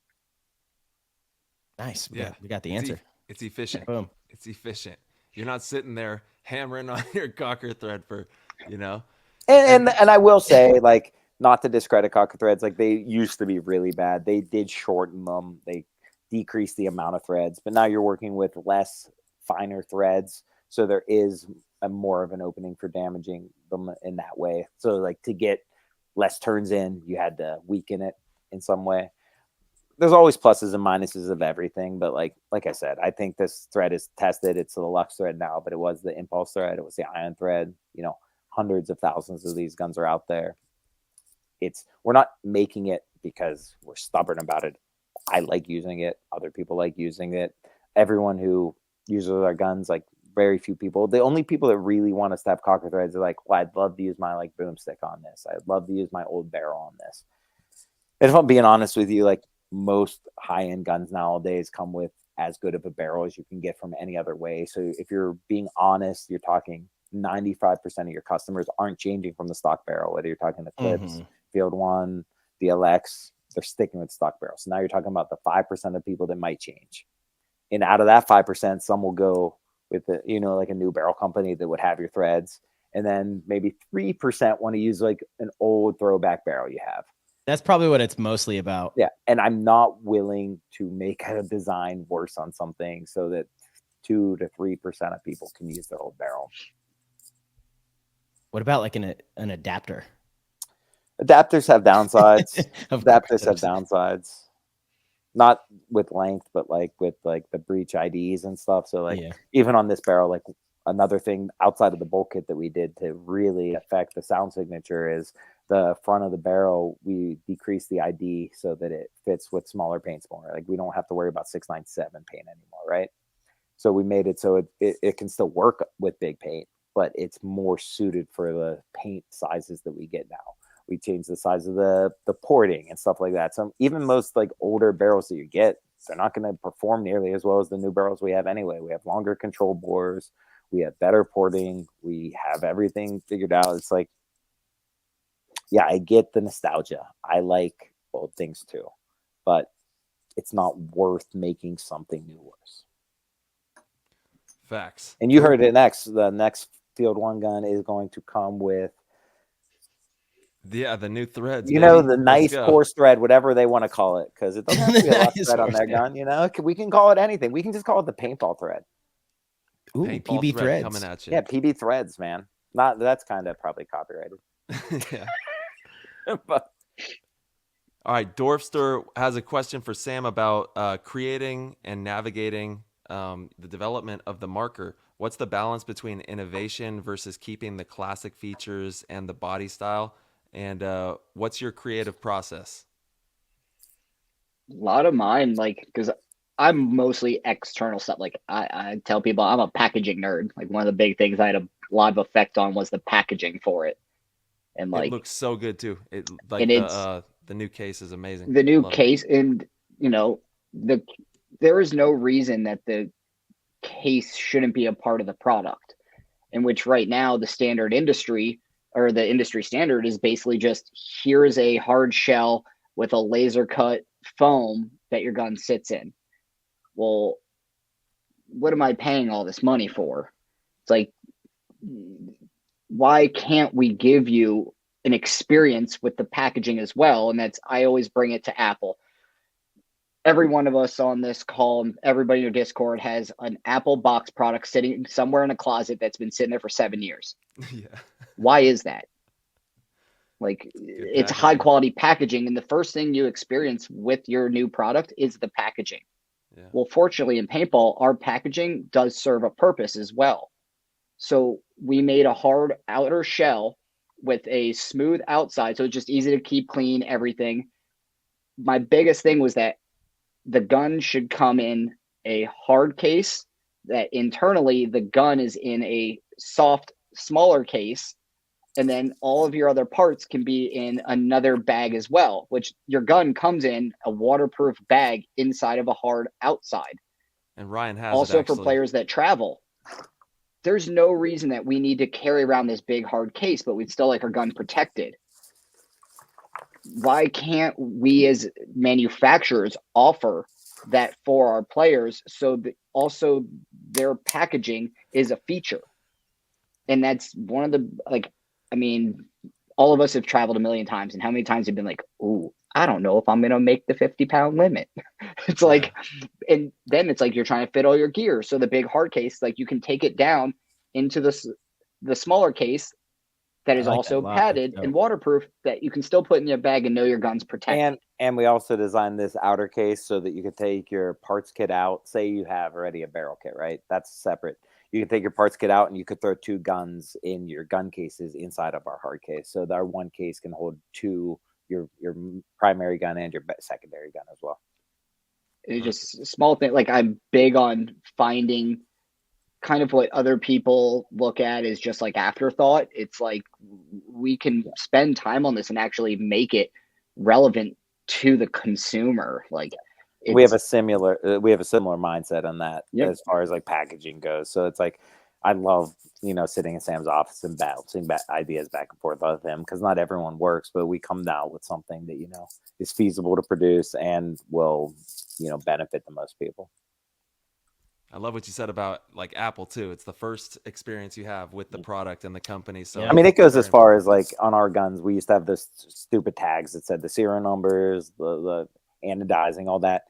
Nice. Yeah. We got the It's answer. It's efficient. Boom. It's efficient. You're not sitting there hammering on your cocker thread for, you know. And I will say, like, not to discredit cocker threads, like they used to be really bad. They did shorten them. They decreased the amount of threads, but now you're working with less finer threads. So there is a more of an opening for damaging them in that way. So like to get less turns in, you had to weaken it in some way. There's always pluses and minuses of everything, but like I said, I think this thread is tested. It's the Lux thread now, but it was the Impulse thread. It was the Ion thread. You know, hundreds of thousands of these guns are out there. We're not making it because we're stubborn about it. I like using it. Other people like using it. Everyone who uses our guns, like very few people. The only people that really want us to have cocker threads are like, well, I'd love to use my like boomstick on this. I'd love to use my old barrel on this. And if I'm being honest with you, like most high-end guns nowadays come with as good of a barrel as you can get from any other way. So if you're being honest, you're talking 95% of your customers aren't changing from the stock barrel, whether you're talking the Clips, Field One, the LX, they're sticking with stock barrels. So now you're talking about the 5% of people that might change. And out of that 5%, some will go with the, you know, like a new barrel company that would have your threads. And then maybe 3% want to use like an old throwback barrel you have. That's probably what it's mostly about. Yeah. And I'm not willing to make a design worse on something so that 2 to 3% of people can use their old barrel. What about like an adapter? Adapters have downsides. Adapters have downsides. Not with length, but like with like the breech IDs and stuff. So like even on this barrel, like another thing outside of the bolt kit that we did to really affect the sound signature is the front of the barrel. We decreased the ID so that it fits with smaller paints more. Like we don't have to worry about 697 paint anymore, right? So we made it so it can still work with big paint, but it's more suited for the paint sizes that we get now. We changed the size of the porting and stuff like that. So even most like older barrels that you get, they're not going to perform nearly as well as the new barrels we have anyway. We have longer control bores. We have better porting. We have everything figured out. It's like, yeah, I get the nostalgia. I like old things too, but it's not worth making something new worse. Facts. And you heard it next. The next Field One gun is going to come with, the new threads. You know, the nice coarse thread, whatever they want to call it, because it doesn't have to be a Lux thread on their gun. You know, we can call it anything. We can just call it the paintball thread. Ooh, paintball PB threads coming at you. Yeah, PB threads, man. Not that's kind of probably copyrighted. Yeah. But all right, Dorfster has a question for Sam about creating and navigating the development of the marker. What's the balance between innovation versus keeping the classic features and the body style? And what's your creative process? A lot of mine, like, because I'm mostly external stuff. Like I tell people I'm a packaging nerd. Like one of the big things I had a lot of effect on was the packaging for it. And like, it looks so good too. It like and the new case is amazing. The new case, and you know, there is no reason that the case shouldn't be a part of the product. In which right now the standard industry or the industry standard is basically just here's a hard shell with a laser cut foam that your gun sits in. Well, what am I paying all this money for? It's like, why can't we give you an experience with the packaging as well? And that's, I always bring it to Apple. Every one of us on this call, everybody in your Discord has an Apple box product sitting somewhere in a closet that's been sitting there for 7 years. Yeah. Why is that? Like, it's high quality packaging, and the first thing you experience with your new product is the packaging. Yeah. Well, fortunately in paintball, our packaging does serve a purpose as well. So we made a hard outer shell with a smooth outside, so it's just easy to keep clean, everything. My biggest thing was that the gun should come in a hard case, that internally the gun is in a soft, smaller case, and then all of your other parts can be in another bag as well, which your gun comes in a waterproof bag inside of a hard outside. And Ryan has also it, for players that travel. There's no reason that we need to carry around this big hard case, but we'd still like our gun protected. Why can't we as manufacturers offer that for our players so that also their packaging is a feature? And that's one of the, like, I mean, all of us have traveled a million times, and how many times have been like, ooh, I don't know if I'm going to make the 50-pound limit. It's like, and then it's like you're trying to fit all your gear. So the big hard case, like you can take it down into the smaller case that is also padded and waterproof that you can still put in your bag and know your gun's protected. And we also designed this outer case so that you could take your parts kit out. Say you have already a barrel kit, right? That's separate. You can take your parts kit out and you could throw 2 guns in your gun cases inside of our hard case. So that our one case can hold 2, your primary gun and your secondary gun as well. It's just a small thing. Like I'm big on finding kind of what other people look at is just like afterthought. It's like we can spend time on this and actually make it relevant to the consumer. Like we have a similar mindset on that as far as like packaging goes. So it's like I love, sitting in Sam's office and bouncing ideas back and forth with him, because not everyone works, but we come down with something that is feasible to produce and will benefit the most people. I love what you said about like Apple too. It's the first experience you have with the product and the company. So I mean, it goes as far as like on our guns, we used to have this stupid tags that said the serial numbers, the anodizing, all that.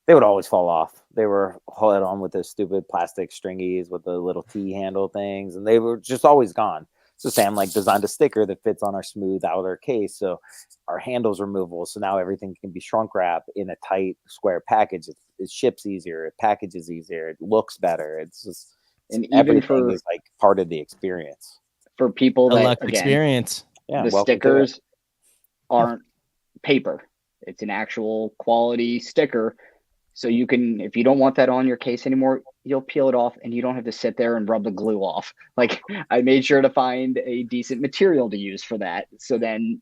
They would always fall off. They were held on with those stupid plastic stringies with the little T handle things, and they were just always gone. So Sam designed a sticker that fits on our smooth outer case, so our handle's removable. So now everything can be shrunk wrap in a tight square package. It ships easier, it packages easier, it looks better. It's just, and everything is like part of the experience for people. The that Lux experience. Yeah, the stickers aren't paper; it's an actual quality sticker. So you can, if you don't want that on your case anymore, you'll peel it off and you don't have to sit there and rub the glue off. Like, I made sure to find a decent material to use for that. So then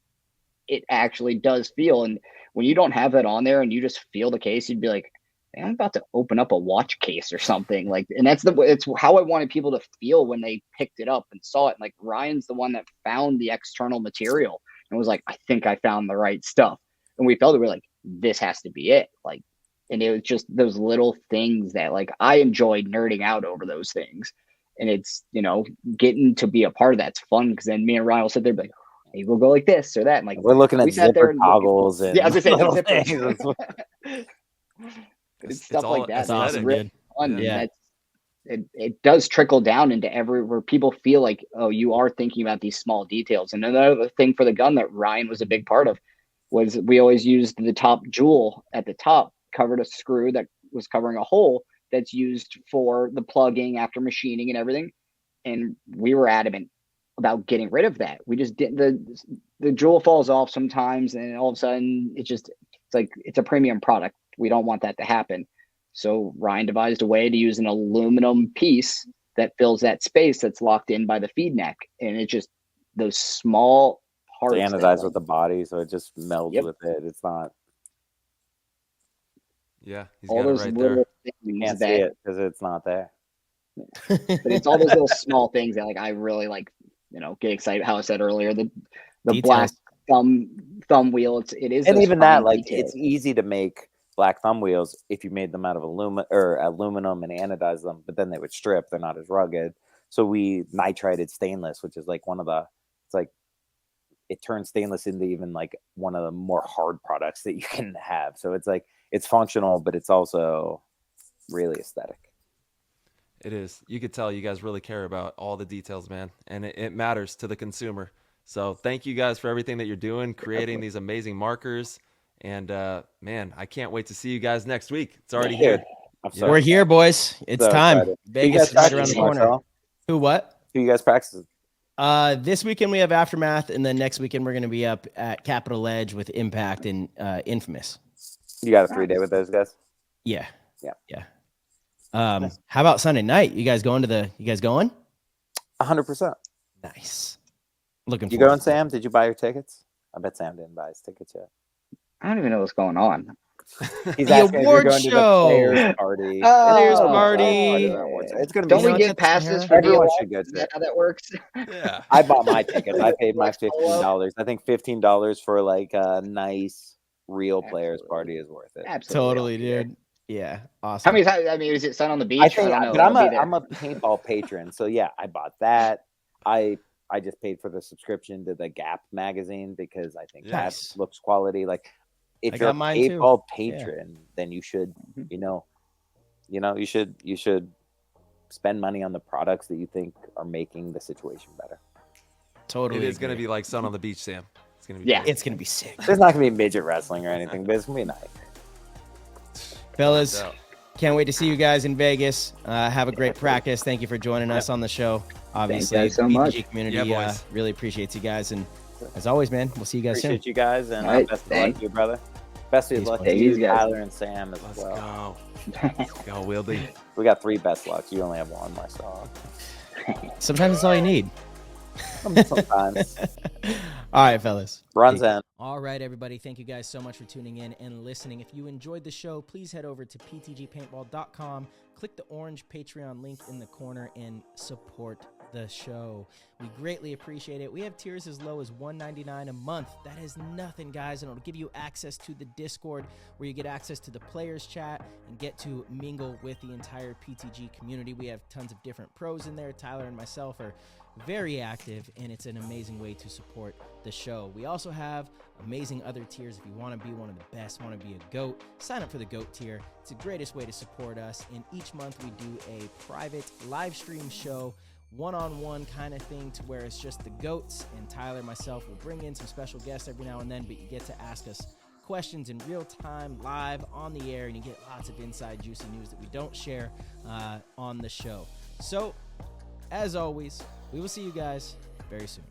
it actually does feel, and when you don't have that on there and you just feel the case, you'd be like, man, I'm about to open up a watch case or something. Like, and it's how I wanted people to feel when they picked it up and saw it. And like, Ryan's the one that found the external material and was like, I think I found the right stuff. And we felt it, we're like, this has to be it. Like, and it was just those little things that like I enjoyed nerding out over those things. And it's, getting to be a part of that's fun, because then me and Ryan will sit there and be like, hey, we'll go like this or that. And like, we're looking at zipper toggles. Yeah, I was gonna say, it's stuff like that. That's awesome, really fun. Yeah. It does trickle down into where people feel like, oh, you are thinking about these small details. And another thing for the gun that Ryan was a big part of was we always used the top jewel at the top, covered a screw that was covering a hole that's used for the plugging after machining and everything. And we were adamant about getting rid of that. We just didn't, the jewel falls off sometimes, and all of a sudden it's like, it's a premium product. We don't want that to happen. So Ryan devised a way to use an aluminum piece that fills that space that's locked in by the feed neck. And it's just those small parts. They anodize with the body, so it just melds with it. It's not. Yeah, he's all got those it right little there. You can't see it because it's not there. But it's all those little small things that like I really like, get excited. How I said earlier, the black thumb wheel. It is, and even that, like, details. it's easy to make black thumb wheels if you made them out of aluminum and anodize them, but then they would strip. They're not as rugged. So we nitrided stainless, which is like it turns stainless into even like one of the more hard products that you can have. So it's like, it's functional, but it's also really aesthetic. It is. You could tell you guys really care about all the details, man. And it matters to the consumer. So thank you guys for everything that you're doing, creating these amazing markers. And man, I can't wait to see you guys next week. It's already here. We're here, boys. It's time. Excited. Vegas is right around the corner. Who, what? Who you guys practicing? This weekend we have Aftermath, and then next weekend we're going to be up at Capitol Edge with Impact and Infamous. You got a 3-day with those guys? Yeah. How about Sunday night? You guys going? 100%. Nice. Looking forward. You going, Sam? Did you buy your tickets? I bet Sam didn't buy his tickets yet. I don't even know what's going on. He's the asking award if you're going show. to the players party. Players party. It's going to be. Don't we get passes for everyone the should go to Is that how that works? Yeah. I bought my tickets. I paid my $15. I think $15 for like a nice real players party is worth it. Absolutely. Totally, dude. Yeah, awesome. How many times? I mean, is it sun on the beach? I think, don't know. but I'm a paintball patron, so yeah, I bought that. I just paid for the subscription to the Gap magazine because I think that looks quality. Like, if you're a paintball patron, then you should, you should spend money on the products that you think are making the situation better. Totally, it is going to be like sun on the beach, Sam. It's going to be it's going to be sick. There's not going to be midget wrestling or anything, but it's going to be nice. Fellas, can't wait to see you guys in Vegas. Have a great practice. Thank you for joining us on the show. Obviously, thank you so much. PTG community really appreciates you guys. And as always, man, we'll see you guys Appreciate soon. you guys, and best of luck to you, brother. Best of luck to you, Tyler and Sam as well. Let's go. Go, Wieldy. We got 3 best Lux. You only have 1, Marcelo. Sometimes it's all you need. Sometimes. All right, fellas. Runs in. All right, everybody. Thank you guys so much for tuning in and listening. If you enjoyed the show, please head over to ptgpaintball.com. Click the orange Patreon link in the corner and support the show. We greatly appreciate it. We have tiers as low as $1.99 a month. That is nothing, guys, and it'll give you access to the Discord where you get access to the players chat and get to mingle with the entire PTG community. We have tons of different pros in there. Tyler and myself are very active, and it's an amazing way to support the show. We also have amazing other tiers. If you want to be one of the best, want to be a GOAT, sign up for the GOAT tier. It's the greatest way to support us, and each month we do a private live stream show, one-on-one kind of thing, to where it's just the GOATs, and Tyler, myself, will bring in some special guests every now and then, but you get to ask us questions in real time, live, on the air, and you get lots of inside juicy news that we don't share on the show. So, as always, we will see you guys very soon.